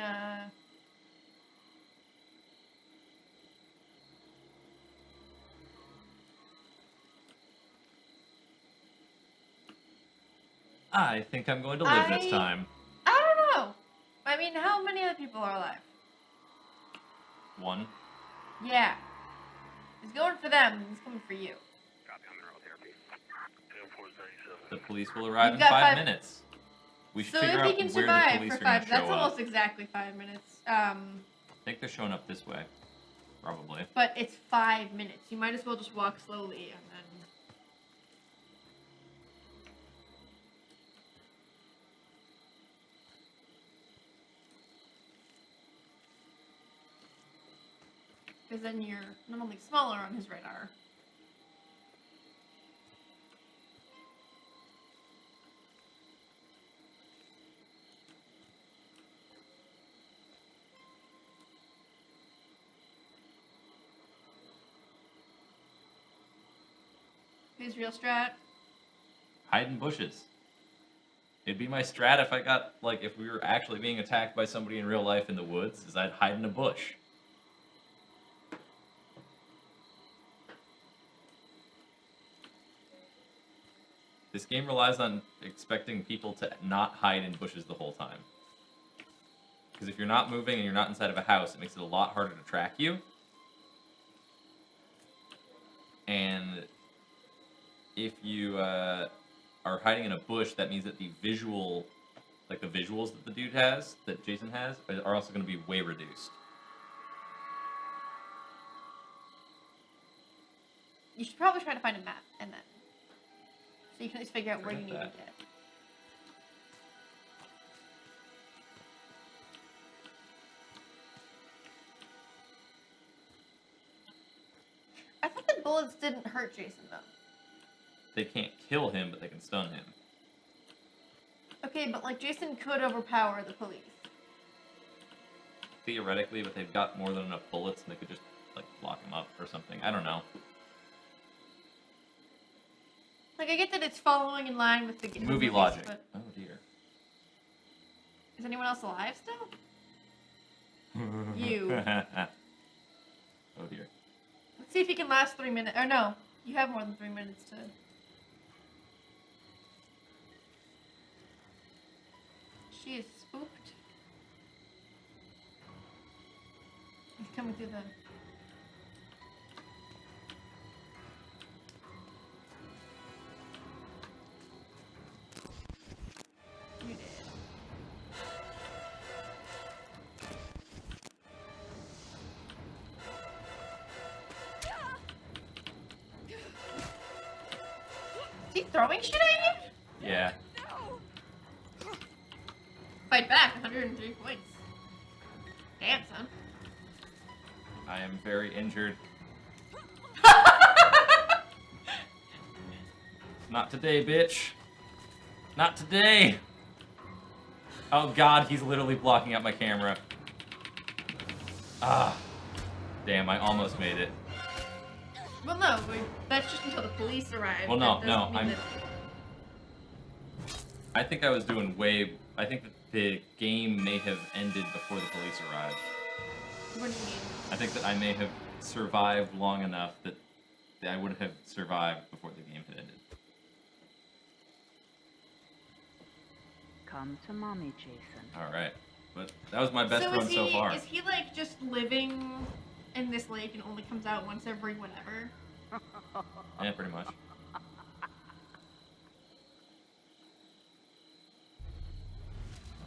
[SPEAKER 1] I think I'm going to live this time.
[SPEAKER 2] I don't know. I mean, how many other people are alive?
[SPEAKER 1] One.
[SPEAKER 2] Yeah. He's going for them, and he's coming for you.
[SPEAKER 8] Copy on mineral therapy. 10-4-97.
[SPEAKER 1] The police will arrive
[SPEAKER 2] You've
[SPEAKER 1] in
[SPEAKER 2] got
[SPEAKER 1] 5
[SPEAKER 2] 5
[SPEAKER 1] minutes. We should
[SPEAKER 2] So
[SPEAKER 1] figure
[SPEAKER 2] if he
[SPEAKER 1] out
[SPEAKER 2] can
[SPEAKER 1] where the
[SPEAKER 2] survive
[SPEAKER 1] police
[SPEAKER 2] for
[SPEAKER 1] are going
[SPEAKER 2] 5,
[SPEAKER 1] to
[SPEAKER 2] that's
[SPEAKER 1] show
[SPEAKER 2] almost
[SPEAKER 1] up.
[SPEAKER 2] exactly 5 minutes.
[SPEAKER 1] I think they're showing up this way. Probably.
[SPEAKER 2] But it's 5 minutes. You might as well just walk slowly and then... Because then you're not only smaller on his radar. His real strat.
[SPEAKER 1] Hide in bushes. It'd be my strat if I got, like, if we were actually being attacked by somebody in real life in the woods, is I'd hide in a bush. This game relies on expecting people to not hide in bushes the whole time. Because if you're not moving and you're not inside of a house, it makes it a lot harder to track you. And if you are hiding in a bush, that means that the visual, like the visuals that the dude has, that Jason has, are also going to be way reduced.
[SPEAKER 2] You should probably try to find a map and then... So you can at least figure out where you need to
[SPEAKER 1] Forget
[SPEAKER 2] get. I thought the bullets didn't hurt Jason, though.
[SPEAKER 1] They can't kill him, but they can stun him.
[SPEAKER 2] Okay, but, like, Jason could overpower the police.
[SPEAKER 1] Theoretically, but they've got more than enough bullets, and they could just, like, lock him up or something. I don't know.
[SPEAKER 2] Like, I get that it's following in line with the
[SPEAKER 1] Movie
[SPEAKER 2] movies,
[SPEAKER 1] logic.
[SPEAKER 2] But
[SPEAKER 1] Oh, dear.
[SPEAKER 2] is anyone else alive still? You.
[SPEAKER 1] Oh, dear.
[SPEAKER 2] Let's see if he can last 3 minutes. Or no, you have more than 3 minutes to... She is spooked. He's coming through the... Is he throwing shit at you?
[SPEAKER 1] Yeah.
[SPEAKER 4] No!
[SPEAKER 2] Fight back, 103 points. Damn, son.
[SPEAKER 1] I am very injured. Not today, bitch. Not today. Oh god, he's literally blocking out my camera. Ah. Damn, I almost made it.
[SPEAKER 2] Well, no, that's just until the police arrive.
[SPEAKER 1] Well, no,
[SPEAKER 2] That
[SPEAKER 1] no,
[SPEAKER 2] doesn't mean
[SPEAKER 1] I'm...
[SPEAKER 2] that-
[SPEAKER 1] I think I was doing way... I think that the game may have ended before the police arrived.
[SPEAKER 2] What do you mean?
[SPEAKER 1] I think that I may have survived long enough that I would have survived before the game had ended.
[SPEAKER 6] Come to mommy, Jason.
[SPEAKER 1] Alright. But that was my best
[SPEAKER 2] So
[SPEAKER 1] run so far.
[SPEAKER 2] Is he like just living in this lake and only comes out once every whenever?
[SPEAKER 1] Yeah, pretty much.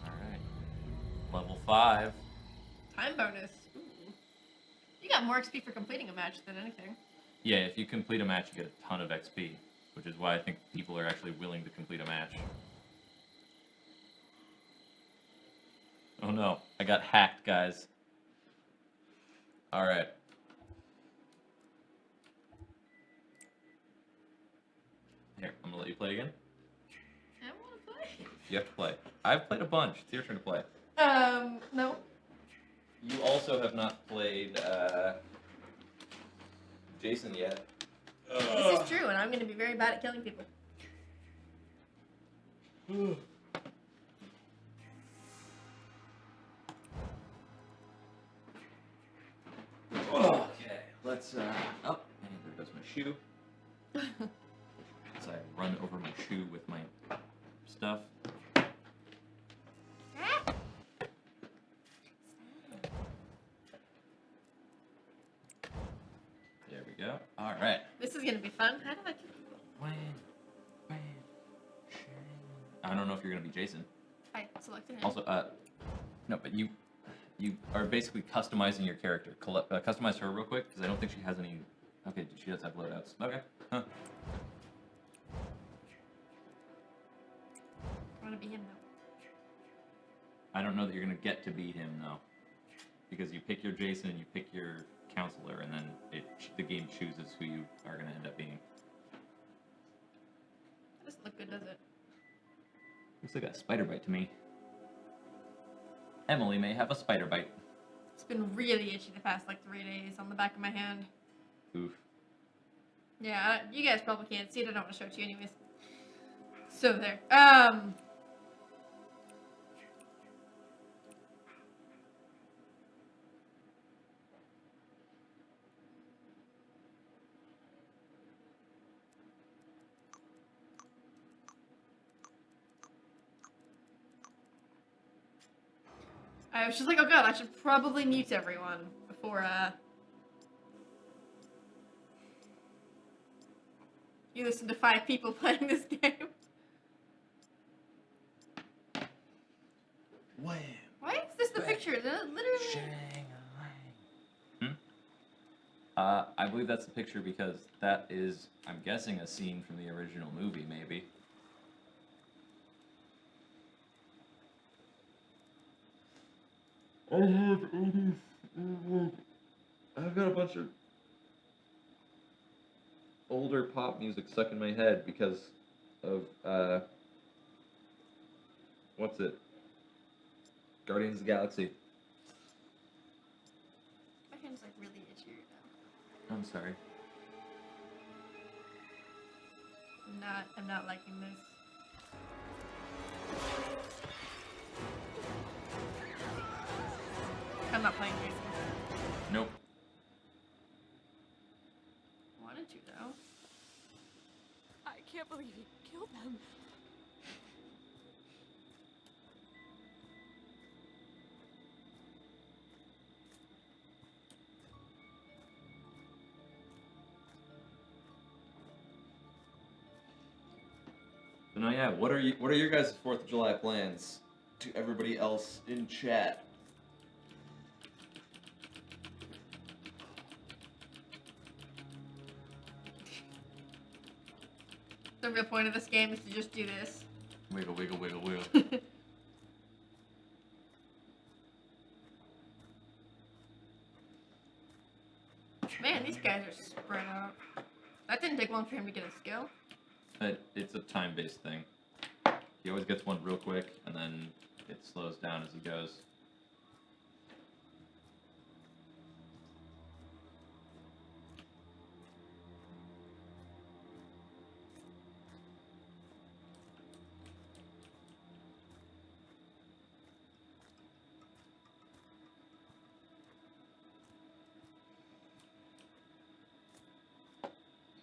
[SPEAKER 1] Alright. Level 5.
[SPEAKER 2] Time bonus. Ooh. You got more XP for completing a match than anything.
[SPEAKER 1] Yeah, if you complete a match, you get a ton of XP, which is why I think people are actually willing to complete a match. Oh no, I got hacked, guys. Alright. Here, I'm gonna let you play again.
[SPEAKER 2] I want to play.
[SPEAKER 1] You have to play. I've played a bunch. It's your turn to play.
[SPEAKER 2] No.
[SPEAKER 1] You also have not played, Jason yet.
[SPEAKER 2] This is true, and I'm going to be very bad at killing people.
[SPEAKER 1] Okay, let's, oh, and there goes my shoe. As I run over my shoe with my stuff. There we go. Alright.
[SPEAKER 2] This is going to be fun. How do I kill people?
[SPEAKER 1] I don't know if you're gonna be Jason.
[SPEAKER 2] I selected him.
[SPEAKER 1] Also, no, but you are basically customizing your character. Customize her real quick, because I don't think she has any... Okay, she does have loadouts. Okay. Huh.
[SPEAKER 2] I want to be him, though.
[SPEAKER 1] I don't know that you're gonna get to be him, though. Because you pick your Jason, and you pick your counselor, and then the game chooses who you are gonna end up being.
[SPEAKER 2] That doesn't look good, does it?
[SPEAKER 1] Looks like a spider bite to me. Emily may have a spider bite.
[SPEAKER 2] It's been really itchy the past, like, 3 days on the back of my hand.
[SPEAKER 1] Oof.
[SPEAKER 2] Yeah, you guys probably can't see it. I don't want to show it to you anyways. So there. I was just like, oh god, I should probably mute everyone before, you listen to 5 people playing this game.
[SPEAKER 1] Wham!
[SPEAKER 2] Why is this the picture? Literally.
[SPEAKER 1] I believe that's the picture because that is, I'm guessing, a scene from the original movie, maybe. I've got a bunch of older pop music stuck in my head because of, what's it? Guardians of the Galaxy.
[SPEAKER 2] My hand's like really itchy right now.
[SPEAKER 1] I'm sorry.
[SPEAKER 2] I'm not liking this. I'm not playing Jason.
[SPEAKER 1] Nope.
[SPEAKER 2] Wanted to though.
[SPEAKER 4] I can't believe you killed them.
[SPEAKER 1] So now, yeah, what are your guys' 4th of July plans to everybody else in chat?
[SPEAKER 2] the real point of this game is to just do this.
[SPEAKER 1] Wiggle, wiggle, wiggle, wiggle.
[SPEAKER 2] Man, these guys are spread out. That didn't take long for him to get a skill.
[SPEAKER 1] It's a time-based thing. He always gets one real quick, and then it slows down as he goes.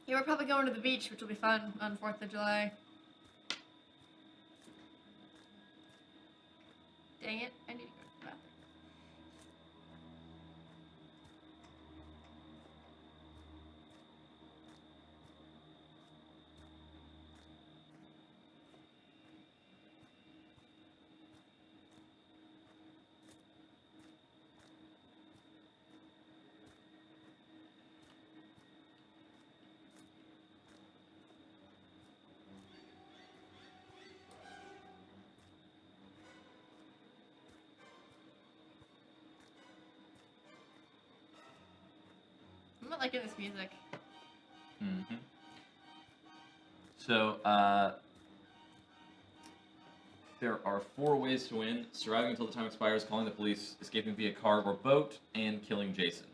[SPEAKER 2] Yeah, we're probably going to the beach, which will be fun on 4th of July. Dang it, I need to go to the bathroom. I'm not liking this music.
[SPEAKER 1] Mm-hmm. So, there are 4 ways to win: surviving until the time expires, calling the police, escaping via car or boat, and killing Jason.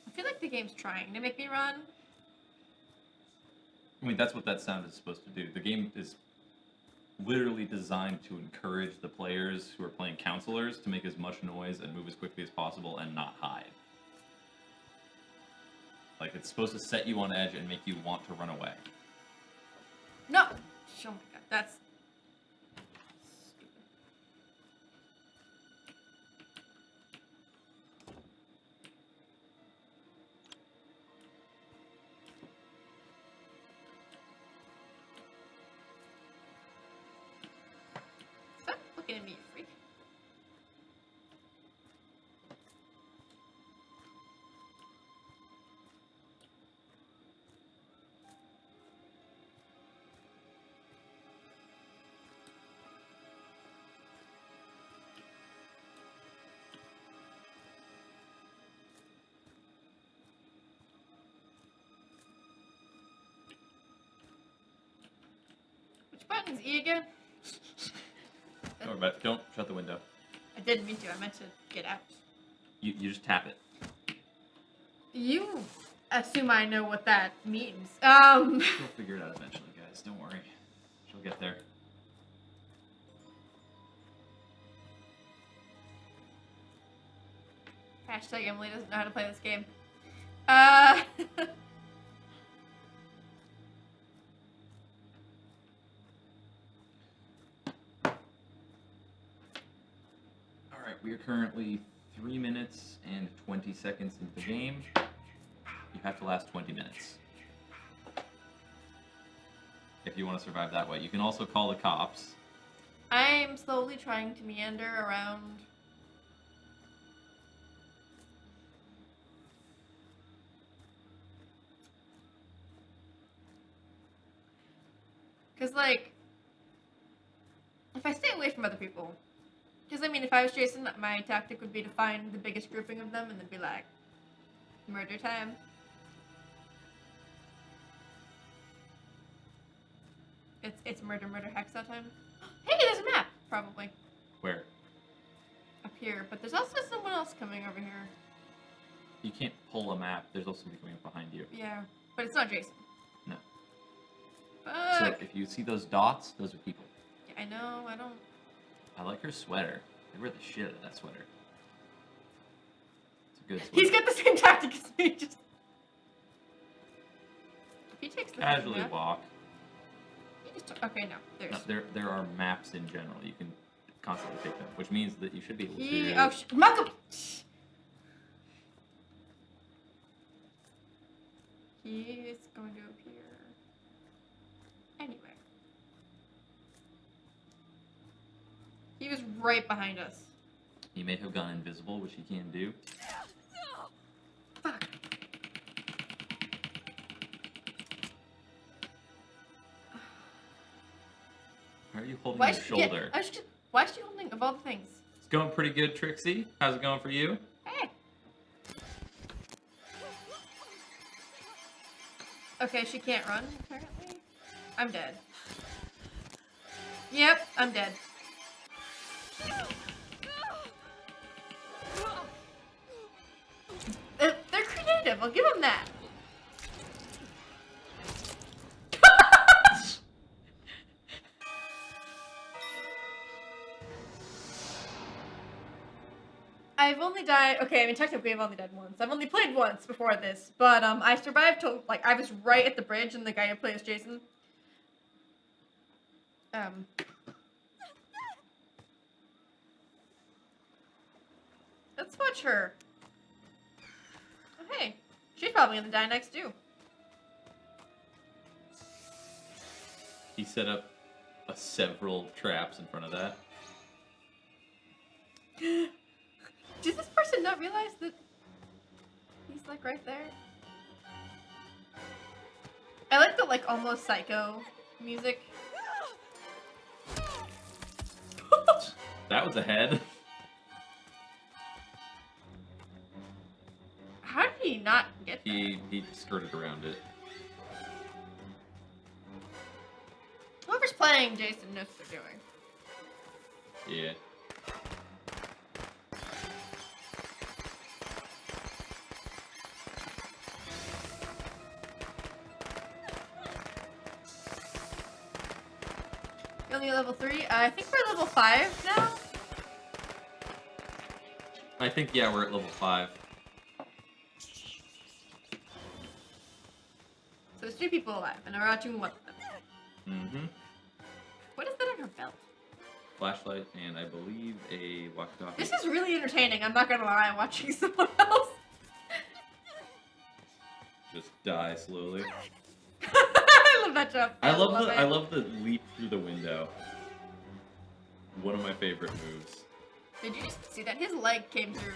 [SPEAKER 2] I feel like the game's trying to make me run.
[SPEAKER 1] I mean, that's what that sound is supposed to do. The game is literally designed to encourage the players who are playing counselors to make as much noise and move as quickly as possible and not hide. Like, it's supposed to set you on edge and make you want to run away.
[SPEAKER 2] No! Oh my god, that's stupid. Stop looking at me, you freak. Which button's E again?
[SPEAKER 1] Don't shut the window.
[SPEAKER 2] I didn't mean to, I meant to get out.
[SPEAKER 1] You just tap it.
[SPEAKER 2] You assume I know what that means.
[SPEAKER 1] She'll figure it out eventually, guys. Don't worry. She'll get there.
[SPEAKER 2] Hashtag Emily doesn't know how to play this game.
[SPEAKER 1] Alright, we are currently 3 minutes and 20 seconds into the game. You have to last 20 minutes. If you want to survive that way. You can also call the cops.
[SPEAKER 2] I'm slowly trying to meander around. Because, like, if I stay away from other people, because, I mean, if I was Jason, my tactic would be to find the biggest grouping of them and then be like, murder time. It's murder hexa time. Hey, there's a map! Probably.
[SPEAKER 1] Where?
[SPEAKER 2] Up here, but there's also someone else coming over here.
[SPEAKER 1] You can't pull a map. There's also somebody coming up behind you.
[SPEAKER 2] Yeah, but it's not Jason.
[SPEAKER 1] No.
[SPEAKER 2] Fuck!
[SPEAKER 1] So if you see those dots, those are people.
[SPEAKER 2] Yeah, I know, I don't...
[SPEAKER 1] I like her sweater. They wear the shit out of that sweater. It's a good sweater.
[SPEAKER 2] He's got the same tactic as me, just... If he takes the
[SPEAKER 1] Casually
[SPEAKER 2] map,
[SPEAKER 1] walk.
[SPEAKER 2] he just okay, no, there's...
[SPEAKER 1] No, there are maps in general. You can constantly take them, which means that you should be able
[SPEAKER 2] He...
[SPEAKER 1] to...
[SPEAKER 2] Oh, Schmuckco! He is going to appear... right behind us.
[SPEAKER 1] He may have gone invisible, which he can do.
[SPEAKER 2] Fuck.
[SPEAKER 1] Why are you holding
[SPEAKER 2] Why
[SPEAKER 1] your
[SPEAKER 2] is she,
[SPEAKER 1] shoulder?
[SPEAKER 2] why is she holding of all the things?
[SPEAKER 1] It's going pretty good, Trixie. How's it going for you?
[SPEAKER 2] Hey. Okay, she can't run, apparently. I'm dead. Yep, I'm dead. They're creative, I'll give them that. I've only died. Okay, I mean technically I've only died once. I've only played once before this, but I survived till like I was right at the bridge, and the guy who plays Jason. Let's watch her. Oh hey, she's probably gonna die next too.
[SPEAKER 1] He set up several traps in front of that.
[SPEAKER 2] Does this person not realize that he's like right there? I like the like almost psycho music.
[SPEAKER 1] That was a head.
[SPEAKER 2] How did he not get that?
[SPEAKER 1] He skirted around it.
[SPEAKER 2] Whoever's playing Jason knows what they're doing.
[SPEAKER 1] Yeah.
[SPEAKER 2] You're only level 3? I think we're level 5 now.
[SPEAKER 1] I think, yeah, we're at level 5.
[SPEAKER 2] So there's 3 people alive, and we're watching one of them.
[SPEAKER 1] Mm-hmm.
[SPEAKER 2] What is that on her belt?
[SPEAKER 1] Flashlight and I believe a walkie-talkie.
[SPEAKER 2] This is really entertaining, I'm not gonna lie, watching someone else.
[SPEAKER 1] Just die slowly.
[SPEAKER 2] I love that jump.
[SPEAKER 1] I
[SPEAKER 2] it.
[SPEAKER 1] love the leap through the window. One of my favorite moves.
[SPEAKER 2] Did you just see that? His leg came through.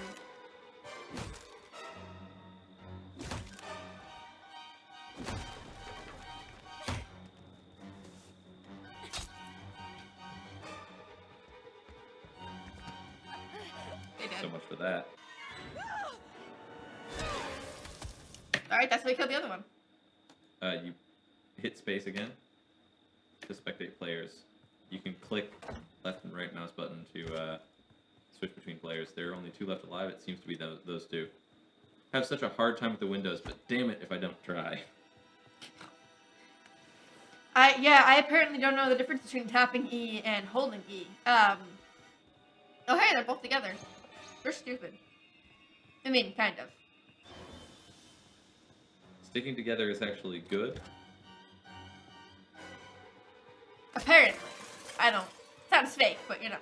[SPEAKER 2] They did.
[SPEAKER 1] So much for that.
[SPEAKER 2] Alright, that's how we killed the other one.
[SPEAKER 1] You hit space again to spectate players. You can click left and right mouse button to switch between players. There are only 2 left alive. It seems to be those 2. I have such a hard time with the windows, but damn it if I don't try.
[SPEAKER 2] I apparently don't know the difference between tapping E and holding E. Oh hey, they're both together. They're stupid. I mean, kind of.
[SPEAKER 1] Sticking together is actually good.
[SPEAKER 2] Apparently. I don't. Sounds fake, but you know.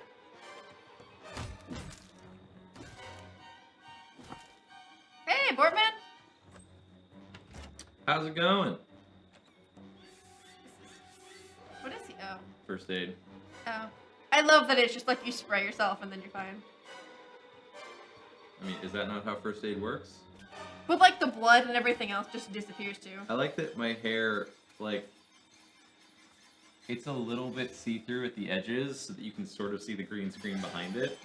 [SPEAKER 2] Hey, Boardman!
[SPEAKER 1] How's it going?
[SPEAKER 2] What is he? Oh.
[SPEAKER 1] First aid.
[SPEAKER 2] Oh. I love that it's just like you spray yourself and then you're fine.
[SPEAKER 1] I mean, is that not how first aid works?
[SPEAKER 2] But like the blood and everything else just disappears too.
[SPEAKER 1] I like that my hair, like, it's a little bit see-through at the edges so that you can sort of see the green screen behind it.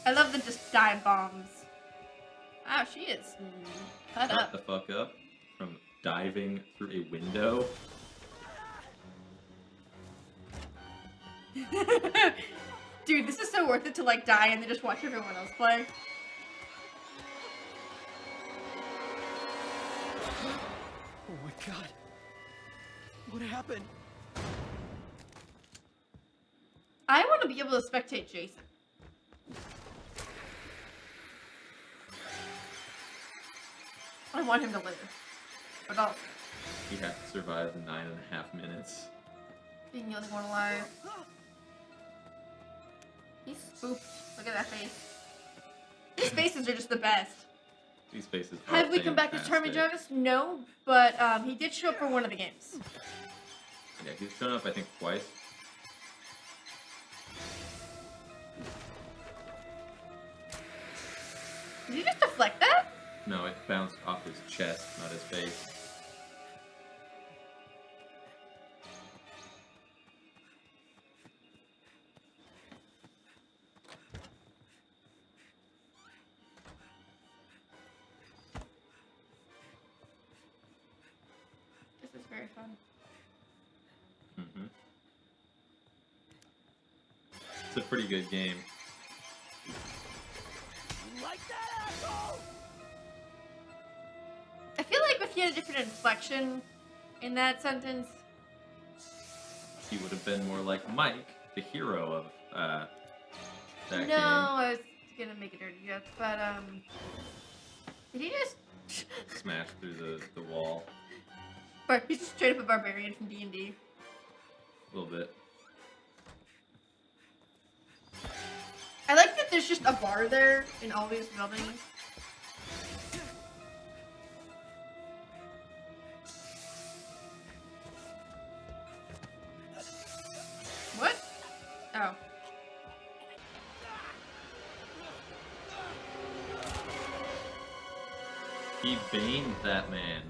[SPEAKER 2] I love the just dive bombs. Wow, she is cut
[SPEAKER 1] Shut
[SPEAKER 2] up.
[SPEAKER 1] the fuck up from diving through a window.
[SPEAKER 2] Dude, this is so worth it to like die and then just watch everyone else play.
[SPEAKER 10] Oh my god. What happened?
[SPEAKER 2] I want to be able to spectate Jason. I want him to live. But also,
[SPEAKER 1] He had to survive the 9.5 minutes.
[SPEAKER 2] being the only one alive. He's spooked. Look at that face. His faces are just the best.
[SPEAKER 1] These faces are
[SPEAKER 2] Have we come back to Charmy
[SPEAKER 1] fantastic.
[SPEAKER 2] Jarvis? No, but he did show up for one of the games.
[SPEAKER 1] Yeah, he's shown up, I think, twice.
[SPEAKER 2] Did he just deflect that?
[SPEAKER 1] No, it bounced off his chest, not his face.
[SPEAKER 2] This is very fun.
[SPEAKER 1] Mm-hmm. It's a pretty good game.
[SPEAKER 10] Like that, asshole!
[SPEAKER 2] I feel like if he had a different inflection in that sentence,
[SPEAKER 1] He would have been more like Mike, the hero of that
[SPEAKER 2] no,
[SPEAKER 1] game.
[SPEAKER 2] I was gonna make a dirty joke, but did he just?
[SPEAKER 1] Smashed through the wall
[SPEAKER 2] He's just straight up a barbarian from D&D.
[SPEAKER 1] a little bit.
[SPEAKER 2] I like that there's just a bar there in all these buildings. What? Oh.
[SPEAKER 1] He baned that man.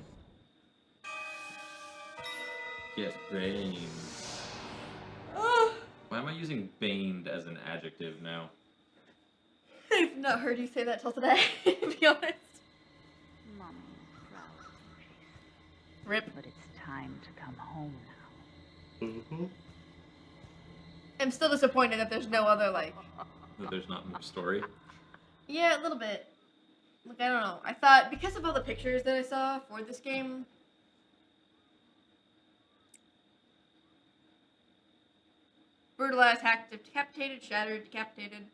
[SPEAKER 1] Get baned. Why am I using baned as an adjective now?
[SPEAKER 2] I've not heard you say that till today, to be honest.
[SPEAKER 6] Mommy is proud of you, Jason.
[SPEAKER 2] Rip.
[SPEAKER 6] But it's time to come home now.
[SPEAKER 1] Mm-hmm.
[SPEAKER 2] I'm still disappointed that there's no other, like...
[SPEAKER 1] That there's not more story.
[SPEAKER 2] Yeah, a little bit. Like, I don't know. I thought, because of all the pictures that I saw for this game... Brutalized, hacked, decapitated, shattered, decapitated.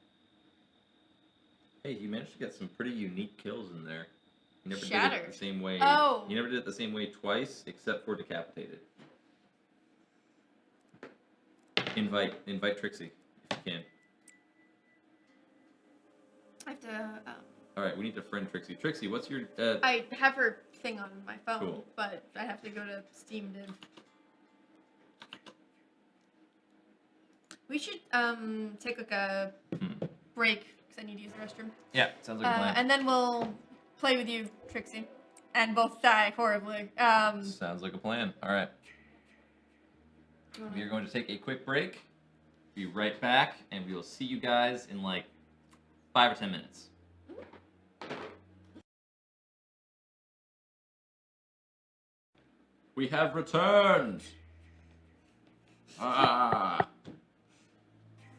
[SPEAKER 1] Hey, he managed to get some pretty unique kills in there. He never did it
[SPEAKER 2] Shattered.
[SPEAKER 1] the same way.
[SPEAKER 2] Oh.
[SPEAKER 1] He never did it the same way twice, except for decapitated. Invite Trixie if you can.
[SPEAKER 2] I have to,
[SPEAKER 1] All right, we need to friend Trixie. Trixie, what's your?
[SPEAKER 2] I have her thing on my phone,
[SPEAKER 1] Cool.
[SPEAKER 2] but I have to go to Steam to... We should, take, like, a break, because I need to use the restroom.
[SPEAKER 1] Yeah, sounds like a plan.
[SPEAKER 2] And then we'll play with you, Trixie, and both die horribly.
[SPEAKER 1] Sounds like a plan. All right. We are going to take a quick break. Be right back, and we will see you guys in like 5 or 10 minutes. We have returned. Ah.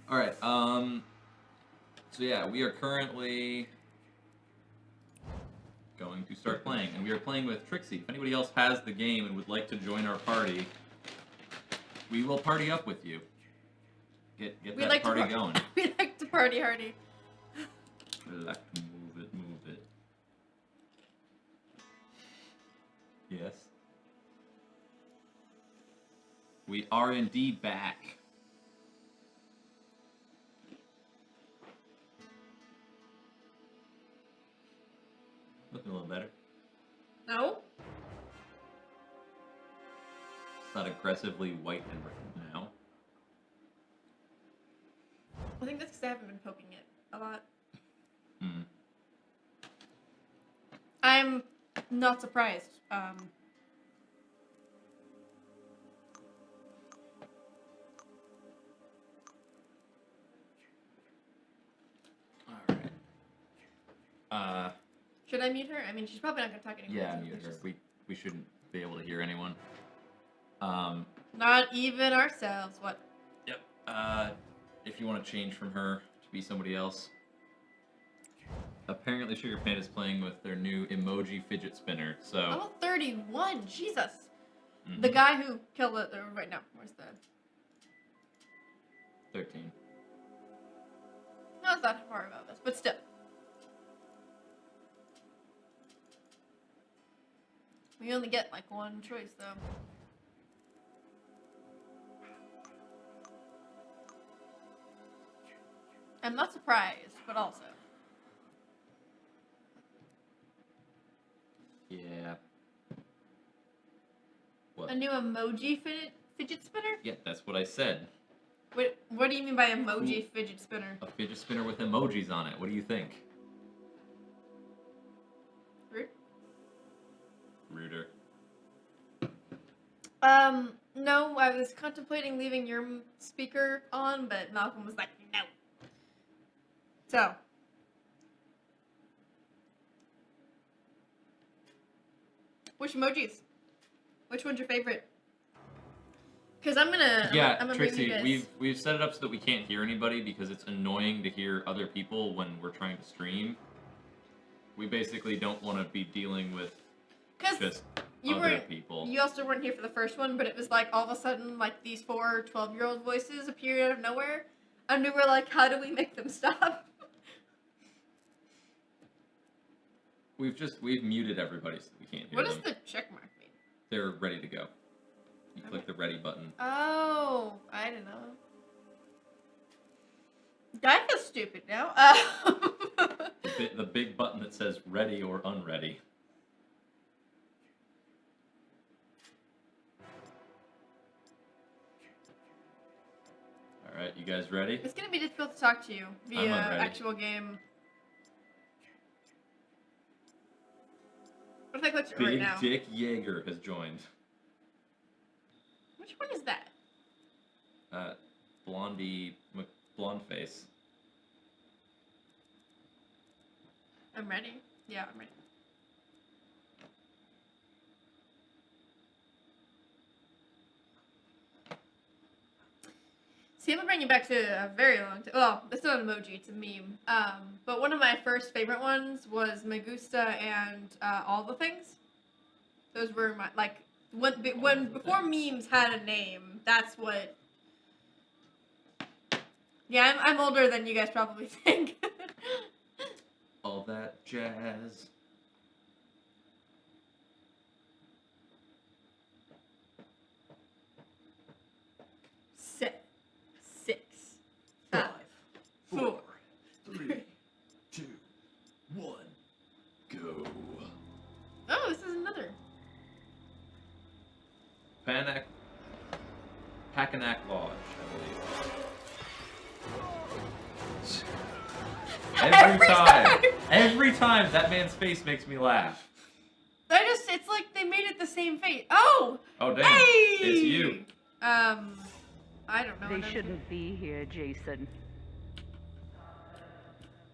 [SPEAKER 1] All right. So yeah, we are currently going to start playing, and we are playing with Trixie. If anybody else has the game and would like to join our party, we will party up with you. Get that party going.
[SPEAKER 2] We like to party hardy.
[SPEAKER 1] We like to move it. Yes. We are indeed back. Looking a little better.
[SPEAKER 2] No?
[SPEAKER 1] It's not aggressively white and red now.
[SPEAKER 2] I think that's because I haven't been poking it a lot. I'm not surprised.
[SPEAKER 1] Alright.
[SPEAKER 2] Should I mute her? I mean, she's probably not going to talk anymore.
[SPEAKER 1] Yeah,
[SPEAKER 2] so
[SPEAKER 1] mute
[SPEAKER 2] it's
[SPEAKER 1] her.
[SPEAKER 2] just-
[SPEAKER 1] We shouldn't be able to hear anyone.
[SPEAKER 2] Not even ourselves. What?
[SPEAKER 1] Yep. If you want to change from her to be somebody else. Apparently Sugar Panda is playing with their new emoji fidget spinner, so...
[SPEAKER 2] Level 31, Jesus.
[SPEAKER 1] Mhm.
[SPEAKER 2] The guy who killed it, right now, where's the...
[SPEAKER 1] 13.
[SPEAKER 2] Not that far about this, but still. We only get, like, one choice, though. I'm not surprised, but also. A new emoji fidget spinner?
[SPEAKER 1] Yeah, that's what I said.
[SPEAKER 2] What do you mean by emoji fidget spinner?
[SPEAKER 1] A fidget spinner with emojis on it. What do you think?
[SPEAKER 2] Rude.
[SPEAKER 1] Ruder.
[SPEAKER 2] No, I was contemplating leaving your speaker on, but Malcolm was like, no. So. Which emojis? Which one's your favorite? Because I'm gonna bring
[SPEAKER 1] Trixie,
[SPEAKER 2] you guys.
[SPEAKER 1] we've set it up so that we can't hear anybody because it's annoying to hear other people when we're trying to stream. We basically don't want to be dealing with just other people.
[SPEAKER 2] You also weren't here for the first one, but it was like all of a sudden, like these 4 12-year-old voices appeared out of nowhere, and we were like, how do we make them stop?
[SPEAKER 1] We've muted everybody so that we can't hear
[SPEAKER 2] What
[SPEAKER 1] them.
[SPEAKER 2] does the check mark mean?
[SPEAKER 1] They're ready to go. You click the ready button.
[SPEAKER 2] Oh, I don't know. I feel stupid now.
[SPEAKER 1] The big button that says ready or unready. Alright, you guys ready?
[SPEAKER 2] It's gonna be difficult to talk to you via actual game. What if I click it right now?
[SPEAKER 1] Big Dick Jaeger has joined.
[SPEAKER 2] Which one is that?
[SPEAKER 1] Blonde face.
[SPEAKER 2] I'm ready. Yeah, I'm ready. See, I'm gonna bring you back to a very long time. Well, it's not an emoji, it's a meme. But one of my first favorite ones was Me Gusta and All the Things. Those were my, like, before memes had a name, that's what... Yeah, I'm older than you guys probably think.
[SPEAKER 1] All that jazz.
[SPEAKER 2] Six, 5, 4,
[SPEAKER 1] 3, 2, 1, go.
[SPEAKER 2] Oh, this is another.
[SPEAKER 1] Pacanac Lodge, I believe. Every time that man's face makes me laugh.
[SPEAKER 2] It's like they made it the same face. Oh!
[SPEAKER 1] Oh, dang.
[SPEAKER 2] Hey!
[SPEAKER 1] It's you.
[SPEAKER 2] I don't know.
[SPEAKER 6] They shouldn't be here, Jason.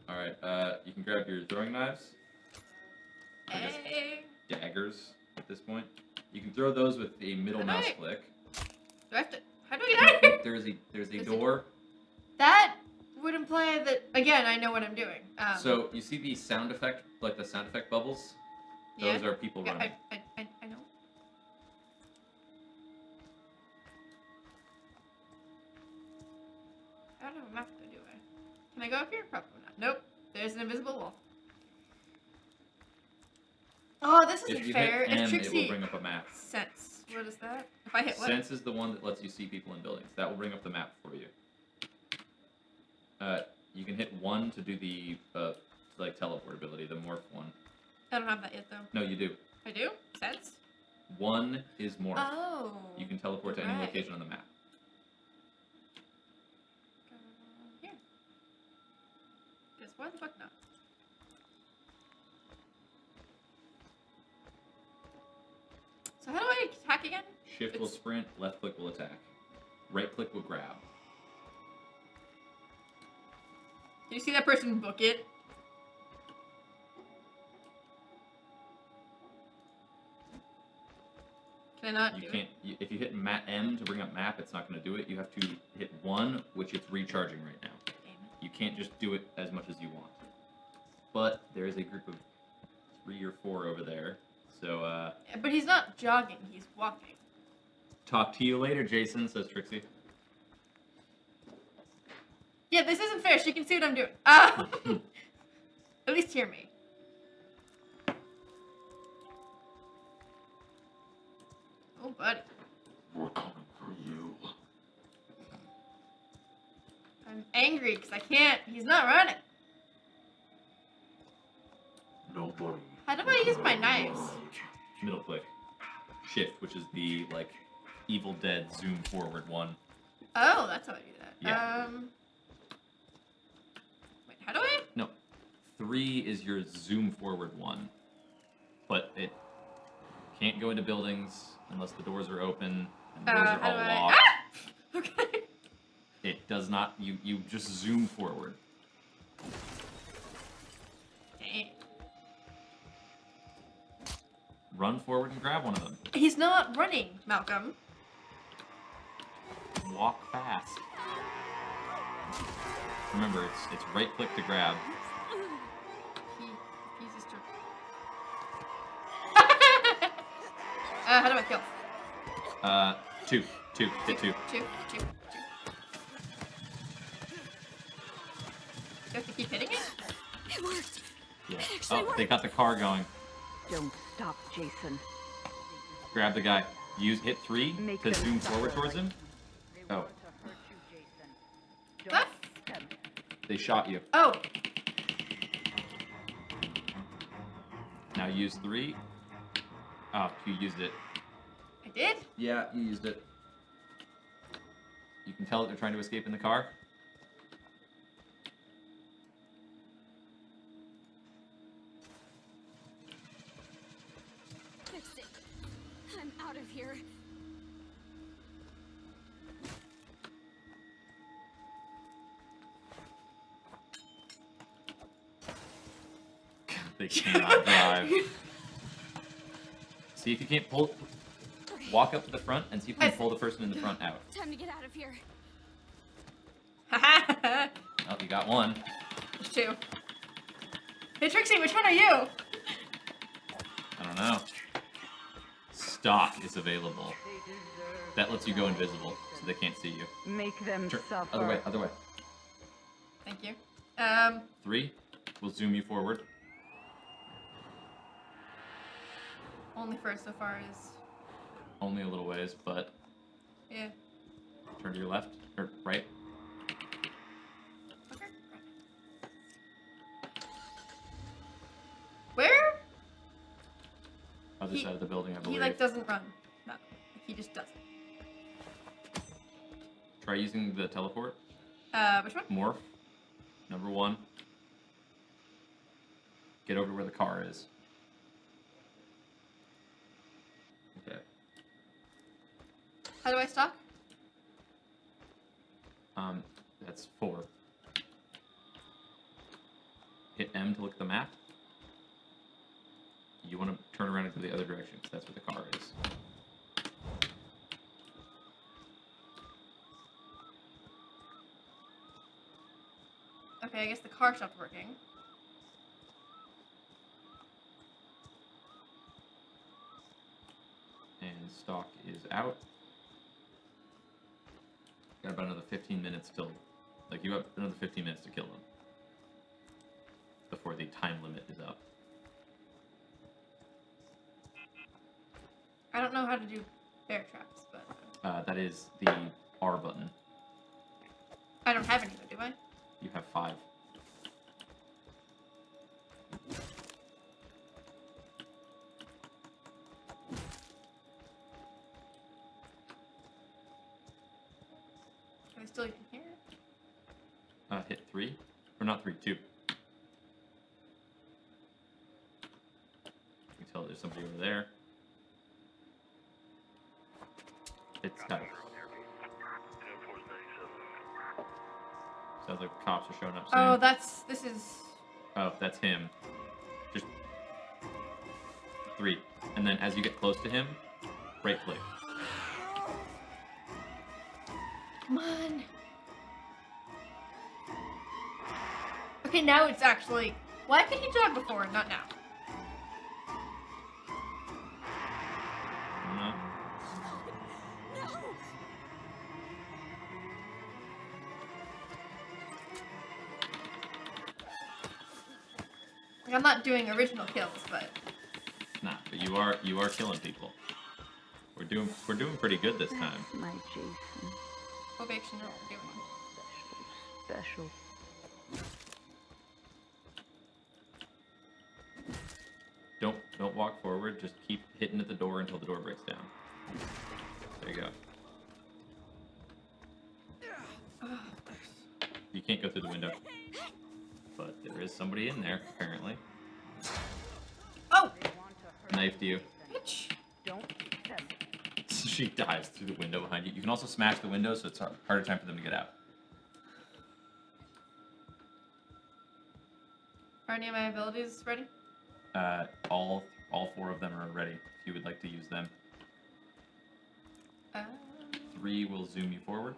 [SPEAKER 1] Alright, you can grab your throwing knives. I guess daggers at this point. You can throw those with a middle mouse click.
[SPEAKER 2] Do I have to... How do I get out of here?
[SPEAKER 1] There's a door.
[SPEAKER 2] That would imply that, again, I know what I'm doing.
[SPEAKER 1] So, you see the sound effect, like the sound effect bubbles? Those are people running.
[SPEAKER 2] I know. I don't have a map though, do I? Can I go up here? Probably not. Nope. There's an invisible wall. Oh, this isn't
[SPEAKER 1] If you
[SPEAKER 2] fair.
[SPEAKER 1] hit M,
[SPEAKER 2] If Trixie...
[SPEAKER 1] it will bring up a map.
[SPEAKER 2] Sense. What is that? If I hit what?
[SPEAKER 1] Sense is the one that lets you see people in buildings. That will bring up the map for you. You can hit 1 to do the like teleport ability, the morph one.
[SPEAKER 2] I don't have that yet though.
[SPEAKER 1] No, you do.
[SPEAKER 2] I do? Sense?
[SPEAKER 1] 1 is morph.
[SPEAKER 2] Oh.
[SPEAKER 1] You can teleport to any location on the map.
[SPEAKER 2] Here. Guess why the fuck not? So how do I attack again?
[SPEAKER 1] Shift will sprint, left click will attack. Right click will grab.
[SPEAKER 2] Did you see that person book it? Can I not do it?
[SPEAKER 1] If you hit M to bring up map, it's not going to do it. You have to hit 1, which it's recharging right now. You can't just do it as much as you want. But there is a group of 3 or 4 over there. So,
[SPEAKER 2] But he's not jogging, he's walking.
[SPEAKER 1] Talk to you later, Jason, says Trixie.
[SPEAKER 2] Yeah, this isn't fair. She can see what I'm doing. At least hear me. Oh, buddy.
[SPEAKER 8] We're coming for you.
[SPEAKER 2] I'm angry because I can't. He's not running.
[SPEAKER 8] Nobody.
[SPEAKER 2] How do I use my knives?
[SPEAKER 1] Middle click. shift, which is the like Evil Dead zoom forward one.
[SPEAKER 2] Oh, that's how I do that.
[SPEAKER 1] Yeah.
[SPEAKER 2] Wait, how do I?
[SPEAKER 1] No, 3 is your zoom forward one, but it can't go into buildings unless the doors are open and the doors are
[SPEAKER 2] How
[SPEAKER 1] all
[SPEAKER 2] do I?
[SPEAKER 1] locked.
[SPEAKER 2] Ah! Okay.
[SPEAKER 1] It does not. You just zoom forward.
[SPEAKER 2] Okay.
[SPEAKER 1] Run forward and grab one of them.
[SPEAKER 2] He's not running, Malcolm.
[SPEAKER 1] Walk fast. Remember, it's right click to grab.
[SPEAKER 2] He refuses to. How do I kill?
[SPEAKER 1] 2. Hit 2.
[SPEAKER 2] Two. You have to keep hitting it?
[SPEAKER 11] It worked.
[SPEAKER 1] Yeah.
[SPEAKER 11] It actually
[SPEAKER 1] Oh, they got the car going.
[SPEAKER 6] Don't stop, Jason.
[SPEAKER 1] Grab the guy. Hit 3
[SPEAKER 6] Make
[SPEAKER 1] to
[SPEAKER 6] them
[SPEAKER 1] zoom
[SPEAKER 6] suffer.
[SPEAKER 1] forward towards him.
[SPEAKER 6] They
[SPEAKER 1] Oh.
[SPEAKER 6] want to hurt you, Jason. Don't
[SPEAKER 2] What?
[SPEAKER 6] let them.
[SPEAKER 1] They shot you.
[SPEAKER 2] Oh.
[SPEAKER 1] Now use 3. Oh, you used it.
[SPEAKER 2] I did?
[SPEAKER 1] Yeah, you used it. You can tell that they're trying to escape in the car.
[SPEAKER 11] Fix it. I'm out of here.
[SPEAKER 1] They cannot drive. See if you can't pull. Walk up to the front and see if you can pull the person in the front out.
[SPEAKER 11] Time to get out of here.
[SPEAKER 2] Haha.
[SPEAKER 1] Oh, you got one.
[SPEAKER 2] There's 2. Hey, Trixie, which one are you?
[SPEAKER 1] I don't know. Stock is available. That lets you go invisible, so they can't see you.
[SPEAKER 6] Make them suffer.
[SPEAKER 1] Other way.
[SPEAKER 2] Thank you.
[SPEAKER 1] 3. We'll zoom you forward.
[SPEAKER 2] Only first so far is.
[SPEAKER 1] Only a little ways, but
[SPEAKER 2] Yeah.
[SPEAKER 1] turn to your left or right.
[SPEAKER 2] Okay. Where?
[SPEAKER 1] Other side of the building, I believe.
[SPEAKER 2] He like doesn't run. No, he just doesn't.
[SPEAKER 1] Try using the teleport.
[SPEAKER 2] Which one?
[SPEAKER 1] Morph. Number 1. Get over to where the car is. Okay.
[SPEAKER 2] How do I stalk?
[SPEAKER 1] That's 4. Hit M to look at the map. You want to turn around and go the other direction, because that's where the car is.
[SPEAKER 2] Okay, I guess the car stopped working.
[SPEAKER 1] And stock is out. Got about another 15 minutes till, like, you have another 15 minutes to kill them before the time limit is up.
[SPEAKER 2] I don't know how to do bear traps, but
[SPEAKER 1] That is the R button.
[SPEAKER 2] I don't have any though, do I?
[SPEAKER 1] You have 5.
[SPEAKER 2] Can I still even hear it?
[SPEAKER 1] Hit 3. Or not 3, 2. You can tell there's somebody over there. It's got. Sounds like cops are showing up soon.
[SPEAKER 2] Oh, this is.
[SPEAKER 1] Oh, that's him. Just 3. And then as you get close to him, right click.
[SPEAKER 2] Come on. Okay, now it's actually. Why could he jog before and not now?
[SPEAKER 1] I don't know.
[SPEAKER 2] Like, I'm not doing original kills, but
[SPEAKER 1] Nah, but you are killing people. We're doing pretty good this time.
[SPEAKER 6] That's my Jason.
[SPEAKER 2] what makes you know what we're doing?
[SPEAKER 6] Special.
[SPEAKER 1] Don't walk forward. just keep hitting at the door until the door breaks down. There you go. You can't go through the window. But there is somebody in there, apparently.
[SPEAKER 2] Oh!
[SPEAKER 1] Knifed you.
[SPEAKER 2] Bitch.
[SPEAKER 6] Don't test.
[SPEAKER 1] She dives through the window behind you. You can also smash the window, so it's a harder time for them to get out.
[SPEAKER 2] Are any of my abilities ready?
[SPEAKER 1] All 4 of them are ready, if you would like to use them. 3 will zoom you forward.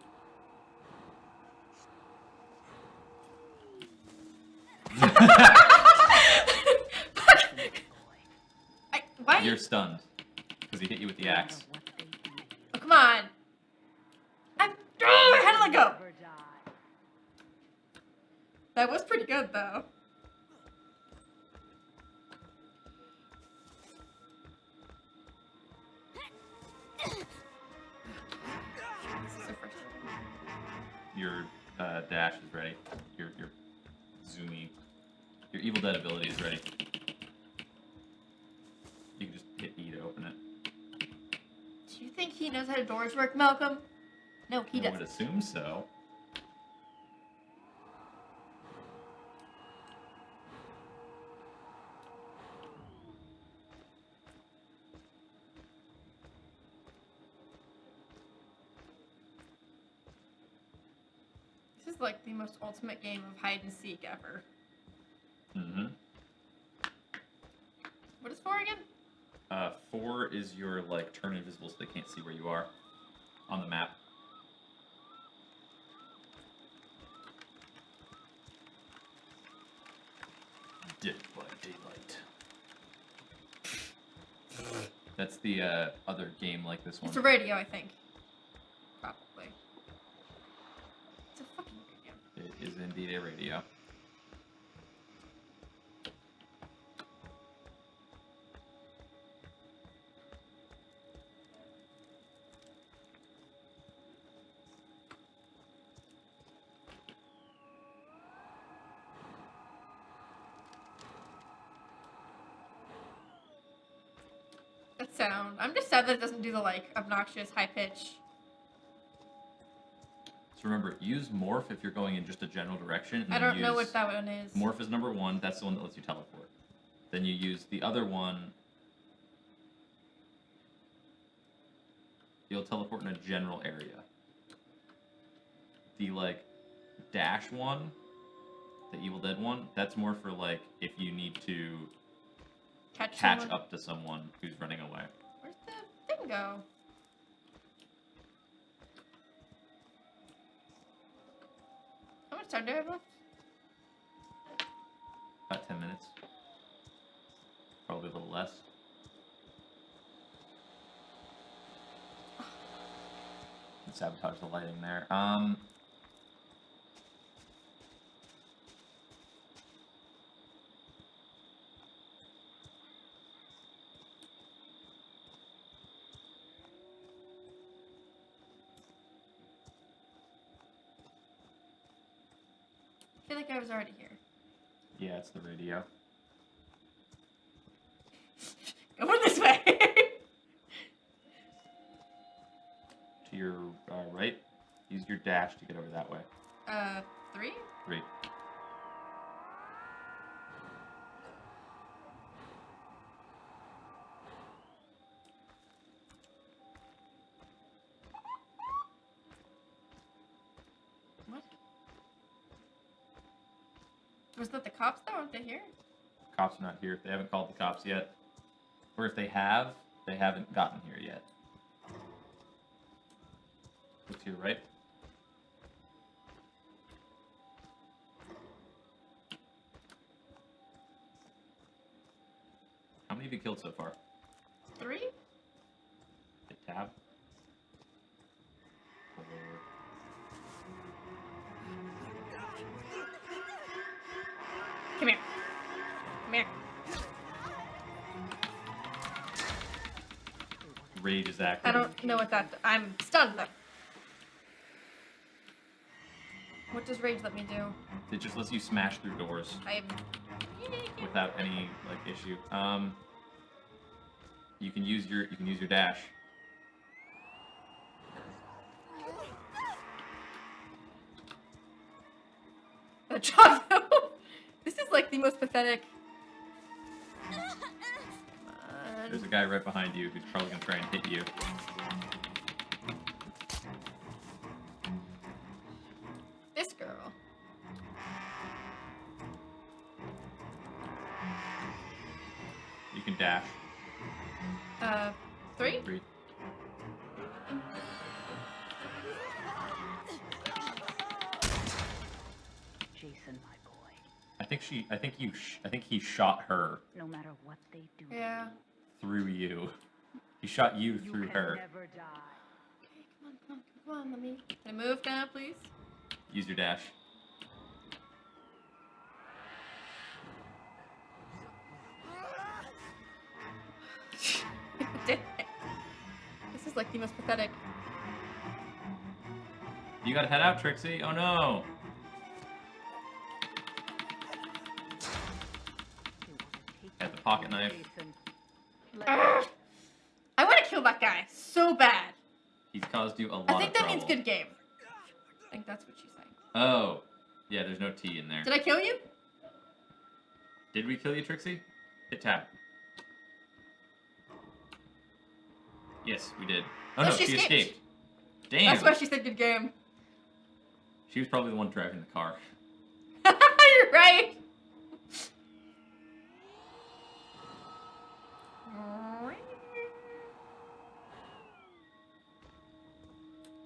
[SPEAKER 2] Why?
[SPEAKER 1] You're stunned, because he hit you with the axe.
[SPEAKER 2] Oh, come on. How did I go? That was pretty good, though.
[SPEAKER 1] Your dash is ready. Your zoomy, your Evil Dead ability is ready. You can just hit E to open it.
[SPEAKER 2] Do you think he knows how doors work, Malcolm? No, he
[SPEAKER 1] I
[SPEAKER 2] doesn't.
[SPEAKER 1] would assume so.
[SPEAKER 2] This is like the most ultimate game of hide and seek ever.
[SPEAKER 1] Mm-hmm.
[SPEAKER 2] What is 4 again?
[SPEAKER 1] 4 is your, like, turn invisible so they can't see where you are on the map. Dead by Daylight. That's the other game like this one.
[SPEAKER 2] It's a radio, I think. Probably. It's a fucking radio.
[SPEAKER 1] It is indeed a radio.
[SPEAKER 2] That sound. I'm just sad that it doesn't do the, like, obnoxious high pitch.
[SPEAKER 1] So remember, use morph if you're going in just a general direction. And
[SPEAKER 2] I
[SPEAKER 1] then
[SPEAKER 2] don't know
[SPEAKER 1] use-
[SPEAKER 2] what that one is.
[SPEAKER 1] Morph is number 1. That's the one that lets you teleport. Then you use the other one. You'll teleport in a general area. The, like, dash one, the Evil Dead one, that's more for, like, if you need to catch
[SPEAKER 2] someone.
[SPEAKER 1] up to someone who's running away.
[SPEAKER 2] Where's the thing go? How much time do I have left?
[SPEAKER 1] About 10 minutes. Probably a little less. Sabotage the lighting there.
[SPEAKER 2] I feel like I was already here.
[SPEAKER 1] Yeah, it's the radio.
[SPEAKER 2] Going this way!
[SPEAKER 1] To your right, use your dash to get over that way.
[SPEAKER 2] 3?
[SPEAKER 1] 3.
[SPEAKER 2] What? Was that the cops though? Aren't they here?
[SPEAKER 1] Cops are not here. They haven't called the cops yet. Or if they have, they haven't gotten here yet. Look to your right. How many have you killed so far?
[SPEAKER 2] 3?
[SPEAKER 1] Hit tab. 4.
[SPEAKER 2] Come here. Come here.
[SPEAKER 1] Rage is active.
[SPEAKER 2] I don't know what that... I'm stunned though. What does rage let me do?
[SPEAKER 1] It just lets you smash through doors
[SPEAKER 2] I'm...
[SPEAKER 1] without any, like, issue. You can use your dash.
[SPEAKER 2] A job though. This is like the most pathetic.
[SPEAKER 1] There's a guy right behind you who's probably gonna try and hit you.
[SPEAKER 2] This girl.
[SPEAKER 1] You can dash.
[SPEAKER 2] 3?
[SPEAKER 1] 3.
[SPEAKER 6] Jason, my boy.
[SPEAKER 1] I think he shot her
[SPEAKER 6] No matter what they do,
[SPEAKER 2] Yeah.
[SPEAKER 1] through you. He shot you
[SPEAKER 6] you
[SPEAKER 1] through
[SPEAKER 6] can
[SPEAKER 1] her.
[SPEAKER 6] never die.
[SPEAKER 2] Okay, come on, let me. Can I move now, please?
[SPEAKER 1] Use your dash.
[SPEAKER 2] Damn it. This is like the most pathetic.
[SPEAKER 1] You gotta head out, Trixie. Oh no. Had the pocket knife.
[SPEAKER 2] I want to kill that guy so bad.
[SPEAKER 1] He's caused you a lot
[SPEAKER 2] I think
[SPEAKER 1] of
[SPEAKER 2] that
[SPEAKER 1] trouble.
[SPEAKER 2] means good game. I think that's what she's saying.
[SPEAKER 1] Oh. Yeah, there's no T in there.
[SPEAKER 2] Did I kill you?
[SPEAKER 1] Did we kill you, Trixie? Hit tab. Yes, we did. Oh
[SPEAKER 2] No,
[SPEAKER 1] no,
[SPEAKER 2] she
[SPEAKER 1] she
[SPEAKER 2] escaped.
[SPEAKER 1] escaped. Damn.
[SPEAKER 2] That's why she said good game.
[SPEAKER 1] She was probably the one driving the car.
[SPEAKER 2] You're right.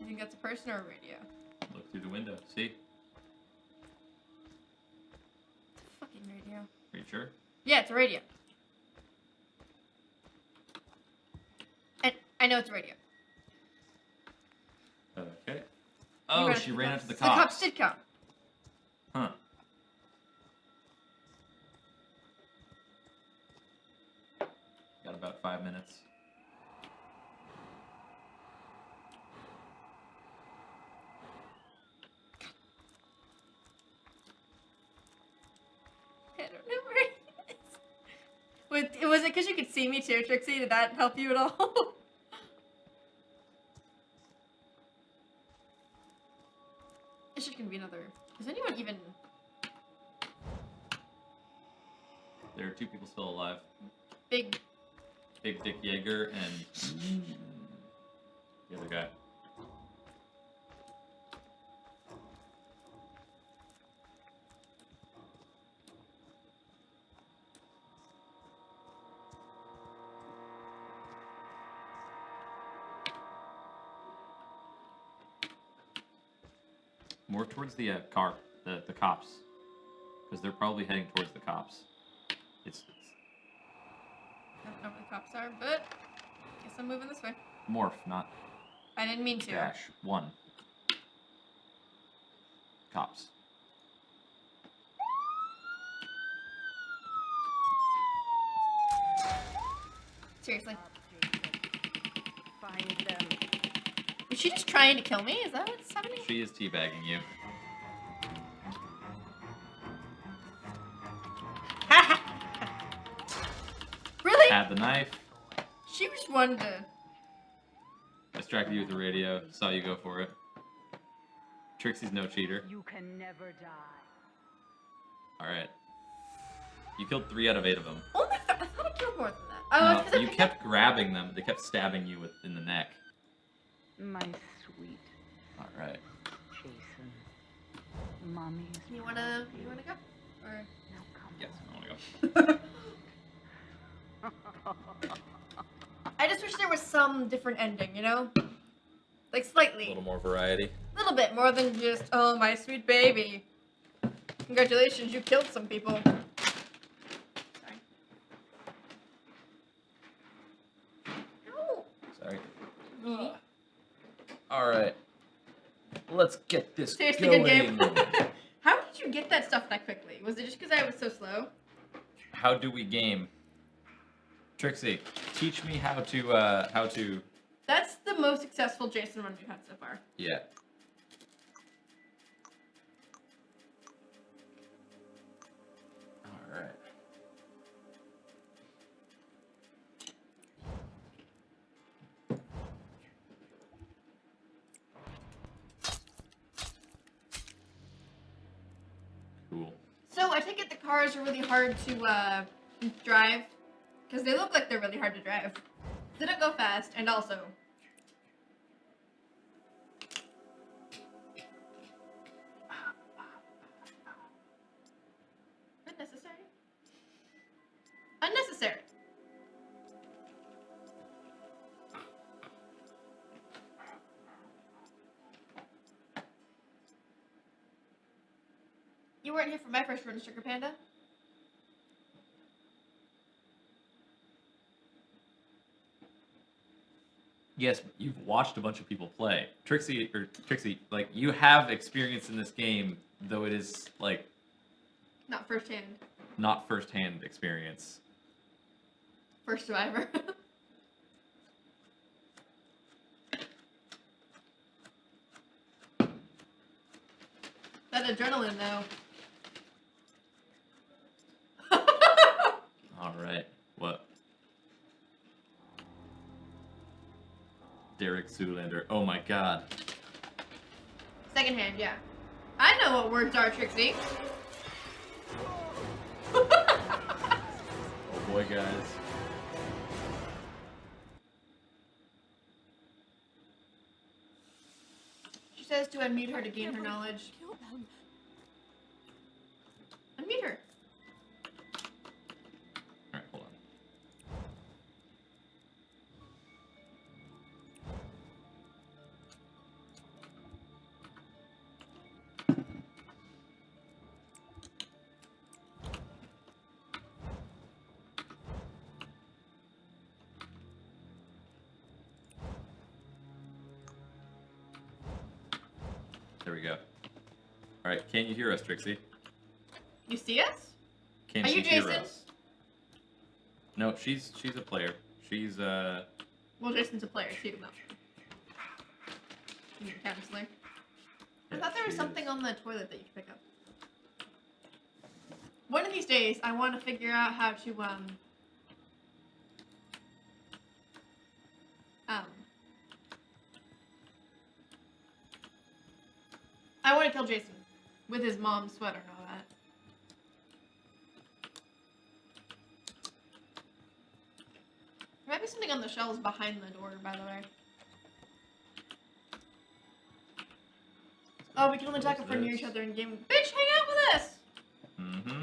[SPEAKER 2] You think that's a person or a radio?
[SPEAKER 1] Look through the window. See?
[SPEAKER 2] It's a fucking radio.
[SPEAKER 1] Are you sure?
[SPEAKER 2] Yeah, it's a radio. And I know it's a radio.
[SPEAKER 1] Okay.
[SPEAKER 2] You
[SPEAKER 1] Oh,
[SPEAKER 2] ran
[SPEAKER 1] she
[SPEAKER 2] up
[SPEAKER 1] ran into the
[SPEAKER 2] The cops
[SPEAKER 1] cops.
[SPEAKER 2] did come.
[SPEAKER 1] Huh. Got about 5 minutes.
[SPEAKER 2] I don't know where it is. Was it because you could see me too, Trixie? Did that help you at all? It's just gonna be another. Is anyone even?
[SPEAKER 1] There are 2 people still alive.
[SPEAKER 2] Big.
[SPEAKER 1] Big Dick Yeager and the other guy. More towards the car, the cops, because they're probably heading towards the cops. It's
[SPEAKER 2] I don't know where the cops are, but guess I'm moving this way.
[SPEAKER 1] morph, not
[SPEAKER 2] I didn't mean to.
[SPEAKER 1] dash. 1. Cops.
[SPEAKER 2] Seriously.
[SPEAKER 6] Find them.
[SPEAKER 2] Is she just trying to kill me? Is that what's happening?
[SPEAKER 1] She is teabagging you.
[SPEAKER 2] Really?
[SPEAKER 1] Had the knife.
[SPEAKER 2] She just wanted to.
[SPEAKER 1] Distracted you with the radio. Saw you go for it. Trixie's no cheater.
[SPEAKER 6] You can never die.
[SPEAKER 1] Alright. You killed 3 out of 8 of them.
[SPEAKER 2] Only I thought I killed more than that. Oh, it's 'cause I
[SPEAKER 1] You
[SPEAKER 2] picked
[SPEAKER 1] kept grabbing them. They kept stabbing you in the neck.
[SPEAKER 6] My sweet
[SPEAKER 1] Alright.
[SPEAKER 6] Jason. Mommy's
[SPEAKER 2] You wanna go? Or
[SPEAKER 6] No, come
[SPEAKER 1] Yes, I want to go.
[SPEAKER 2] I just wish there was some different ending, you know? Like slightly.
[SPEAKER 1] A little more variety.
[SPEAKER 2] A little bit more than just, oh my sweet baby. Congratulations, you killed some people. Sorry. Ow.
[SPEAKER 1] Sorry.
[SPEAKER 2] Me.
[SPEAKER 1] Alright. Let's get this
[SPEAKER 2] Seriously,
[SPEAKER 1] going.
[SPEAKER 2] good game. How did you get that stuff that quickly? Was it just because I was so slow?
[SPEAKER 1] How do we game? Trixie, teach me how to...
[SPEAKER 2] That's the most successful Jason run we've had so far.
[SPEAKER 1] Yeah. Alright. Cool.
[SPEAKER 2] So I take it the cars are really hard to drive, because they look like they're really hard to drive. They don't go fast, and also. Unnecessary. Unnecessary. You weren't here for my first run, Sugar Panda.
[SPEAKER 1] Yes, but you've watched a bunch of people play. Trixie, like, you have experience in this game, though it is, like,
[SPEAKER 2] Not firsthand.
[SPEAKER 1] not first-hand experience.
[SPEAKER 2] First survivor. That adrenaline, though.
[SPEAKER 1] Alright, what? Derek Zoolander. Oh my god.
[SPEAKER 2] Secondhand, yeah. I know what words are, Trixie.
[SPEAKER 1] Oh boy, guys.
[SPEAKER 2] She says to unmute her to gain her knowledge.
[SPEAKER 4] Kill them.
[SPEAKER 2] Unmute her.
[SPEAKER 1] Alright, hold on. There we go. Alright, can you hear us, Trixie?
[SPEAKER 2] You see us?
[SPEAKER 1] Can
[SPEAKER 2] Are
[SPEAKER 1] she
[SPEAKER 2] you
[SPEAKER 1] hear
[SPEAKER 2] Jason?
[SPEAKER 1] us? No, she's a player. She's
[SPEAKER 2] Well, Jason's a player too, though. He's a counselor. I
[SPEAKER 1] Yeah,
[SPEAKER 2] thought there was
[SPEAKER 1] she
[SPEAKER 2] something
[SPEAKER 1] is.
[SPEAKER 2] on the toilet that you could pick up. One of these days, I want to figure out how to, I want to kill Jason with his mom's sweater and all that. There might be something on the shelves behind the door, by the way. Oh, we can only talk if we're near each other in game. Bitch, hang out with us!
[SPEAKER 1] Mm-hmm.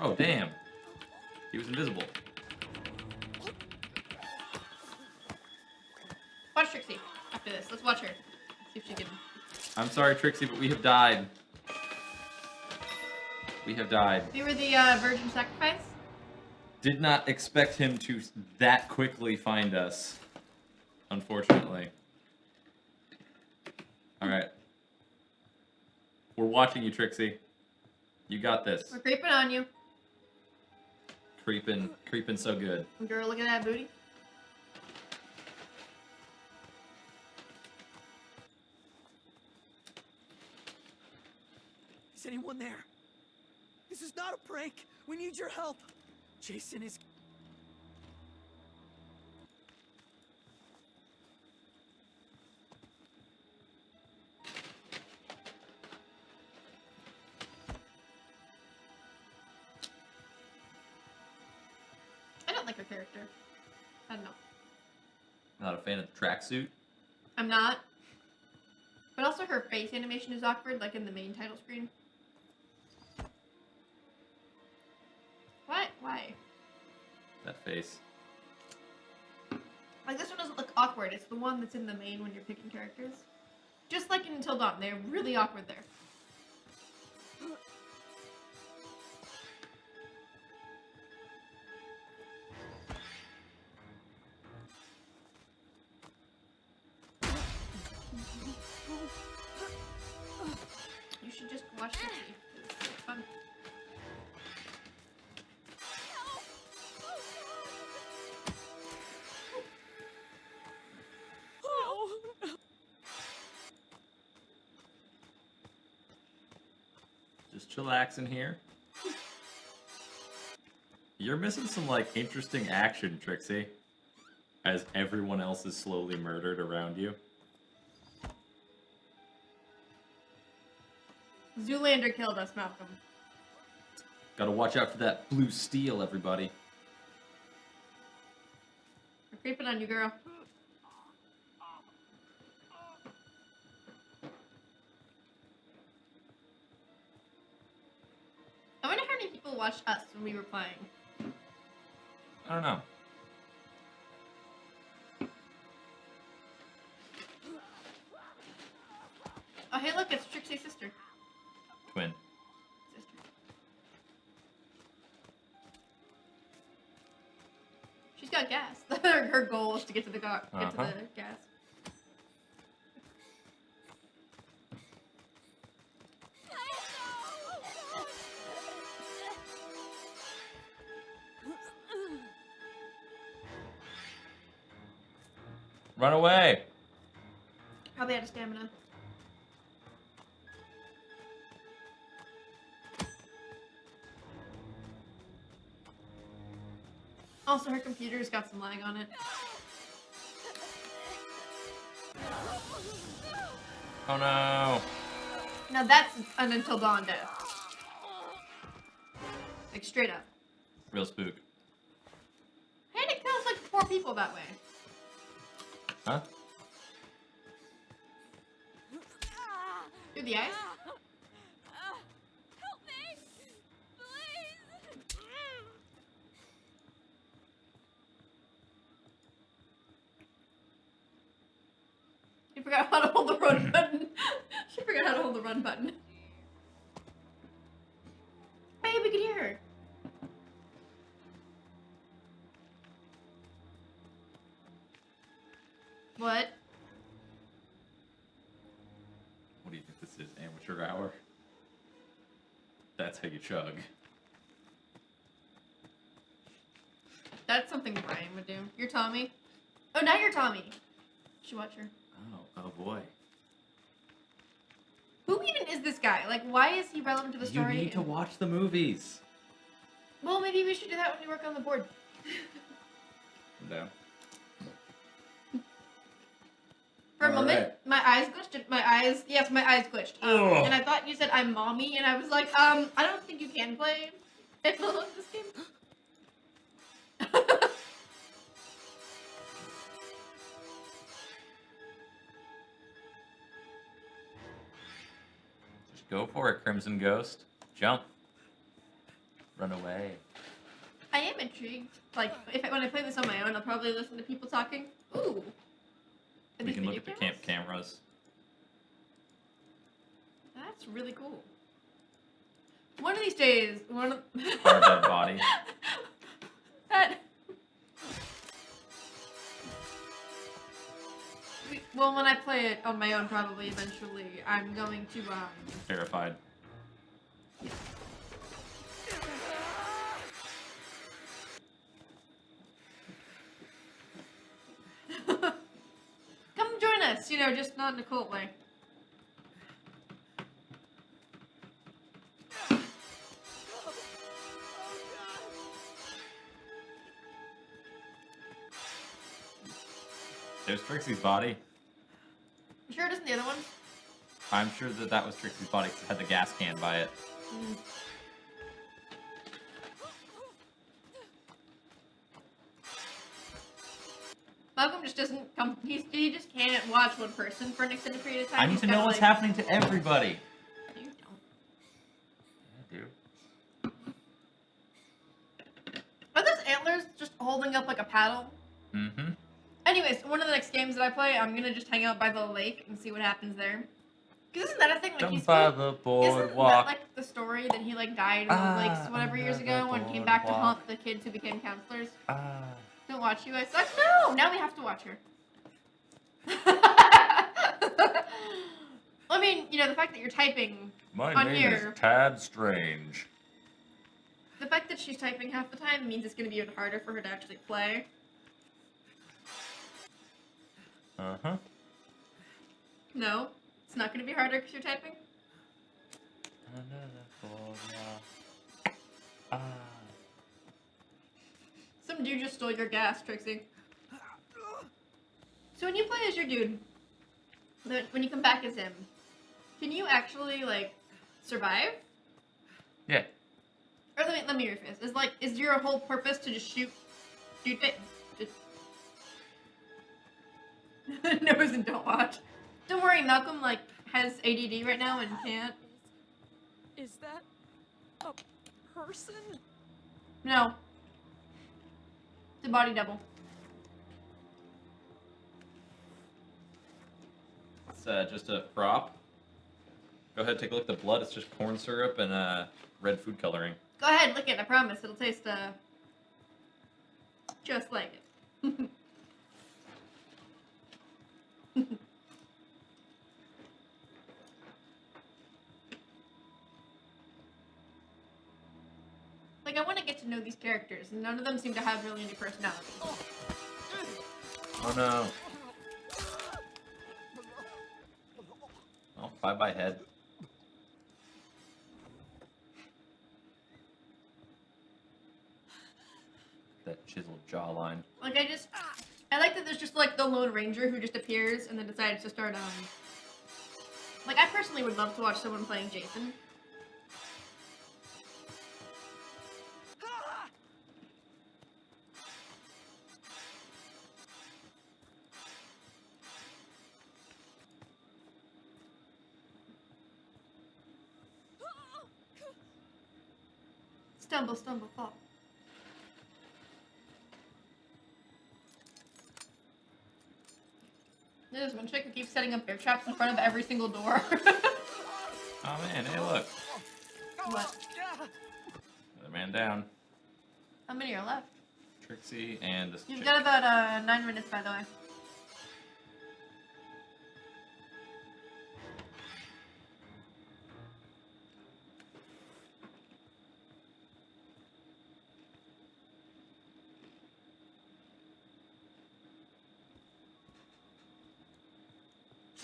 [SPEAKER 1] Oh, damn. He was invisible.
[SPEAKER 2] Watch Trixie after this. Let's watch her. See if she can.
[SPEAKER 1] I'm sorry, Trixie, but we have died. We have died.
[SPEAKER 2] We were the virgin sacrifice.
[SPEAKER 1] Did not expect him to that quickly find us. Unfortunately. Alright. We're watching you, Trixie. You got this.
[SPEAKER 2] We're creeping on you.
[SPEAKER 1] Creeping so good.
[SPEAKER 2] Girl, look at that booty.
[SPEAKER 10] Is anyone there? This is not a prank. We need your help. Jason is...
[SPEAKER 2] I don't like her character. I don't know.
[SPEAKER 1] Not a fan of the tracksuit.
[SPEAKER 2] I'm not. But also her face animation is awkward, like in the main title screen. What? Why?
[SPEAKER 1] That face.
[SPEAKER 2] Like, this one doesn't look awkward. It's the one that's in the main when you're picking characters. Just like in Until Dawn, they're really awkward there. You should just watch Trixie. It's fun.
[SPEAKER 11] Help!
[SPEAKER 1] Just chillaxing here. You're missing some, like, interesting action, Trixie. As everyone else is slowly murdered around you.
[SPEAKER 2] Zoolander killed us, Malcolm.
[SPEAKER 1] Gotta watch out for that blue steel, everybody.
[SPEAKER 2] We're creeping on you, girl. I wonder how many people watched us when we were playing.
[SPEAKER 1] I don't know.
[SPEAKER 2] Oh, hey, look, it's Trixie's sister.
[SPEAKER 1] Twin.
[SPEAKER 2] Sister. She's got gas. Her goal is to get to the get to the gas.
[SPEAKER 1] Run away!
[SPEAKER 2] Probably out of stamina. Also, her computer's got some lag on it.
[SPEAKER 1] Oh no!
[SPEAKER 2] Now that's an Until Dawn death. Like, straight up.
[SPEAKER 1] Real spook.
[SPEAKER 2] And it kills like 4 people that way.
[SPEAKER 1] Huh?
[SPEAKER 2] Through the ice?
[SPEAKER 4] Help me! Please!
[SPEAKER 2] She forgot how to hold the run button. She forgot how to hold the run button. Hey, we can hear her. What?
[SPEAKER 1] What do you think this is? Amateur hour? That's how you chug.
[SPEAKER 2] That's something Brian would do. You're Tommy. Oh, now you're Tommy. Should watch her.
[SPEAKER 1] Oh boy.
[SPEAKER 2] Who even is this guy? Like, why is he relevant to the story?
[SPEAKER 1] You need to watch the movies.
[SPEAKER 2] Well, maybe we should do that when we work on the board.
[SPEAKER 1] I'm down.
[SPEAKER 2] For a
[SPEAKER 1] All
[SPEAKER 2] moment,
[SPEAKER 1] right.
[SPEAKER 2] my eyes glitched. My eyes glitched.
[SPEAKER 1] Ugh.
[SPEAKER 2] And I thought you said I'm mommy, and I was like, I don't think you can play this game.
[SPEAKER 1] Just go for it, Crimson Ghost. Jump. Run away.
[SPEAKER 2] I am intrigued. Like, when I play this on my own, I'll probably listen to people talking. Ooh. Are
[SPEAKER 1] We
[SPEAKER 2] these
[SPEAKER 1] can look
[SPEAKER 2] video
[SPEAKER 1] at the camp
[SPEAKER 2] cameras?
[SPEAKER 1] cameras.
[SPEAKER 2] That's really cool. One of these days,
[SPEAKER 1] Our dead body.
[SPEAKER 2] that. Well, when I play it on my own, probably eventually, I'm going to
[SPEAKER 1] Terrified.
[SPEAKER 2] come join us. You know, just not in a cool way.
[SPEAKER 1] There's Trixie's body.
[SPEAKER 2] You sure it isn't the other one?
[SPEAKER 1] I'm sure that that was Trixie's body because it had the gas can by it.
[SPEAKER 2] Mm. Malcolm just doesn't come. He just can't watch one person for an extended period of time.
[SPEAKER 1] I need
[SPEAKER 2] He's
[SPEAKER 1] to
[SPEAKER 2] gotta,
[SPEAKER 1] know what's
[SPEAKER 2] like,
[SPEAKER 1] happening to everybody.
[SPEAKER 2] You don't.
[SPEAKER 1] I do.
[SPEAKER 2] Are those antlers just holding up like a paddle?
[SPEAKER 1] Mm-hmm.
[SPEAKER 2] Anyways, one of the next games that I play, I'm gonna just hang out by the lake and see what happens there. Cause isn't that a thing? Like
[SPEAKER 1] Down
[SPEAKER 2] he's
[SPEAKER 1] by
[SPEAKER 2] supposed-
[SPEAKER 1] the
[SPEAKER 2] Isn't that
[SPEAKER 1] boardwalk.
[SPEAKER 2] like the story that he like died in the lakes whatever years
[SPEAKER 1] under the
[SPEAKER 2] ago and came back to
[SPEAKER 1] boardwalk.
[SPEAKER 2] haunt the kids who became counselors?
[SPEAKER 1] Ah.
[SPEAKER 2] Don't watch you, I suck. No, now we have to watch her. I mean, you know, the fact that you're typing
[SPEAKER 1] My
[SPEAKER 2] on
[SPEAKER 1] name
[SPEAKER 2] here,
[SPEAKER 1] is Tad Strange.
[SPEAKER 2] the fact that she's typing half the time means it's gonna be even harder for her to actually play.
[SPEAKER 1] Uh-huh.
[SPEAKER 2] No, it's not gonna be harder because you're typing. Some dude just stole your gas, Trixie. So when you play as your dude, when you come back as him, can you actually, like, survive?
[SPEAKER 1] Yeah.
[SPEAKER 2] Or let me rephrase. Is your whole purpose to just shoot it? Just... Knows and don't watch. Don't worry, Malcolm, like, has ADD right now and can't.
[SPEAKER 4] Is that a person?
[SPEAKER 2] No. It's a body double.
[SPEAKER 1] It's just a prop. Go ahead, take a look at the blood. It's just corn syrup and red food coloring.
[SPEAKER 2] Go ahead, lick it. I promise it'll taste just like it. Like, I want to get to know these characters, and none of them seem to have really any personality.
[SPEAKER 1] Oh no. Oh, bye head. That chiseled jawline.
[SPEAKER 2] Like, I like that there's just, like, the Lone Ranger who just appears and then decides to start, like, I personally would love to watch someone playing Jason. Stumble, stumble, fall. There's one chick who keeps setting up bear traps in front of every single door.
[SPEAKER 1] Oh man, hey look.
[SPEAKER 2] What?
[SPEAKER 1] Another man down.
[SPEAKER 2] How many are left?
[SPEAKER 1] Trixie and this
[SPEAKER 2] You've
[SPEAKER 1] chick.
[SPEAKER 2] got about 9 minutes, by the way.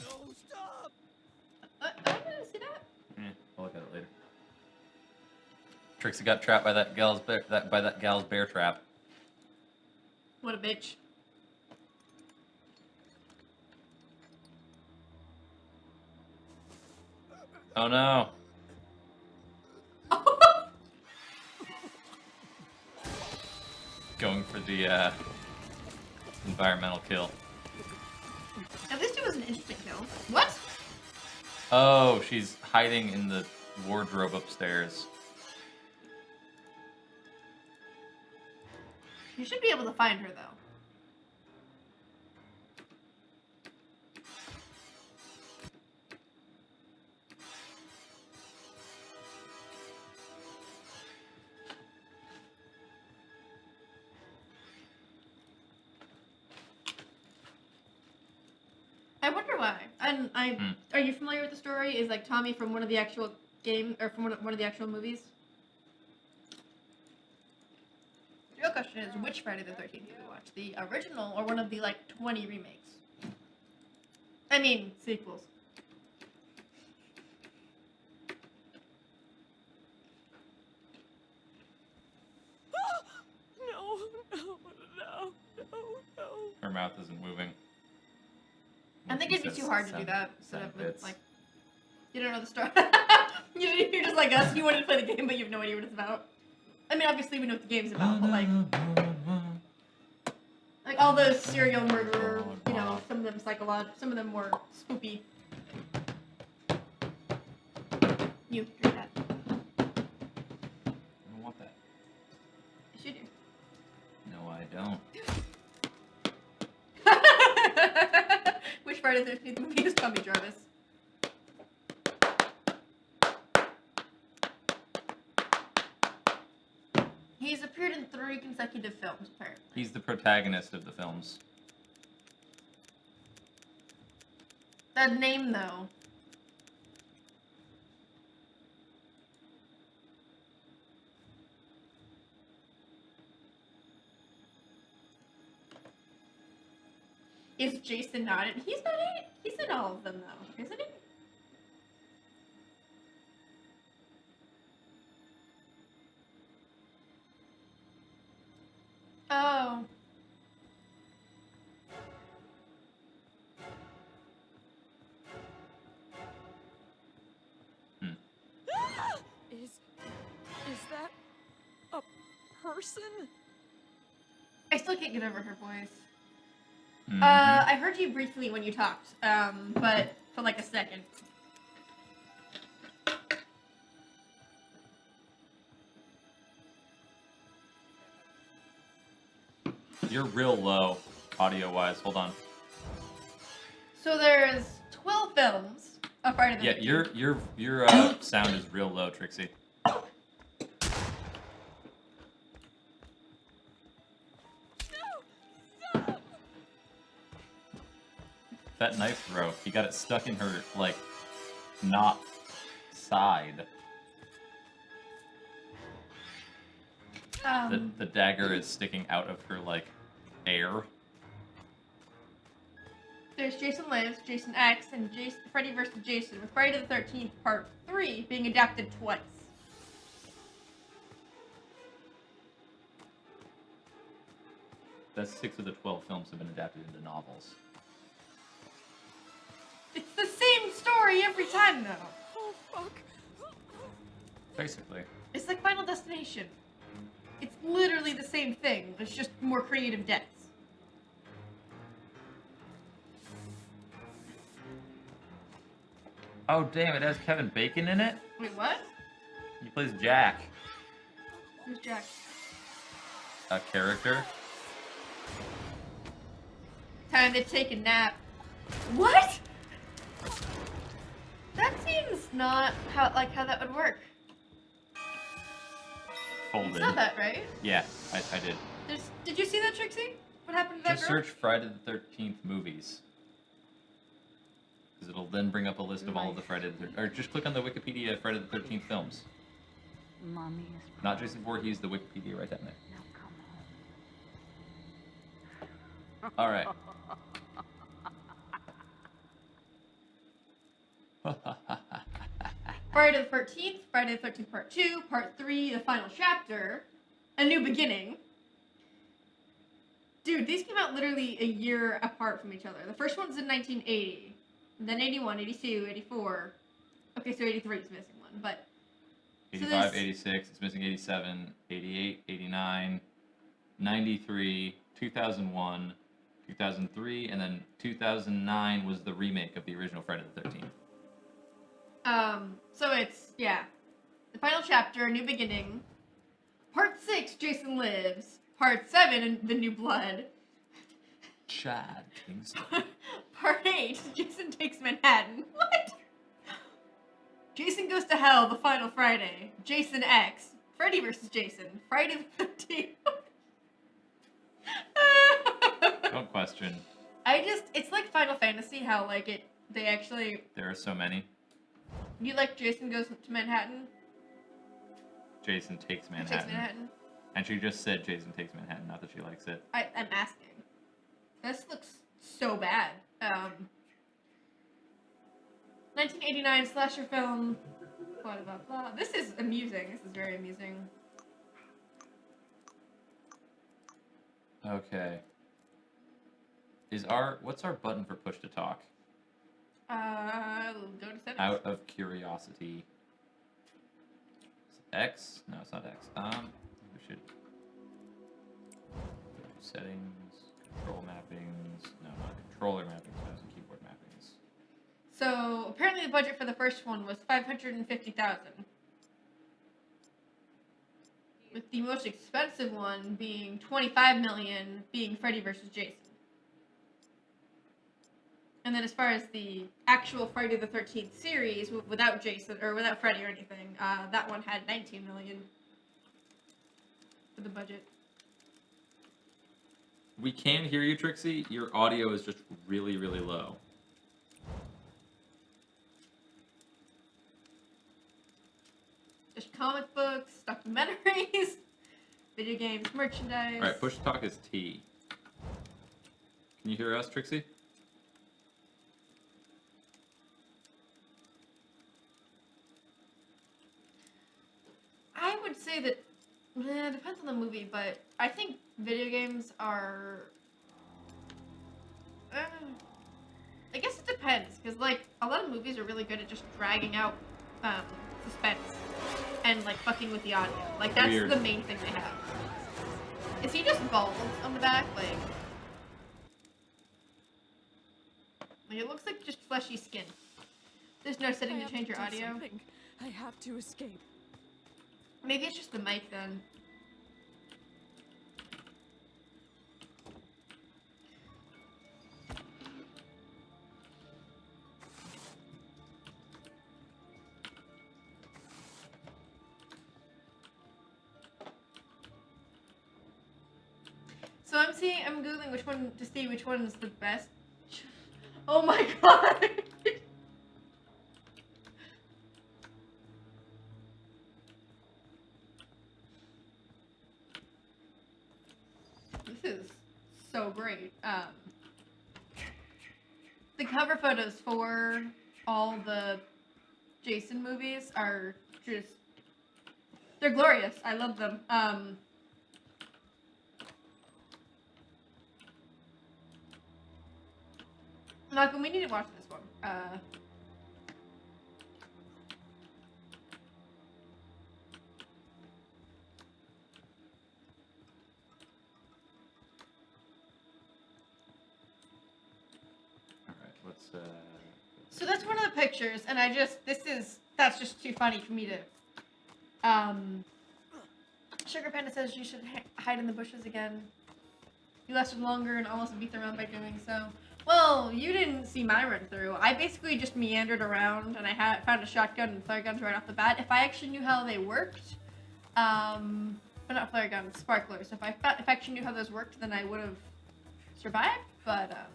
[SPEAKER 10] No, stop!
[SPEAKER 2] I didn't see that.
[SPEAKER 1] I'll look at it later. Trixie got trapped by that gal's bear trap.
[SPEAKER 2] What a bitch.
[SPEAKER 1] Oh no. Going for the environmental kill.
[SPEAKER 2] At least it was an interesting kill. What?
[SPEAKER 1] Oh, she's hiding in the wardrobe upstairs.
[SPEAKER 2] You should be able to find her, though. I wonder why. And are you familiar with the story? Is like Tommy from one of the actual or from one of the actual movies? The real question is, which Friday the 13th did we watch? The original or one of the, like, 20 remakes? I mean, sequels.
[SPEAKER 4] No.
[SPEAKER 1] Her mouth isn't moving.
[SPEAKER 2] I think it'd be too hard to do that. So that would,
[SPEAKER 1] bits.
[SPEAKER 2] like, you don't know the story. You're just like us. You wanted to play the game, but you have no idea what it's about. I mean, obviously we know what the game's about, but like all those serial murderer, you know, some of them psychological, some of them more spoopy. You hear that?
[SPEAKER 1] I don't want that.
[SPEAKER 2] Yes, you do.
[SPEAKER 1] No, I don't.
[SPEAKER 2] Which Friday the 13th movie is Tommy Jarvis? He's appeared in 3 consecutive films, apparently.
[SPEAKER 1] He's the protagonist of the films.
[SPEAKER 2] That name, though. Is Jason not in? He's not in. He's in all of them, though, isn't he?
[SPEAKER 4] person?
[SPEAKER 2] I still can't get over her voice.
[SPEAKER 1] Mhm.
[SPEAKER 2] I heard you briefly when you talked, but for like a second.
[SPEAKER 1] You're real low, audio-wise. Hold on.
[SPEAKER 2] So there's 12 films of Friday the
[SPEAKER 1] Yeah,
[SPEAKER 2] 13th.
[SPEAKER 1] your sound is real low, Trixie. That knife throw, he got it stuck in her, like, not side. The dagger is sticking out of her, like, air.
[SPEAKER 2] There's Jason Lives, Jason X, and Freddy vs. Jason, with Friday the 13th Part 3 being adapted twice.
[SPEAKER 1] That's 6 of the 12 films have been adapted into novels.
[SPEAKER 2] It's the same story every time, though.
[SPEAKER 4] Oh, fuck.
[SPEAKER 1] Basically.
[SPEAKER 2] It's like Final Destination. It's literally the same thing. It's just more creative deaths.
[SPEAKER 1] Oh, damn, it has Kevin Bacon in it?
[SPEAKER 2] Wait, what?
[SPEAKER 1] He plays Jack.
[SPEAKER 2] Who's Jack?
[SPEAKER 1] A character.
[SPEAKER 2] Time to take a nap. What? That seems not how that would work.
[SPEAKER 1] Folded.
[SPEAKER 2] You saw that, right?
[SPEAKER 1] Yeah, I did.
[SPEAKER 2] Did you see that, Trixie? What happened to that
[SPEAKER 1] Just
[SPEAKER 2] girl?
[SPEAKER 1] search Friday the 13th movies. Because it'll then bring up a list of all of the Friday the 13th. Or just click on the Wikipedia Friday the 13th films.
[SPEAKER 6] Mommy is
[SPEAKER 1] Not Jason Voorhees, the Wikipedia right down there.
[SPEAKER 6] now come home.
[SPEAKER 1] Alright.
[SPEAKER 2] Friday the 13th, Friday the 13th Part 2, Part 3, The Final Chapter, A New Beginning. Dude, these came out literally a year apart from each other. The first one's in 1980, then 81, 82, 84. Okay, so 83 is missing one, but...
[SPEAKER 1] 85, 86, it's missing 87, 88, 89, 93, 2001, 2003, and then 2009 was the remake of the original Friday the 13th.
[SPEAKER 2] So it's, yeah. The Final Chapter, A New Beginning. Part 6, Jason Lives. Part 7, The New Blood.
[SPEAKER 1] Chad Kingston.
[SPEAKER 2] Part 8, Jason Takes Manhattan. What? Jason Goes to Hell, The Final Friday. Jason X. Freddy vs. Jason. Friday the 13th.
[SPEAKER 1] Don't question.
[SPEAKER 2] It's like Final Fantasy, how, like, they actually...
[SPEAKER 1] There are so many.
[SPEAKER 2] You like Jason Goes to Manhattan?
[SPEAKER 1] Jason Takes Manhattan.
[SPEAKER 2] Takes Manhattan.
[SPEAKER 1] And she just said Jason Takes Manhattan, not that she likes it.
[SPEAKER 2] I'm asking. This looks so bad. 1989 slasher film. Blah, blah, blah. This is amusing. This is very amusing.
[SPEAKER 1] Okay. What's our button for push to talk?
[SPEAKER 2] Go to settings.
[SPEAKER 1] Out of curiosity. Is it X? No, it's not X. We should go to settings, control mappings. No, not controller mappings. No, it's keyboard mappings.
[SPEAKER 2] So apparently the budget for the first one was $550,000, with the most expensive one being $25 million, being Freddy vs. Jason. And then as far as the actual Friday the 13th series, without Jason, or without Freddy or anything, that one had $19 million for the budget.
[SPEAKER 1] We can hear you, Trixie. Your audio is just really, really low.
[SPEAKER 2] Just comic books, documentaries, video games, merchandise.
[SPEAKER 1] Alright, push to talk is T. Can you hear us, Trixie?
[SPEAKER 2] I would say that, it depends on the movie, but I think video games are, I guess it depends, because, like, a lot of movies are really good at just dragging out, suspense, and, like, fucking with the audio. Like, that's
[SPEAKER 1] Weird.
[SPEAKER 2] the main thing they have. Is he just bald on the back? Like it looks like just fleshy skin. There's no setting to change your audio.
[SPEAKER 4] I have to escape.
[SPEAKER 2] Maybe it's just the mic then. So I'm googling which one to see which one's the best. Oh my god. This is so great. The cover photos for all the Jason movies are just, they're glorious. I love them. Malcolm, we need to watch this one. So that's one of the pictures, and that's just too funny for me to, Sugar Panda says you should hide in the bushes again. You lasted longer and almost beat them around by doing so. Well, you didn't see my run through. I basically just meandered around, and I found a shotgun and flare guns right off the bat. If I actually knew how they worked, but not flare guns, sparklers. If I actually knew how those worked, then I would have survived. But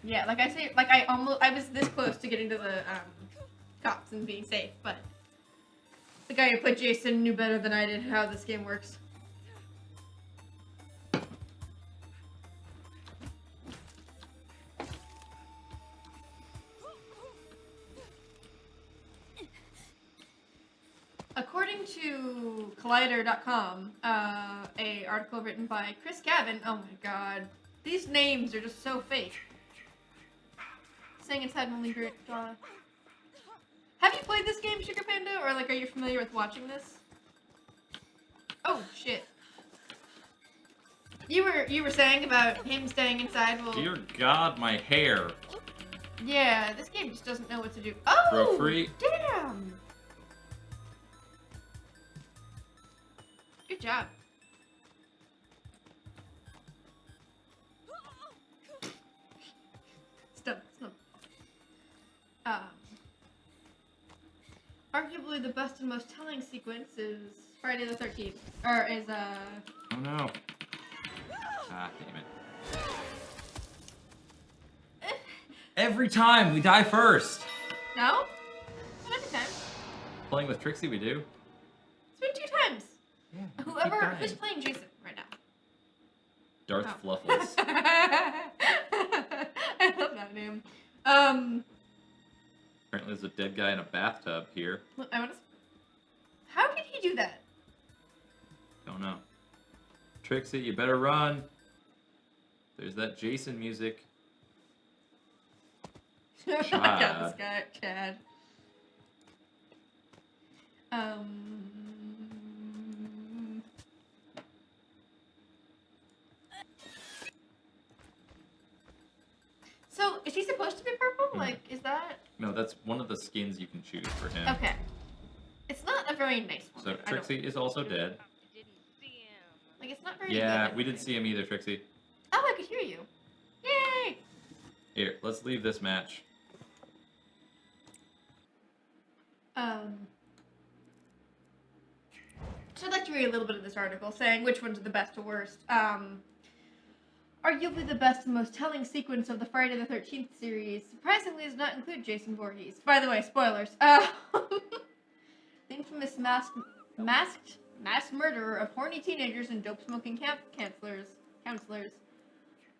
[SPEAKER 2] yeah, like I say, like I was this close to getting to the cops and being safe, but the guy who played Jason knew better than I did how this game works. According to Collider.com, a article written by Chris Gavin, oh my god, these names are just so fake. Saying inside only great. Have you played this game, Sugar Panda, or like, are you familiar with watching this? Oh shit! You were saying about him staying inside. Well,
[SPEAKER 1] dear God, my hair.
[SPEAKER 2] Yeah, this game just doesn't know what to do. Oh,
[SPEAKER 1] Broke free.
[SPEAKER 2] Damn! Good job. Stop. Arguably the best and most telling sequence is Friday the 13th. Or is,
[SPEAKER 1] Oh no. Ah, damn it. Every time we die first!
[SPEAKER 2] No? Not every time.
[SPEAKER 1] Playing with Trixie, we do.
[SPEAKER 2] It's been 2 times.
[SPEAKER 1] Yeah.
[SPEAKER 2] Who's playing Jason right now?
[SPEAKER 1] Darth Fluffles.
[SPEAKER 2] I love that name.
[SPEAKER 1] Apparently there's a dead guy in a bathtub here.
[SPEAKER 2] How did he do that?
[SPEAKER 1] Don't know. Trixie, you better run. There's that Jason music.
[SPEAKER 2] I got this guy, Chad. So, is he supposed to be purple? Like, is that...
[SPEAKER 1] No, that's one of the skins you can choose for him.
[SPEAKER 2] Okay. It's not a very nice one.
[SPEAKER 1] So Trixie is also dead.
[SPEAKER 2] Like, it's not very good.
[SPEAKER 1] Yeah, we didn't see him either, Trixie.
[SPEAKER 2] Oh, I could hear you. Yay!
[SPEAKER 1] Here, let's leave this match.
[SPEAKER 2] So I'd like to read a little bit of this article saying which ones are the best or worst. Arguably the best and most telling sequence of the Friday the 13th series surprisingly does not include Jason Voorhees. By the way, spoilers. The infamous masked mass murderer of horny teenagers and dope-smoking camp counselors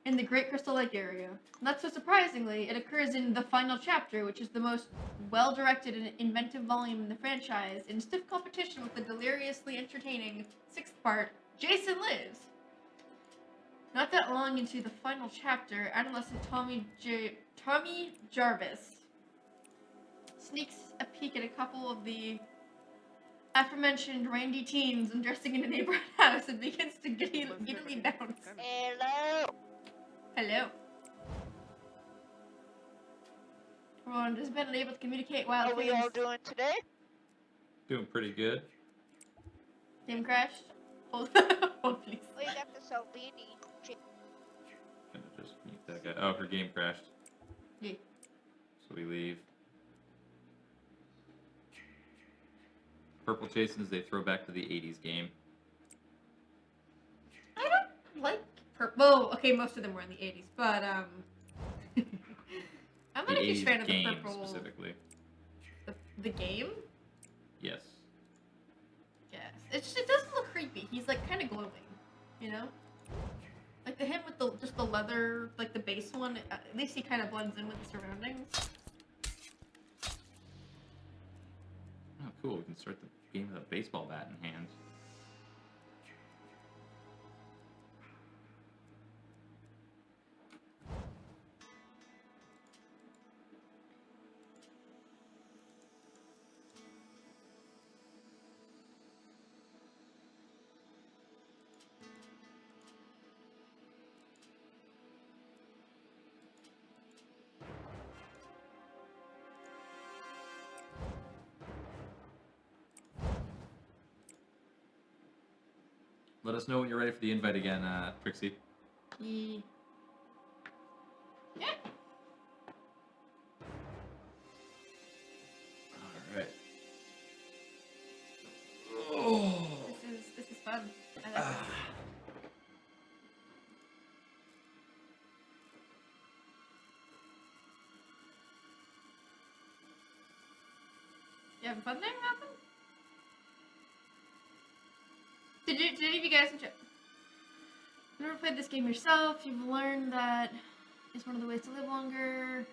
[SPEAKER 2] in the Great Crystal Lake area. Not so surprisingly, it occurs in the final chapter, which is the most well-directed and inventive volume in the franchise, in stiff competition with the deliriously entertaining 6th part, Jason Lives. Not that long into the final chapter, adolescent Tommy Jarvis sneaks a peek at a couple of the aforementioned randy teens undressing in a neighborhood house and begins to giddily bounce.
[SPEAKER 5] Hello.
[SPEAKER 2] Hello. Everyone has been able to communicate while
[SPEAKER 5] How are we all doing today?
[SPEAKER 1] Doing pretty good.
[SPEAKER 2] Game crashed. Hold, hold please.
[SPEAKER 5] Oh, you got the Salvini.
[SPEAKER 1] Gonna just mute that guy. Oh, her game crashed.
[SPEAKER 2] Yeah.
[SPEAKER 1] So we leave. Purple Chasins, they throw back to the 80s game.
[SPEAKER 2] I don't like purple. Well, okay, most of them were in the 80s, but I'm not a huge fan of the
[SPEAKER 1] game
[SPEAKER 2] purple.
[SPEAKER 1] specifically.
[SPEAKER 2] The game?
[SPEAKER 1] Yes.
[SPEAKER 2] Yes. It doesn't look creepy. He's like kind of glowing, you know? Like him with just the leather, like the base one. At least he kind of blends in with the surroundings.
[SPEAKER 1] Oh, cool. We can start the game with a baseball bat in hand. Let us know when you're ready for the invite again, Trixie.
[SPEAKER 2] Yeah.
[SPEAKER 1] Alright. Oh.
[SPEAKER 2] This is fun. I like this. You having fun there, Malcolm? Did any of you guys enjoy? You ever played this game yourself? You've learned that it's one of the ways to live longer.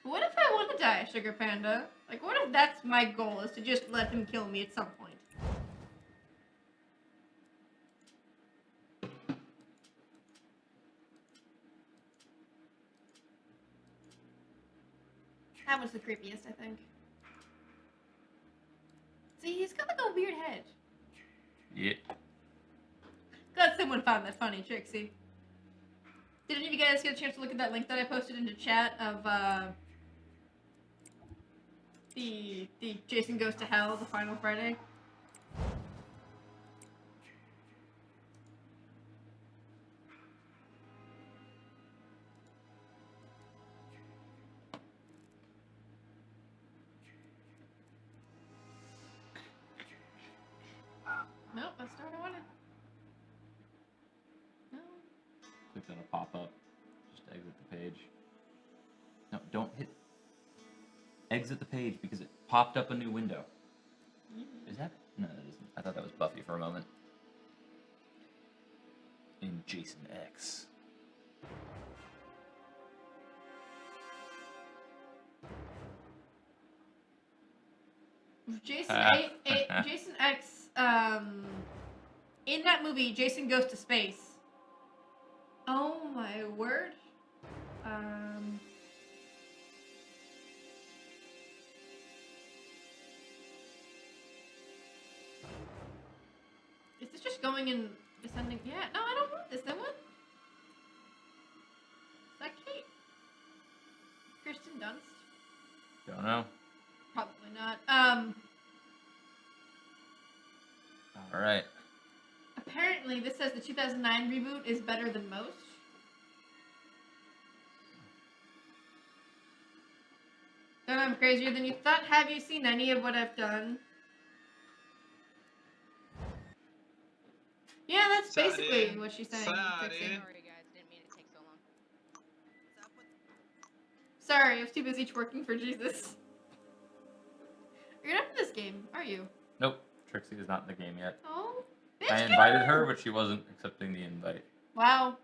[SPEAKER 2] What if I want to die, Sugar Panda? Like, what if that's my goal, is to just let him kill me at some point? That was the creepiest, I think. See, he's got like a weird head.
[SPEAKER 1] Yeah.
[SPEAKER 2] Glad someone found that funny, Trixie. Did any of you guys get a chance to look at that link that I posted into chat of the Jason Goes to Hell, the final Friday? Nope, that's not what I wanted. No.
[SPEAKER 1] Click on a pop-up. Just exit the page. No, don't hit exit the page because it popped up a new window. Is that? No, that isn't. I thought that was Buffy for a moment. In Jason X.
[SPEAKER 2] Jason X, in that movie, Jason Goes to Space. Oh my word. Is this just going in descending? Yeah, no, I don't want this. I want. Is that Kate? Kirsten Dunst?
[SPEAKER 1] Don't know.
[SPEAKER 2] Probably not.
[SPEAKER 1] Alright.
[SPEAKER 2] Apparently, this says the 2009 reboot is better than most. Then I'm crazier than you thought. Have you seen any of what I've done? Yeah, that's basically what she's saying. Trixie.
[SPEAKER 12] Sorry guys, didn't mean it to take so long.
[SPEAKER 2] Sorry, I was too busy twerking for Jesus. You're not in this game, are you?
[SPEAKER 1] Nope. Trixie is not in the game yet.
[SPEAKER 2] Oh, bitch,
[SPEAKER 1] I invited her, but she wasn't accepting the invite.
[SPEAKER 2] Wow.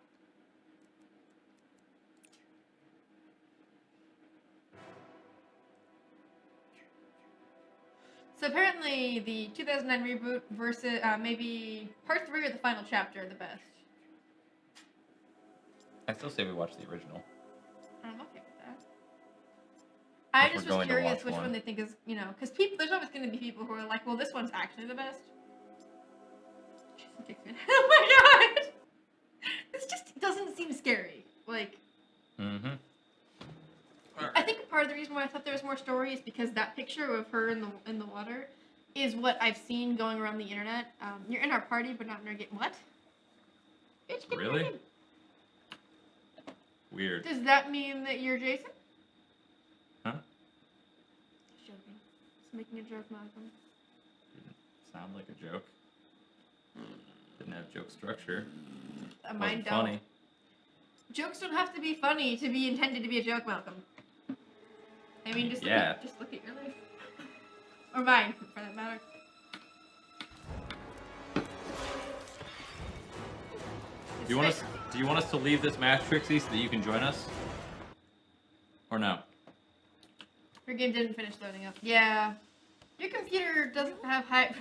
[SPEAKER 2] So apparently the 2009 reboot versus maybe part 3 or the final chapter are the best.
[SPEAKER 1] I still say we watch the original.
[SPEAKER 2] I'm okay with that. I
[SPEAKER 1] if
[SPEAKER 2] just
[SPEAKER 1] we're
[SPEAKER 2] was
[SPEAKER 1] going to
[SPEAKER 2] curious
[SPEAKER 1] watch
[SPEAKER 2] which
[SPEAKER 1] one.
[SPEAKER 2] one they think is, you know, because people, there's always going to be people who are like, well, this one's actually the best. Oh my god! This just doesn't seem scary. Like,
[SPEAKER 1] Mm-hmm.
[SPEAKER 2] I think part of the reason why I thought there was more story is because that picture of her in the water is what I've seen going around the internet. You're in our party, but not in our game. What? Bitch, get in our
[SPEAKER 1] Really?
[SPEAKER 2] game.
[SPEAKER 1] Weird.
[SPEAKER 2] Does that mean that you're Jason?
[SPEAKER 1] Huh?
[SPEAKER 2] Just joking. Just making a joke, Malcolm.
[SPEAKER 1] Didn't sound like a joke. Didn't have joke structure.
[SPEAKER 2] Mine
[SPEAKER 1] Wasn't
[SPEAKER 2] don't.
[SPEAKER 1] funny.
[SPEAKER 2] Jokes don't have to be funny to be intended to be a joke, Malcolm. I mean, just
[SPEAKER 1] Yeah.
[SPEAKER 2] look at your life. Or mine, for that matter.
[SPEAKER 1] Do you want us to leave this match, Trixie, so that you can join us? Or no?
[SPEAKER 2] Your game didn't finish loading up. Yeah. Your computer doesn't have high...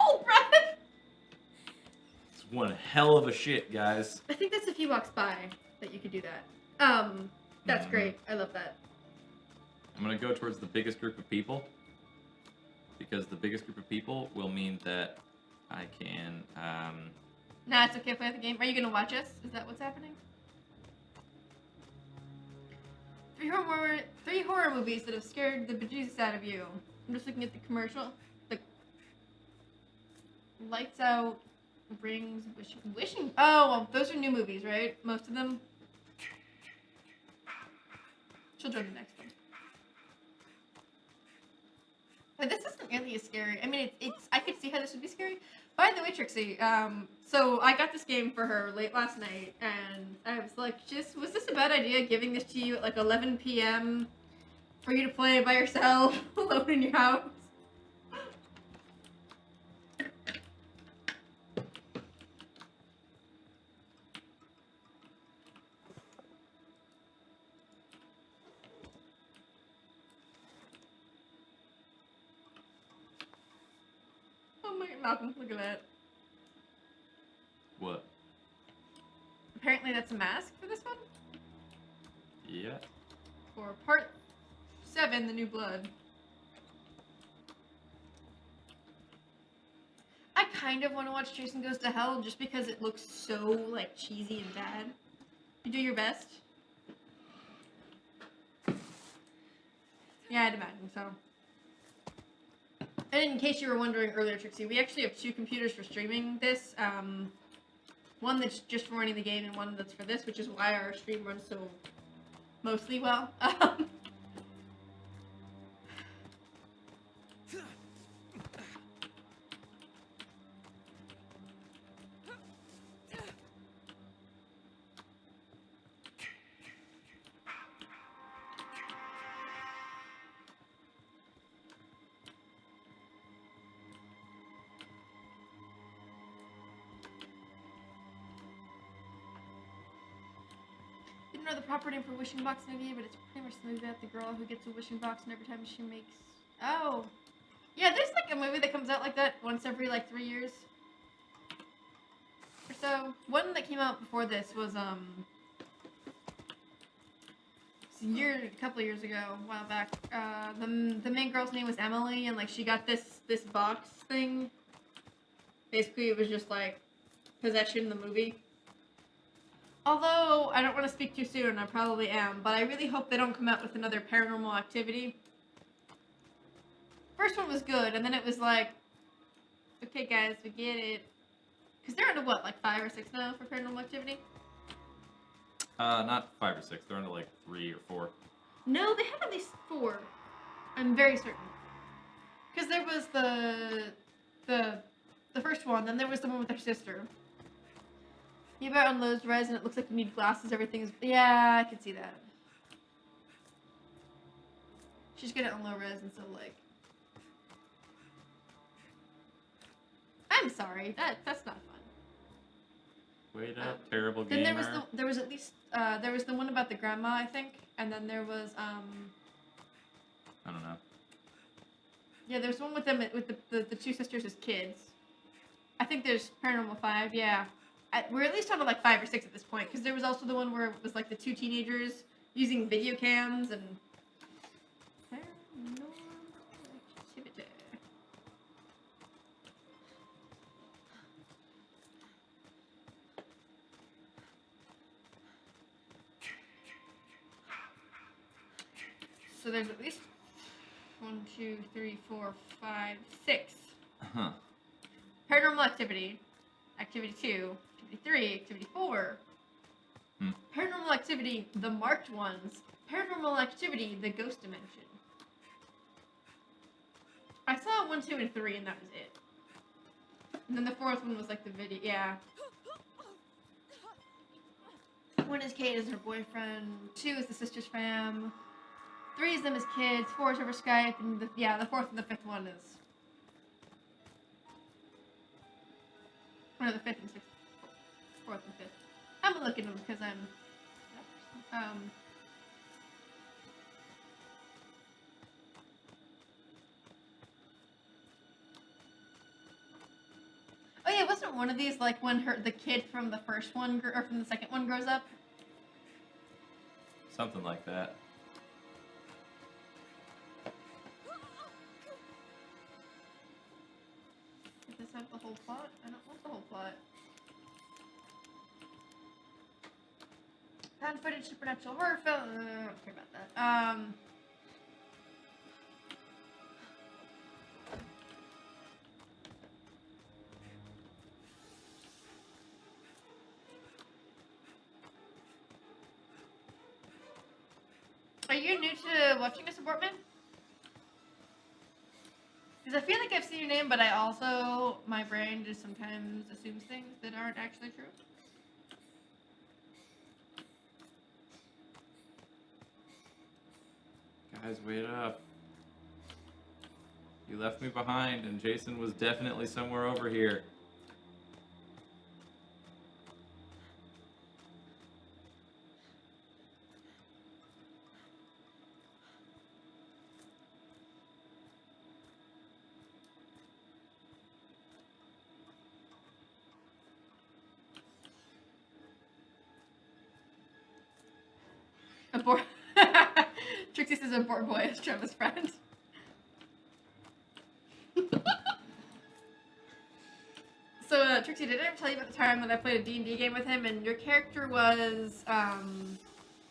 [SPEAKER 2] Oh, breath!
[SPEAKER 1] It's one hell of a shit, guys.
[SPEAKER 2] I think that's if you walks by that you could do that. That's great. I love that.
[SPEAKER 1] I'm gonna go towards the biggest group of people. Because the biggest group of people will mean that I can,
[SPEAKER 2] Nah, it's okay. Play the game. Are you gonna watch us? Is that what's happening? Three horror movies that have scared the bejesus out of you. I'm just looking at the commercial. The Lights Out, Rings, Wishing. Oh, well, those are new movies, right? Most of them. She'll join the next one. But this isn't really as scary. I mean, it's. I could see how this would be scary. By the way, Trixie, so I got this game for her late last night, and I was like, was this a bad idea giving this to you at like 11 p.m. for you to play by yourself, alone in your house? Oh my god, Malcolm, look at that.
[SPEAKER 1] what?
[SPEAKER 2] Apparently that's a mask for this one?
[SPEAKER 1] Yeah.
[SPEAKER 2] For part 7, The New Blood. I kind of want to watch Jason Goes to Hell just because it looks so, like, cheesy and bad. You do your best? Yeah, I'd imagine so. And in case you were wondering earlier, Trixie, we actually have 2 computers for streaming this. One that's just for running the game and one that's for this, which is why our stream runs so mostly well. Didn't know the proper name for Wishing Box movie, but it's pretty much the movie about the girl who gets a wishing box and every time she makes... Oh! Yeah, there's like a movie that comes out like that once every like 3 years. Or so. One that came out before this was, a couple of years ago, a while back. The main girl's name was Emily, and like she got this box thing. Basically, it was just like possession in the movie. Although, I don't want to speak too soon, I probably am, but I really hope they don't come out with another Paranormal Activity. First one was good, and then it was like, okay guys, we get it. Because they're into what, like 5 or 6 now for Paranormal Activity?
[SPEAKER 1] Not 5 or 6. They're into like 3 or 4.
[SPEAKER 2] No, they have at least 4. I'm very certain. Because there was the first one, then there was the one with her sister. You better on Lowe's res and it looks like you need glasses, everything is... Yeah, I can see that. She's good at on low res and so like... I'm sorry, that's not fun.
[SPEAKER 1] Wait up, terrible
[SPEAKER 2] Then
[SPEAKER 1] gamer.
[SPEAKER 2] there was at least, there was the one about the grandma, I think, and then there was,
[SPEAKER 1] I don't know.
[SPEAKER 2] yeah, there's one with them, with the 2 sisters as kids. I think there's Paranormal 5, yeah. We're at least on to like 5 or 6 at this point, because there was also the one where it was like the 2 teenagers using video cams and paranormal activity. So there's at least 1, 2, 3, 4, 5, 6.
[SPEAKER 1] Huh.
[SPEAKER 2] Paranormal activity. Activity 2. Activity 3. Activity 4. Paranormal activity, the marked ones. Paranormal activity, the ghost dimension. I saw 1, 2, and 3, and that was it. And then the 4th one was like the video. Yeah. 1 is Kate as her boyfriend. 2 is the sister's fam. 3 is them as kids. 4 is over Skype, and the 4th and the 5th one is. No, the 5th and 6th. 4th and 5th. I'm gonna look at them because I'm. Oh yeah, wasn't one of these like when the kid from the first one or from the second one grows up?
[SPEAKER 1] Something like that.
[SPEAKER 2] Does this have the whole plot? I don't want the whole plot. Found footage, supernatural horror film. I don't care about that. Are you new to watching this, Abortman? Because I feel like I've seen your name, but I also, my brain just sometimes assumes things that aren't actually true.
[SPEAKER 1] Guys, wait up. You left me behind, and Jason was definitely somewhere over here.
[SPEAKER 2] Abort. Trixie says abort boy is Trevor's friend. So, Trixie, did I ever tell you about the time that I played a D&D game with him, and your character was,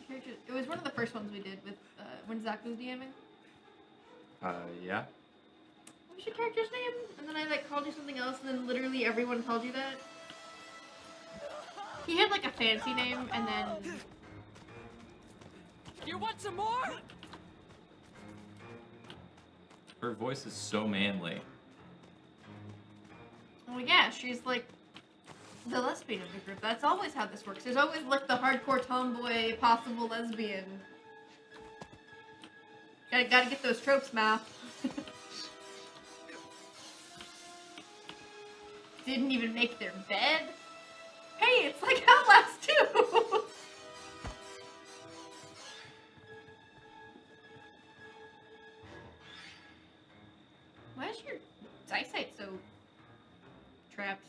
[SPEAKER 2] it was one of the first ones we did with, when Zach was DMing?
[SPEAKER 1] Yeah.
[SPEAKER 2] What was your character's name? And then I, like, called you something else, and then literally everyone called you that? He had, like, a fancy name, and then...
[SPEAKER 10] You want some more?
[SPEAKER 1] Her voice is so manly.
[SPEAKER 2] Well, yeah, she's like the lesbian of the group. That's always how this works. There's always like the hardcore tomboy, possible lesbian. Gotta get those tropes, Mal. Didn't even make their bed. Hey, it's like Outlast 2. Why is your eyesight so trapped?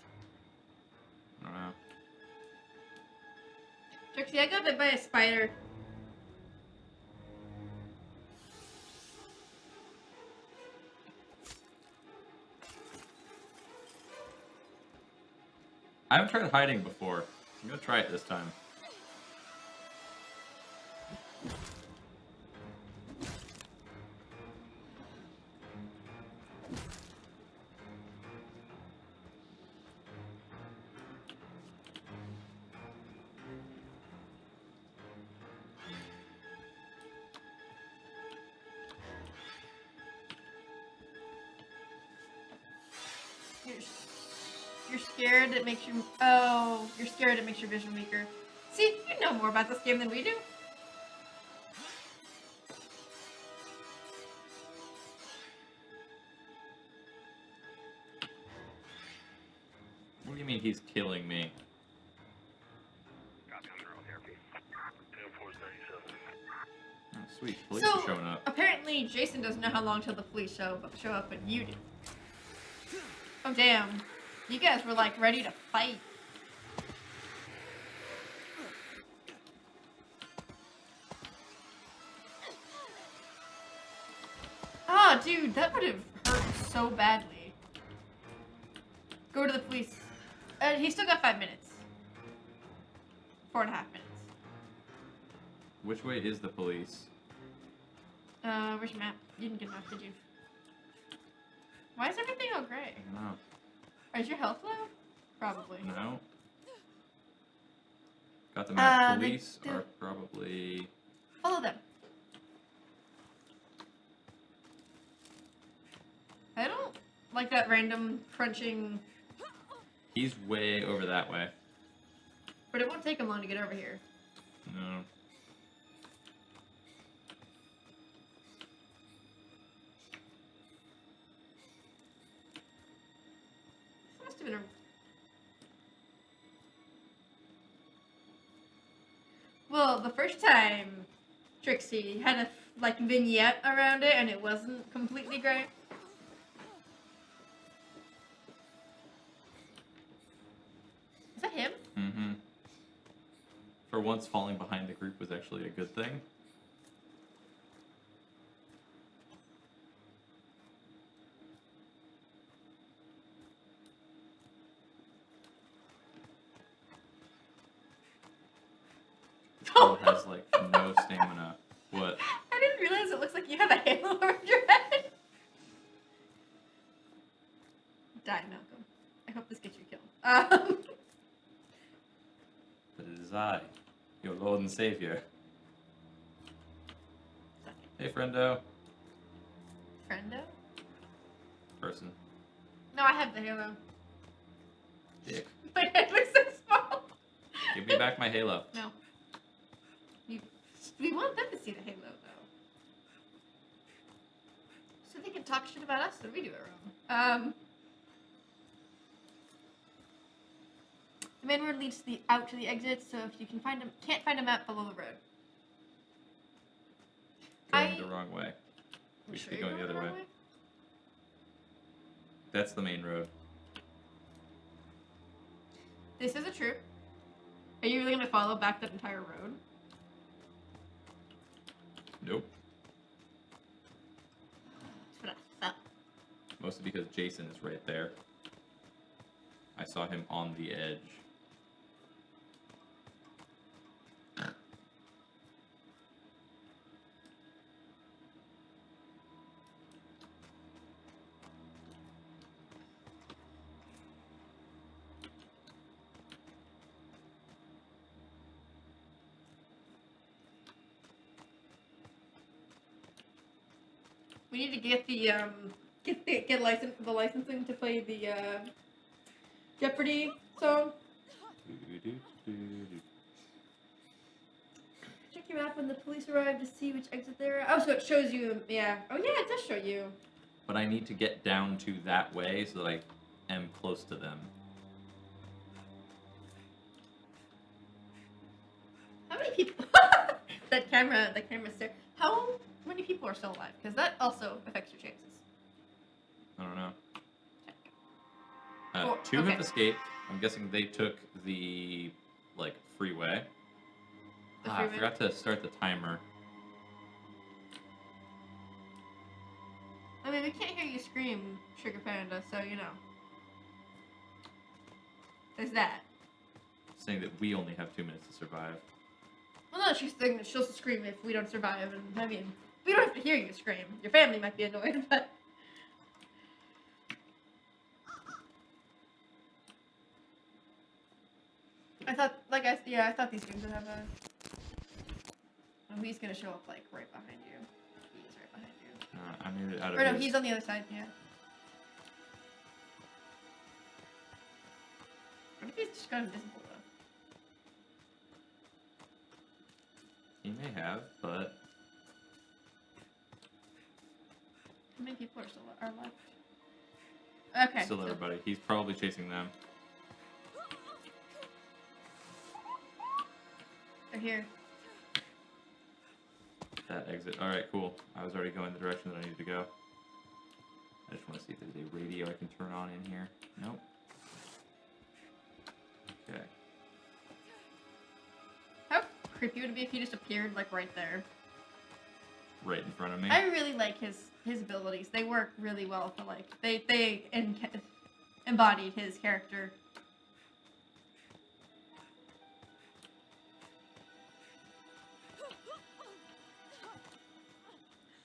[SPEAKER 1] I don't know.
[SPEAKER 2] Trixie, I got bit by a spider.
[SPEAKER 1] I haven't tried hiding before. I'm gonna try it this time.
[SPEAKER 2] You're scared it makes you... Oh, you're scared it makes your vision weaker. See, you know more about this game than we do.
[SPEAKER 1] What do you mean he's killing me?
[SPEAKER 8] Copy on neural therapy. 10-4-97.
[SPEAKER 1] Oh, sweet, police
[SPEAKER 2] So,
[SPEAKER 1] are showing up.
[SPEAKER 2] apparently Jason doesn't know how long till the police show up, but you do. Oh, damn. You guys were, like, ready to fight. Oh, dude, that would have hurt so badly. Go to the police. He's still got 5 minutes. 4.5 minutes.
[SPEAKER 1] Which way is the police?
[SPEAKER 2] Where's your map? You didn't get a map, did you? Why is everything all gray?
[SPEAKER 1] I don't know.
[SPEAKER 2] Is your health low? Probably.
[SPEAKER 1] No. Got the map.
[SPEAKER 2] They
[SPEAKER 1] Police
[SPEAKER 2] do-
[SPEAKER 1] are probably...
[SPEAKER 2] Follow them. I don't like that random crunching,
[SPEAKER 1] He's way over that way.
[SPEAKER 2] but it won't take him long to get over here.
[SPEAKER 1] No.
[SPEAKER 2] This must have been a... Well, the first time Trixie had a like vignette around it and it wasn't completely gray. Is that him?
[SPEAKER 1] Mm-hmm. For once, falling behind the group was actually a good thing. Still has like no stamina. What?
[SPEAKER 2] I didn't realize it looks like you have a halo around your head. Die, Malcolm. I hope this gets you killed.
[SPEAKER 1] But it is I, your Lord and Savior. Hey, friendo.
[SPEAKER 2] Friendo?
[SPEAKER 1] Person.
[SPEAKER 2] No, I have the halo.
[SPEAKER 1] Dick.
[SPEAKER 2] My head looks so small.
[SPEAKER 1] Give me back my halo.
[SPEAKER 2] No. We want them to see the halo, though. So they can talk shit about us when we do it wrong. The main road leads out to the exit, so if you can't find a map, follow the road.
[SPEAKER 1] Going the wrong way. We should be
[SPEAKER 2] you're
[SPEAKER 1] going the other
[SPEAKER 2] wrong
[SPEAKER 1] way. That's the main road.
[SPEAKER 2] This is a troop. Are you really gonna follow back that entire road?
[SPEAKER 1] Nope.
[SPEAKER 2] That's what I thought.
[SPEAKER 1] Mostly because Jason is right there. I saw him on the edge.
[SPEAKER 2] We need to get the the licensing to play the Jeopardy song. Check your map when the police arrive to see which exit they're at. Oh, so it shows you. Yeah. Oh, yeah, it does show you.
[SPEAKER 1] But I need to get down to that way so that I am close to them.
[SPEAKER 2] How many people? The camera's there. How many people are still alive? Because that also affects your chances.
[SPEAKER 1] I don't know.
[SPEAKER 2] Oh,
[SPEAKER 1] Two
[SPEAKER 2] okay.
[SPEAKER 1] have escaped. I'm guessing they took the, like, freeway.
[SPEAKER 2] The
[SPEAKER 1] I
[SPEAKER 2] freeway?
[SPEAKER 1] forgot to start the timer.
[SPEAKER 2] I mean, we can't hear you scream, Sugar Panda, so you know. There's that.
[SPEAKER 1] Saying that we only have 2 minutes to survive.
[SPEAKER 2] Well, no, she's thinking that she'll scream if we don't survive, and I mean, we don't have to hear you scream. Your family might be annoyed, but... I thought these games would have a... Oh, he's gonna show up, like, right behind you. He is right behind you.
[SPEAKER 1] I need it out of
[SPEAKER 2] Or no,
[SPEAKER 1] his-
[SPEAKER 2] he's on the other side, yeah. What if he's just got invisible, though?
[SPEAKER 1] He may have, but
[SPEAKER 2] How many people are left? Okay.
[SPEAKER 1] still
[SPEAKER 2] so-
[SPEAKER 1] everybody. He's probably chasing them.
[SPEAKER 2] They're here.
[SPEAKER 1] That exit. Alright, cool. I was already going the direction that I needed to go. I just want to see if there's a radio I can turn on in here. Nope. Okay.
[SPEAKER 2] How creepy would it be if he just appeared, like, right there?
[SPEAKER 1] right in front of me.
[SPEAKER 2] I really like his abilities. They work really well for like they embodied his character.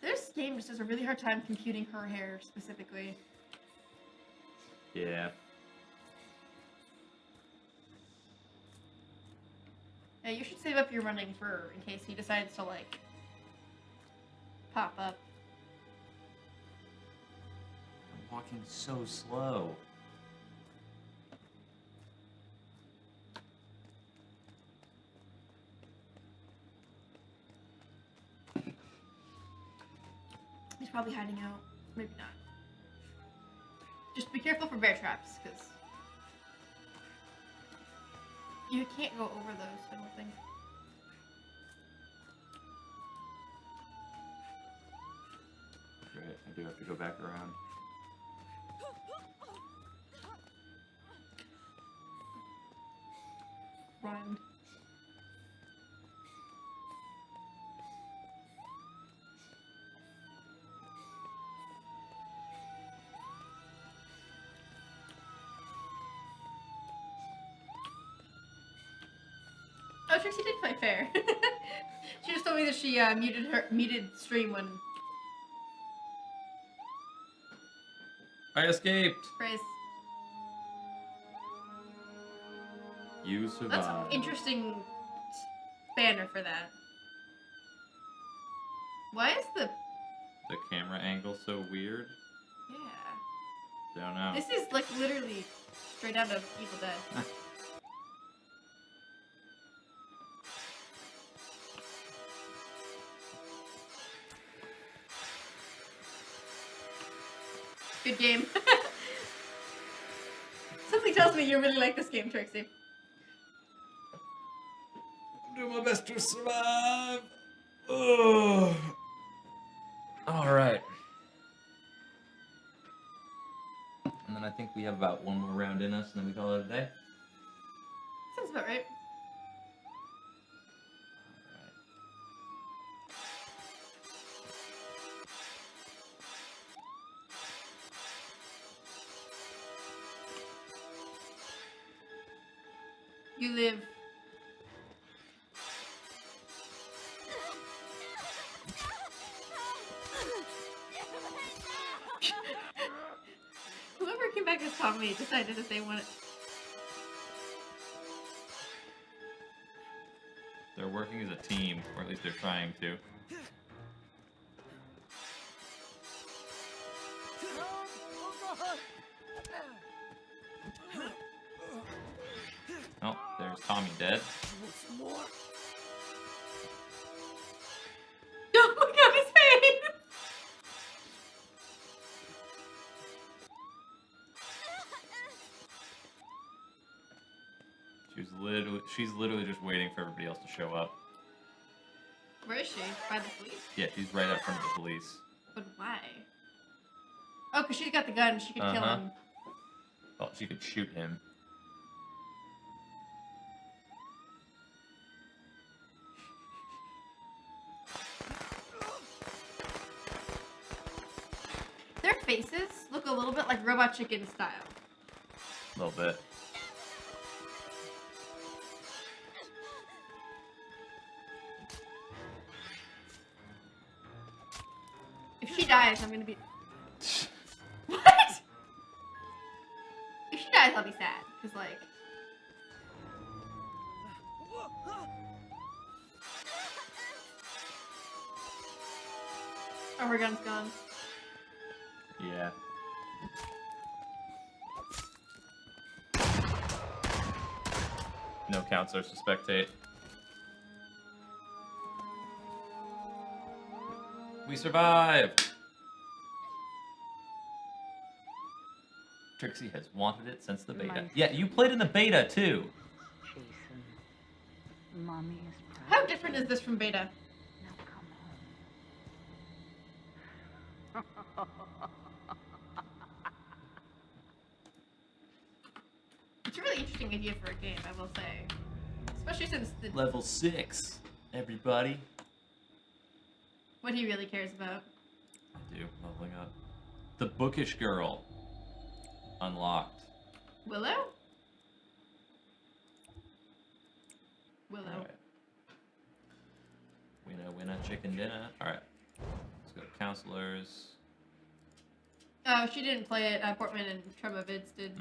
[SPEAKER 2] This game just has a really hard time computing her hair specifically.
[SPEAKER 1] Yeah.
[SPEAKER 2] Yeah, you should save up your running for in case he decides to like pop up.
[SPEAKER 1] I'm walking so slow.
[SPEAKER 2] He's probably hiding out. Maybe not. Just be careful for bear traps, because you can't go over those, I don't think.
[SPEAKER 1] Right, I do have to go back around.
[SPEAKER 2] Run. Oh, Trixie did play fair. She just told me that she muted stream when
[SPEAKER 1] I escaped.
[SPEAKER 2] praise.
[SPEAKER 1] You
[SPEAKER 2] That's
[SPEAKER 1] survived.
[SPEAKER 2] an interesting banner for that. Why is the
[SPEAKER 1] The camera angle so weird.
[SPEAKER 2] yeah?
[SPEAKER 1] Don't know.
[SPEAKER 2] This is like literally straight out of Evil Dead. Good game. Something tells me you really like this game, Trixie.
[SPEAKER 1] I'm doing my best to survive. Oh. All right. And then I think we have about one more round in us, and then we call it a day.
[SPEAKER 2] Sounds about right. You live. Whoever came back as Tommy decided that they wanted.
[SPEAKER 1] They're working as a team, or at least they're trying to. Oh, there's Tommy dead.
[SPEAKER 2] Oh my god, his face!
[SPEAKER 1] She's literally just waiting for everybody else to show up.
[SPEAKER 2] Where is she? By the police?
[SPEAKER 1] Yeah, she's right up front of the police.
[SPEAKER 2] But why? Oh, because she got the gun. She could kill him.
[SPEAKER 1] Well, she could shoot him.
[SPEAKER 2] Their faces look a little bit like Robot Chicken style.
[SPEAKER 1] A little bit.
[SPEAKER 2] If she dies, I'm gonna be. What? If she dies, I'll be sad. Because, like. Oh, her gun's gone.
[SPEAKER 1] Yeah. No counselors to spectate. We survived! Trixie has wanted it since the beta. Yeah, you played in the beta too!
[SPEAKER 6] Jason, Mommy is proud.
[SPEAKER 2] How different is this from beta?
[SPEAKER 6] Now come home.
[SPEAKER 2] It's a really interesting idea for a game, I will say. Especially since the...
[SPEAKER 1] Level 6, everybody.
[SPEAKER 2] What he really cares about.
[SPEAKER 1] I do. Leveling up. The bookish girl. Unlocked.
[SPEAKER 2] Willow? Willow.
[SPEAKER 1] Alright. Winner, chicken dinner. Alright. Let's go to counselors.
[SPEAKER 2] Oh, she didn't play it. Portman and Tremovids did.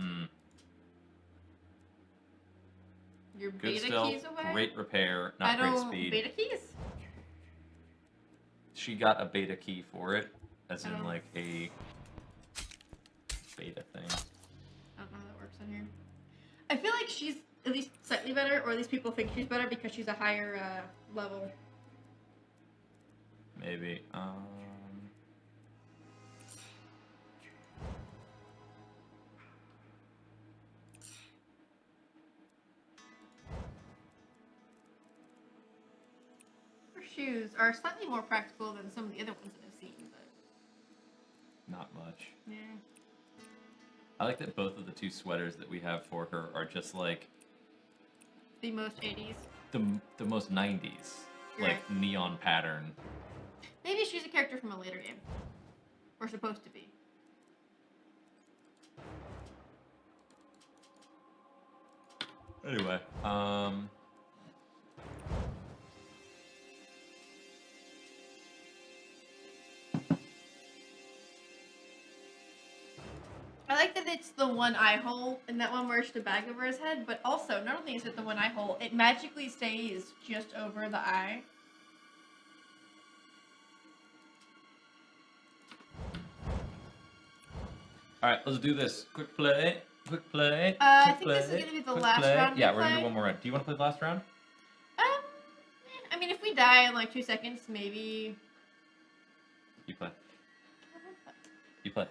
[SPEAKER 2] Your
[SPEAKER 1] Good
[SPEAKER 2] beta
[SPEAKER 1] stealth,
[SPEAKER 2] keys away?
[SPEAKER 1] great repair,
[SPEAKER 2] I
[SPEAKER 1] not great
[SPEAKER 2] don't...
[SPEAKER 1] speed.
[SPEAKER 2] Beta keys?
[SPEAKER 1] She got a beta key for it, as
[SPEAKER 2] I
[SPEAKER 1] in
[SPEAKER 2] don't-
[SPEAKER 1] like a beta thing.
[SPEAKER 2] I don't know how that works on here. I feel like she's at least slightly better, or at least people think she's better because she's a higher level.
[SPEAKER 1] Maybe.
[SPEAKER 2] Her shoes are slightly more practical than some of the other ones that I've seen, but
[SPEAKER 1] Not much.
[SPEAKER 2] yeah.
[SPEAKER 1] I like that both of the two sweaters that we have for her are just like
[SPEAKER 2] The most 80s.
[SPEAKER 1] the most 90s,
[SPEAKER 2] You're
[SPEAKER 1] like neon pattern.
[SPEAKER 2] Maybe she's a character from a later game. Or supposed to be.
[SPEAKER 1] Anyway,
[SPEAKER 2] I like that it's the one eye hole in that one where it's the bag over his head, but also, not only is it the one eye hole, it magically stays just over the eye.
[SPEAKER 1] alright, let's do this. Quick play. Quick play.
[SPEAKER 2] I
[SPEAKER 1] quick
[SPEAKER 2] think this is
[SPEAKER 1] play,
[SPEAKER 2] gonna be the
[SPEAKER 1] quick
[SPEAKER 2] last
[SPEAKER 1] play.
[SPEAKER 2] round we
[SPEAKER 1] Yeah, we're gonna
[SPEAKER 2] play.
[SPEAKER 1] do one more round. Do you want to play the last round?
[SPEAKER 2] I mean, if we die in like 2 seconds, maybe...
[SPEAKER 1] You play. You play.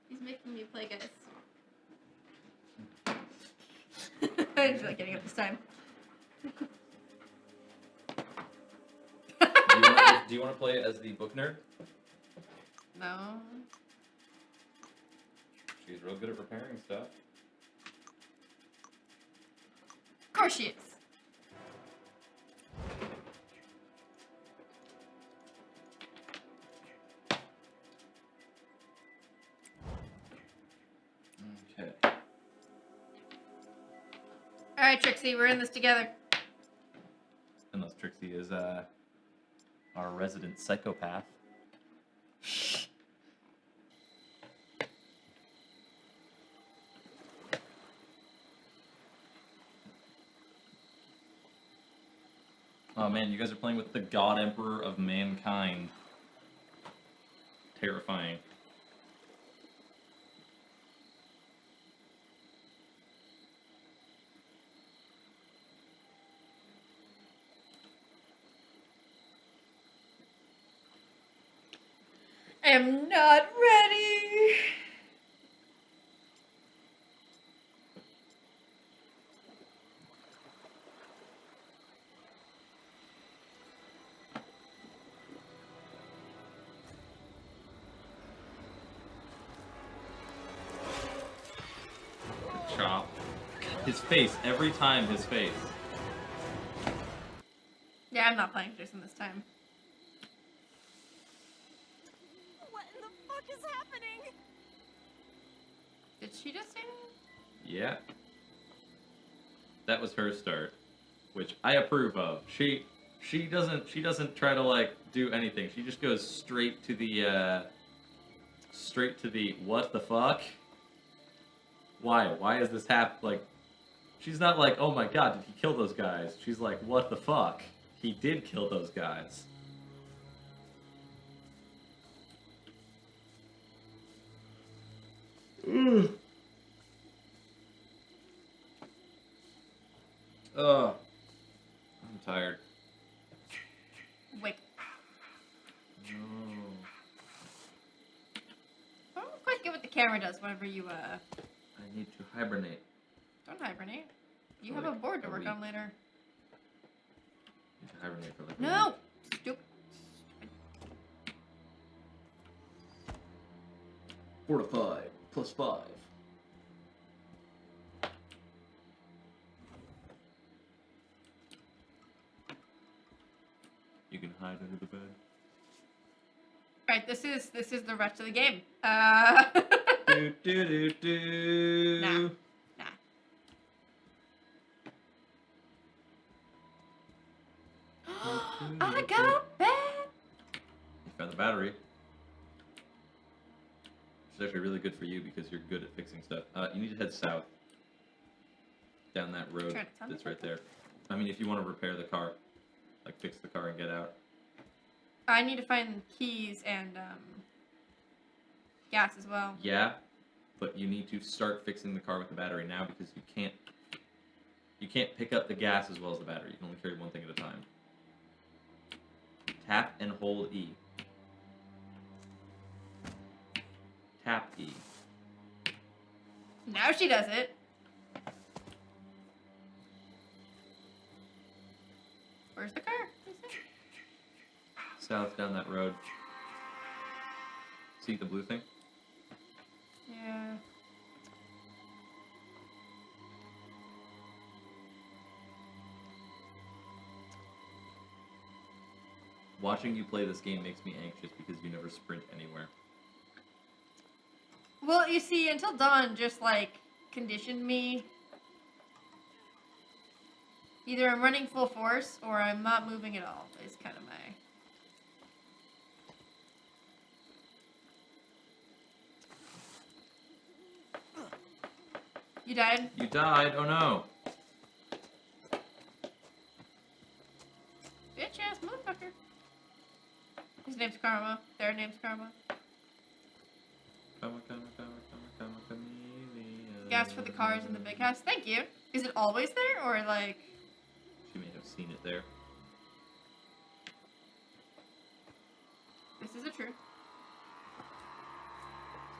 [SPEAKER 2] He's making me play, guys. I didn't feel like getting up this time.
[SPEAKER 1] Do you want to play as the book nerd?
[SPEAKER 2] No.
[SPEAKER 1] She's real good at repairing stuff.
[SPEAKER 2] Of course she is.
[SPEAKER 1] Okay.
[SPEAKER 2] Alright, Trixie, we're in this together.
[SPEAKER 1] Unless Trixie is our resident psychopath. Oh man, you guys are playing with the God Emperor of Mankind. Terrifying.
[SPEAKER 2] I am not ready.
[SPEAKER 1] Chop. His face, every time his face.
[SPEAKER 2] Yeah, I'm not playing Jason this time.
[SPEAKER 4] What in the fuck is happening?
[SPEAKER 2] Did she just say that?
[SPEAKER 1] Yeah. That was her start, which I approve of. She doesn't try to like do anything. She just goes straight to the what the fuck? Why? Why is this like she's not like, "Oh my god, did he kill those guys?" She's like, "What the fuck? He did kill those guys." Ugh. Ugh. I'm tired.
[SPEAKER 2] Wait.
[SPEAKER 1] No.
[SPEAKER 2] I don't quite get what the camera does whenever you,
[SPEAKER 1] I need to hibernate.
[SPEAKER 2] don't hibernate. You
[SPEAKER 1] For
[SPEAKER 2] have a
[SPEAKER 1] like
[SPEAKER 2] board to
[SPEAKER 1] a
[SPEAKER 2] work
[SPEAKER 1] week.
[SPEAKER 2] on later.
[SPEAKER 1] Need to hibernate for like a
[SPEAKER 2] No!
[SPEAKER 1] week.
[SPEAKER 2] Stupid.
[SPEAKER 1] 4 to 5 plus 5. You can hide under the bed.
[SPEAKER 2] Alright, this is the rest of the game.
[SPEAKER 1] Do do do do.
[SPEAKER 2] Nah. I got back.
[SPEAKER 1] You found the battery. Which is actually really good for you because you're good at fixing stuff. You need to head south. Down that road
[SPEAKER 2] Trying to tell me
[SPEAKER 1] that's right there. I mean, if you want to repair the car. Like, fix the car and get out.
[SPEAKER 2] I need to find keys and gas as well.
[SPEAKER 1] Yeah, but you need to start fixing the car with the battery now because you can't pick up the gas as well as the battery. You can only carry one thing at a time. Tap and hold E. Tap E.
[SPEAKER 2] Now she does it. Where's the car?
[SPEAKER 1] South down that road. See the blue thing?
[SPEAKER 2] Yeah.
[SPEAKER 1] Watching you play this game makes me anxious because you never sprint anywhere.
[SPEAKER 2] Well, you see, Until Dawn just, like, conditioned me. Either I'm running full force or I'm not moving at all, is kind of my... You died?
[SPEAKER 1] You died? Oh no!
[SPEAKER 2] Bitch ass motherfucker. His name's Karma. Their name's Karma.
[SPEAKER 1] Chameleon.
[SPEAKER 2] Gas for the cars in the big house. Thank you. Is it always there or like...
[SPEAKER 1] She may have seen it there.
[SPEAKER 2] This isn't true.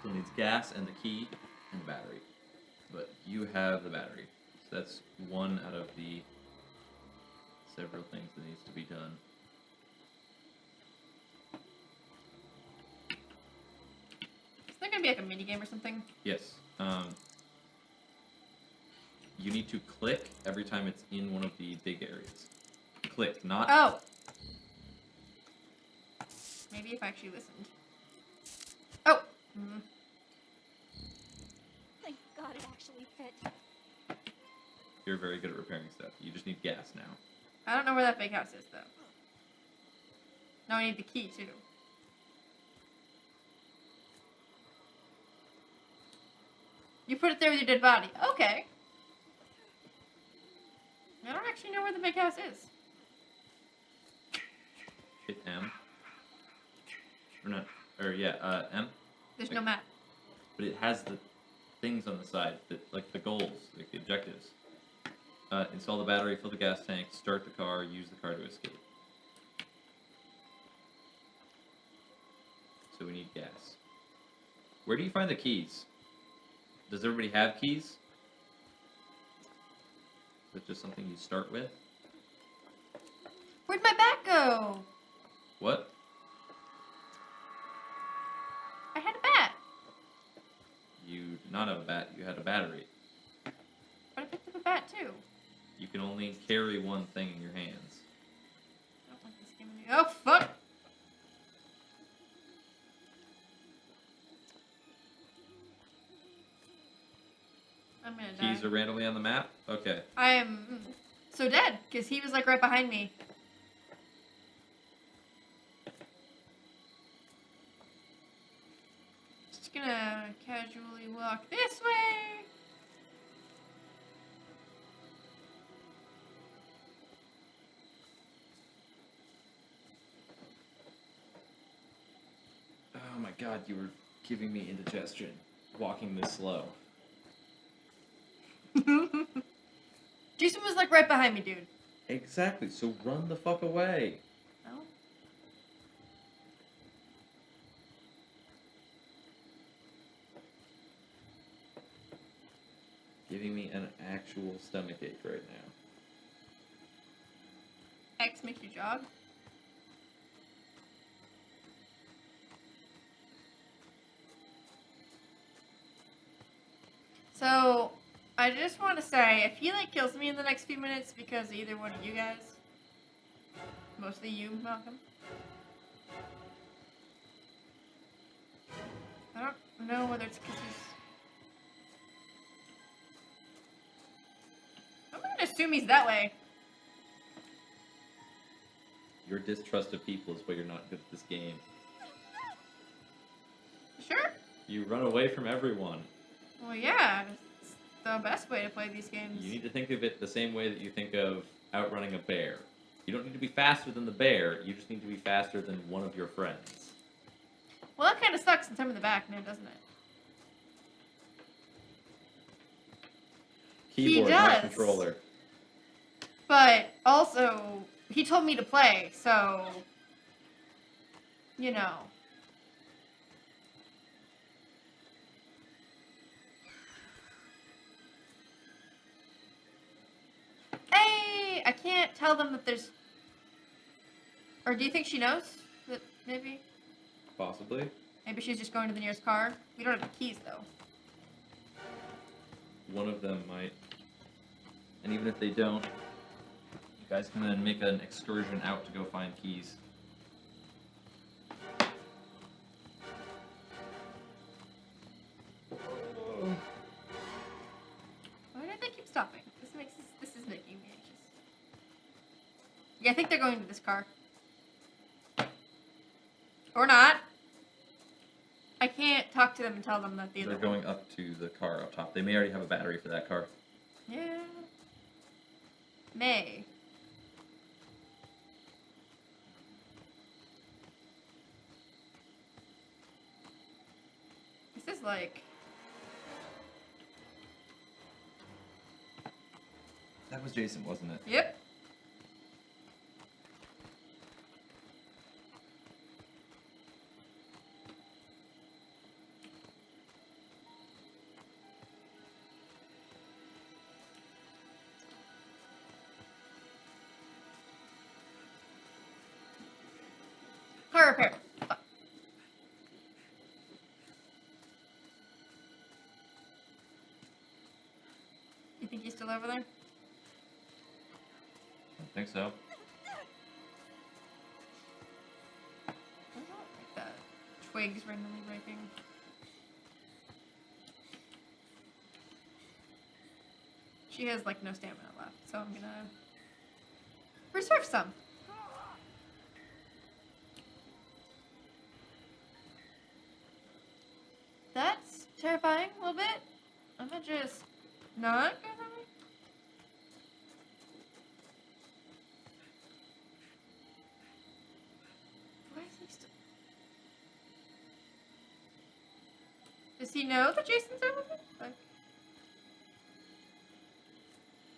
[SPEAKER 1] Still needs gas and the key and the battery. But you have the battery. So that's one out of the several things that needs to be done.
[SPEAKER 2] Is there gonna be like a mini game or something?
[SPEAKER 1] Yes. You need to click every time it's in one of the big areas. Click, not...
[SPEAKER 2] Oh! Maybe if I actually listened. Oh! Mm.
[SPEAKER 11] Thank God it actually fit.
[SPEAKER 1] You're very good at repairing stuff. You just need gas now.
[SPEAKER 2] I don't know where that big house is, though. No, I need the key, too. You put it there with your dead body. Okay. I don't actually know where the big house is.
[SPEAKER 1] Hit M. Or not. Or yeah, M.
[SPEAKER 2] There's no map.
[SPEAKER 1] But it has the things on the side, that, like the goals, like the objectives. Install the battery, fill the gas tank, start the car, use the car to escape. So we need gas. Where do you find the keys? Does everybody have keys? Is it just something you start with?
[SPEAKER 2] Where'd my bat go?
[SPEAKER 1] What?
[SPEAKER 2] I had a bat.
[SPEAKER 1] You did not have a bat, you had a battery.
[SPEAKER 2] But I picked up a bat, too.
[SPEAKER 1] You can only carry one thing in your hands.
[SPEAKER 2] I don't like this game anymore. Oh, fuck! I'm gonna die.
[SPEAKER 1] Keys are randomly on the map? Okay.
[SPEAKER 2] I am so dead, because he was, like, right behind me. Just gonna casually walk this way.
[SPEAKER 1] Oh my god, you were giving me indigestion walking this slow.
[SPEAKER 2] Jason was, like, right behind me, dude.
[SPEAKER 1] Exactly, so run the fuck away.
[SPEAKER 2] No?
[SPEAKER 1] Giving me an actual stomachache right now.
[SPEAKER 2] X makes you jog. So, I just want to say, if he, like, kills me in the next few minutes because of either one of you guys, Mostly you, Malcolm. I don't know whether it's because he's... I'm gonna assume he's that way.
[SPEAKER 1] Your distrust of people is why you're not good at this game.
[SPEAKER 2] Sure.
[SPEAKER 1] You run away from everyone.
[SPEAKER 2] Well, yeah. It's the best way to play these games.
[SPEAKER 1] You need to think of it the same way that you think of outrunning a bear. You don't need to be faster than the bear, you just need to be faster than one of your friends.
[SPEAKER 2] Well, that kind of sucks since I'm in the back now, doesn't it?
[SPEAKER 1] Keyboard,
[SPEAKER 2] He
[SPEAKER 1] not
[SPEAKER 2] does.
[SPEAKER 1] controller.
[SPEAKER 2] But also, he told me to play, so... You know. Hey! I can't tell them that there's... Or do you think she knows? That maybe?
[SPEAKER 1] Possibly.
[SPEAKER 2] Maybe she's just going to the nearest car. We don't have the keys, though.
[SPEAKER 1] One of them might. And even if they don't, you guys can then make an excursion out to go find keys.
[SPEAKER 2] Why did they keep stopping? This is making me anxious. Yeah, I think they're going to this car. Or not. I can't talk to them and tell them that the other
[SPEAKER 1] They're going up to the car up top. They may already have a battery for that car.
[SPEAKER 2] Yeah. May. This is like...
[SPEAKER 1] That was Jason, wasn't it?
[SPEAKER 2] Yep. Car repair. Fuck. You think he's still over there?
[SPEAKER 1] I don't think so.
[SPEAKER 2] I don't like that. Twigs randomly breaking. She has like no stamina left, so I'm gonna reserve some. That's terrifying a little bit. I'm gonna just not go that way. Why is he still... Does he know that Jason's over there? Like...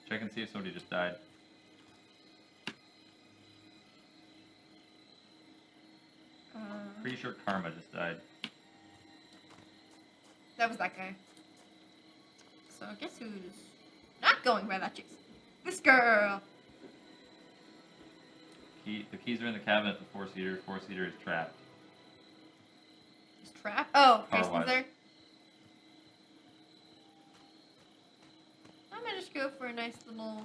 [SPEAKER 1] Check and see if somebody just died. Pretty sure Karma just died.
[SPEAKER 2] That was that guy. So guess who's not going by that Jason? This girl.
[SPEAKER 1] The keys are in the cabinet. The four-seater. Four-seater is trapped.
[SPEAKER 2] He's trapped. Oh,
[SPEAKER 1] Car
[SPEAKER 2] Jason's
[SPEAKER 1] wise.
[SPEAKER 2] there. I'm gonna just go for a nice little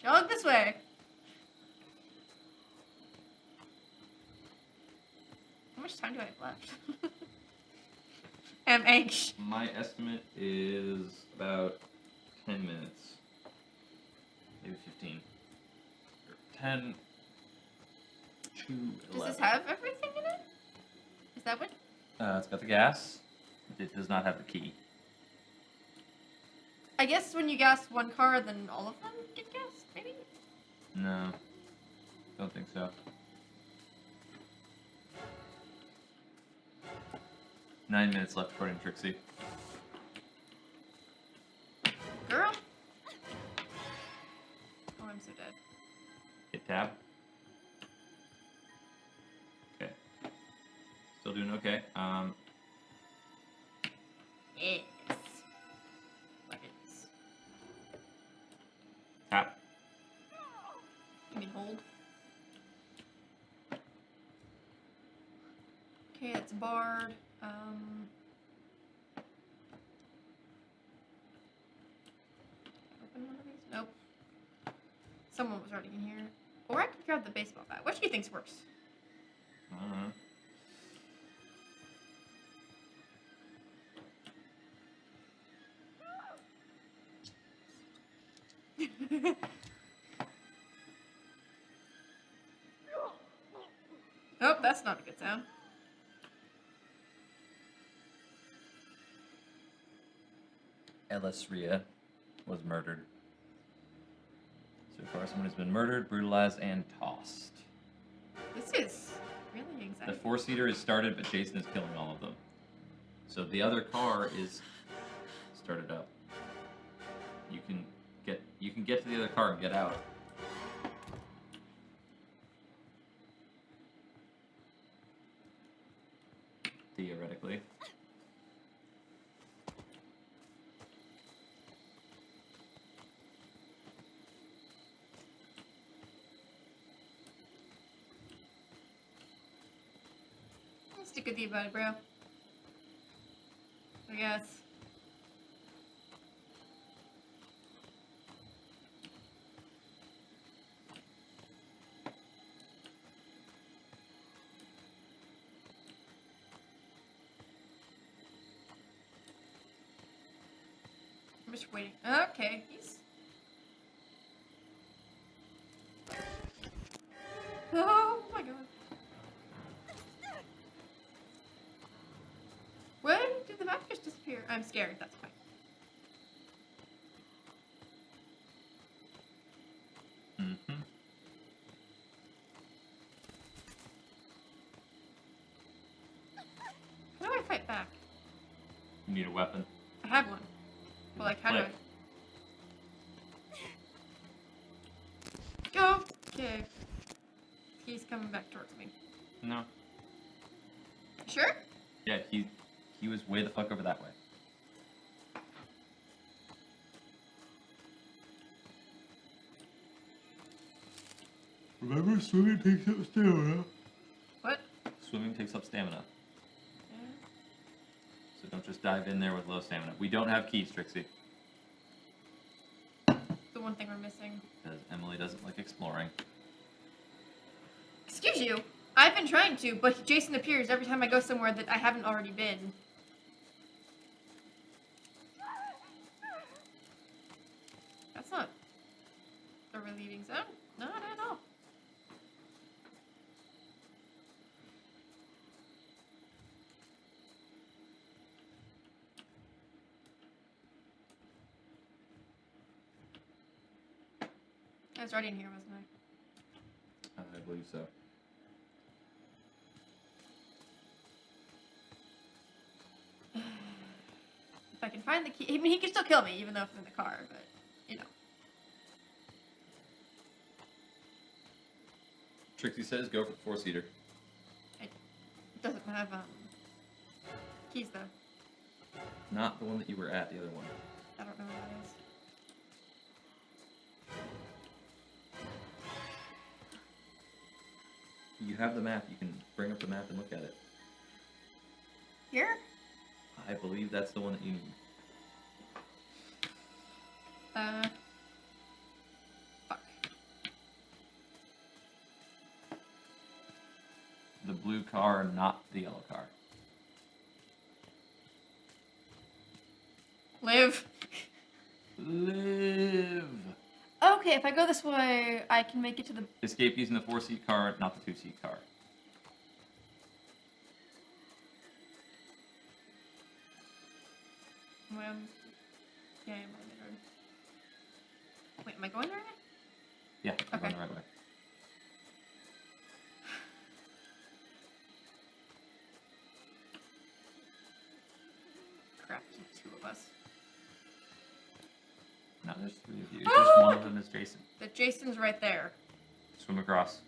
[SPEAKER 2] jog this way. How much time do I have left? I'm anxious.
[SPEAKER 1] My estimate is about 10 minutes. Maybe 15. Or 10 to 11.
[SPEAKER 2] Does this have everything in it? Is that what?
[SPEAKER 1] It's got the gas. It does not have the key.
[SPEAKER 2] I guess when you gas one car, then all of them get gassed, maybe?
[SPEAKER 1] No. Don't think so. 9 minutes left according to Trixie.
[SPEAKER 2] Girl? Oh, I'm so dead.
[SPEAKER 1] Hit tab. Okay. Still doing okay.
[SPEAKER 2] Yes. Buckets.
[SPEAKER 1] Tap.
[SPEAKER 2] You mean hold? Okay, it's barred. Open one of these? Nope. Someone was already in here. Or I could grab the baseball bat. Which do you think's worse?
[SPEAKER 1] I don't know.
[SPEAKER 2] Oh, that's not a good sound.
[SPEAKER 1] Ellis Ria was murdered. So far, someone has been murdered, brutalized, and tossed.
[SPEAKER 2] This is really
[SPEAKER 1] The
[SPEAKER 2] anxiety.
[SPEAKER 1] four-seater is started, but Jason is killing all of them. So the other car is started up. You can get to the other car and get out. Theoretically.
[SPEAKER 2] I'll stick with you, buddy, bro. I guess. I'm just waiting. Okay, he's... Oh my god. Where did the map just disappear? I'm scared, that's fine.
[SPEAKER 1] Mm-hmm.
[SPEAKER 2] How do I fight back?
[SPEAKER 1] You need a weapon.
[SPEAKER 2] I have one. Well, like, how do I... Go! Okay. He's coming back towards me.
[SPEAKER 1] No.
[SPEAKER 2] Sure?
[SPEAKER 1] Yeah, he was way the fuck over that way. Remember, swimming takes up stamina.
[SPEAKER 2] What?
[SPEAKER 1] Swimming takes up stamina.
[SPEAKER 2] Yeah.
[SPEAKER 1] So don't just dive in there with low stamina. We don't have keys, Trixie.
[SPEAKER 2] The one thing we're missing.
[SPEAKER 1] Because Emily doesn't like exploring.
[SPEAKER 2] Excuse you. I've been trying to, but Jason appears every time I go somewhere that I haven't already been. That's not a relieving sound. Not at all. I was already in here, wasn't I?
[SPEAKER 1] I believe so.
[SPEAKER 2] If I can find the key. I mean, he can still kill me, even though I'm in the car, but, you know.
[SPEAKER 1] Trixie says go for the four-seater.
[SPEAKER 2] It doesn't have, keys, though.
[SPEAKER 1] Not the one that you were at, the other one.
[SPEAKER 2] I don't know what that is.
[SPEAKER 1] You have the map. You can bring up the map and look at it.
[SPEAKER 2] Here?
[SPEAKER 1] I believe that's the one that you need.
[SPEAKER 2] Fuck.
[SPEAKER 1] The blue car, not the yellow car.
[SPEAKER 2] Live.
[SPEAKER 1] Live!
[SPEAKER 2] Okay, if I go this way, I can make it to the...
[SPEAKER 1] Escape using the four-seat car, not the two-seat car.
[SPEAKER 2] Well, yeah, I'm on the road. Wait, am I going the right way?
[SPEAKER 1] Yeah, you're
[SPEAKER 2] Okay.
[SPEAKER 1] going the right way.
[SPEAKER 2] Crap, there's two of us.
[SPEAKER 1] No, there's three of you. Just one of them is Jason.
[SPEAKER 2] The Jason's right there.
[SPEAKER 1] Swim across.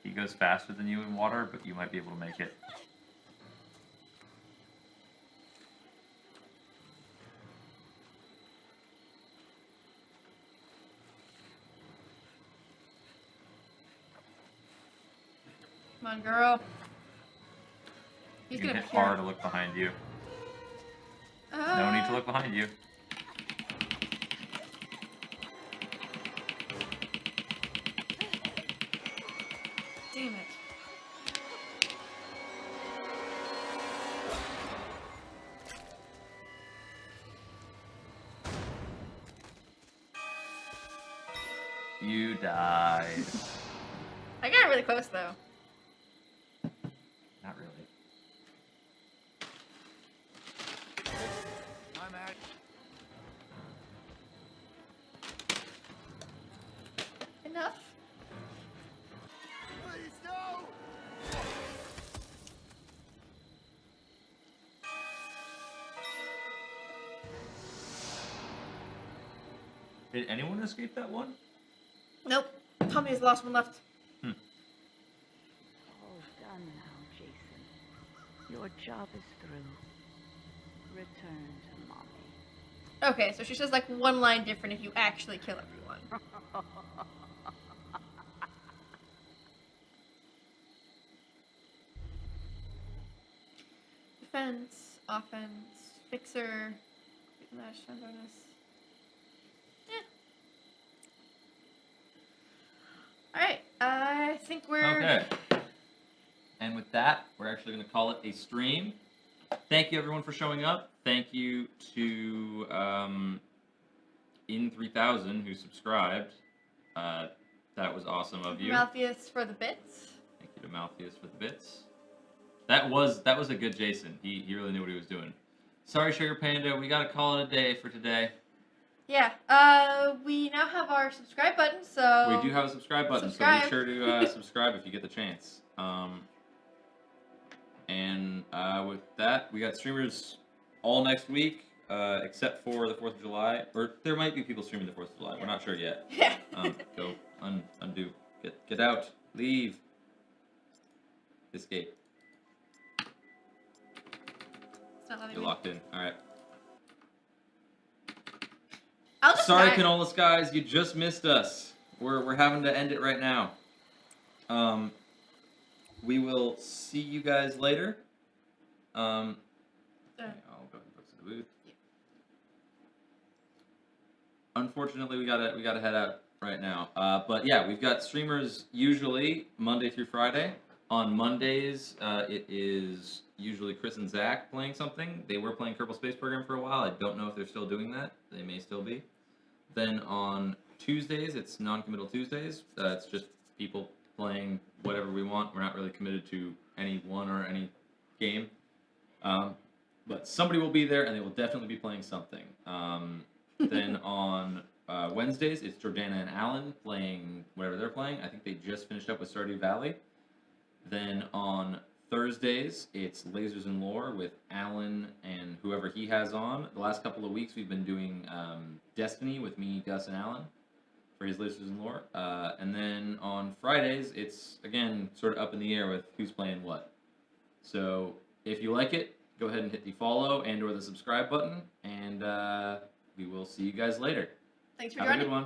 [SPEAKER 1] He goes faster than you in water, but you might be able to make it.
[SPEAKER 2] Come on, girl.
[SPEAKER 1] You
[SPEAKER 2] He's
[SPEAKER 1] can
[SPEAKER 2] gonna
[SPEAKER 1] hit
[SPEAKER 2] appear.
[SPEAKER 1] R to look behind you. No need to look behind you. You died.
[SPEAKER 2] I got really close though.
[SPEAKER 1] Not really.
[SPEAKER 8] I'm at.
[SPEAKER 2] Enough.
[SPEAKER 8] Please, no!
[SPEAKER 1] Did anyone escape that one?
[SPEAKER 2] Nope. Tommy is the last one left.
[SPEAKER 6] All done now, Jason. Your job is through. Return to mommy.
[SPEAKER 2] Okay, so she says like one line different if you actually kill everyone. Defense, offense, fixer, last time bonus. Alright, I think we're...
[SPEAKER 1] Okay. And with that, we're actually going to call it a stream. Thank you, everyone, for showing up. Thank you to In3000 who subscribed. That was awesome of you.
[SPEAKER 2] Malthius for the bits.
[SPEAKER 1] Thank you to Malthius for the bits. That was a good Jason. He really knew what he was doing. Sorry, Sugar Panda. We got to call it a day for today.
[SPEAKER 2] Yeah, we now have our subscribe button, so...
[SPEAKER 1] We do have a subscribe button,
[SPEAKER 2] subscribe.
[SPEAKER 1] so be sure to subscribe if you get the chance. With that, we got streamers all next week, except for the 4th of July. Or there might be people streaming the 4th of July. We're not sure yet.
[SPEAKER 2] Yeah.
[SPEAKER 1] Go, undo. Get out. Leave. Escape.
[SPEAKER 2] It's not letting
[SPEAKER 1] You're
[SPEAKER 2] me.
[SPEAKER 1] locked in. Alright.
[SPEAKER 2] I'll just
[SPEAKER 1] Sorry,
[SPEAKER 2] die.
[SPEAKER 1] Canola Skies, you just missed us. We're having to end it right now. We will see you guys later. Okay, I'll go ahead and post to the booth.
[SPEAKER 2] Yeah.
[SPEAKER 1] Unfortunately, we gotta head out right now. But yeah, we've got streamers usually Monday through Friday. On Mondays, it is usually Chris and Zach playing something. They were playing Kerbal Space Program for a while. I don't know if they're still doing that. They may still be. Then on Tuesdays, it's Non-Committal Tuesdays. It's just people playing whatever we want. We're not really committed to any one or any game. But somebody will be there, and they will definitely be playing something. Then on Wednesdays, it's Jordana and Alan playing whatever they're playing. I think they just finished up with Stardew Valley. Then on Thursdays, it's Lasers and Lore with Alan and whoever he has on. The last couple of weeks, we've been doing Destiny with me, Gus, and Alan for his Lasers and Lore. And then on Fridays, it's, again, sort of up in the air with who's playing what. So if you like it, go ahead and hit the follow and or the subscribe button, and we will see you guys later.
[SPEAKER 2] Thanks for
[SPEAKER 1] Have a
[SPEAKER 2] joining.
[SPEAKER 1] good one.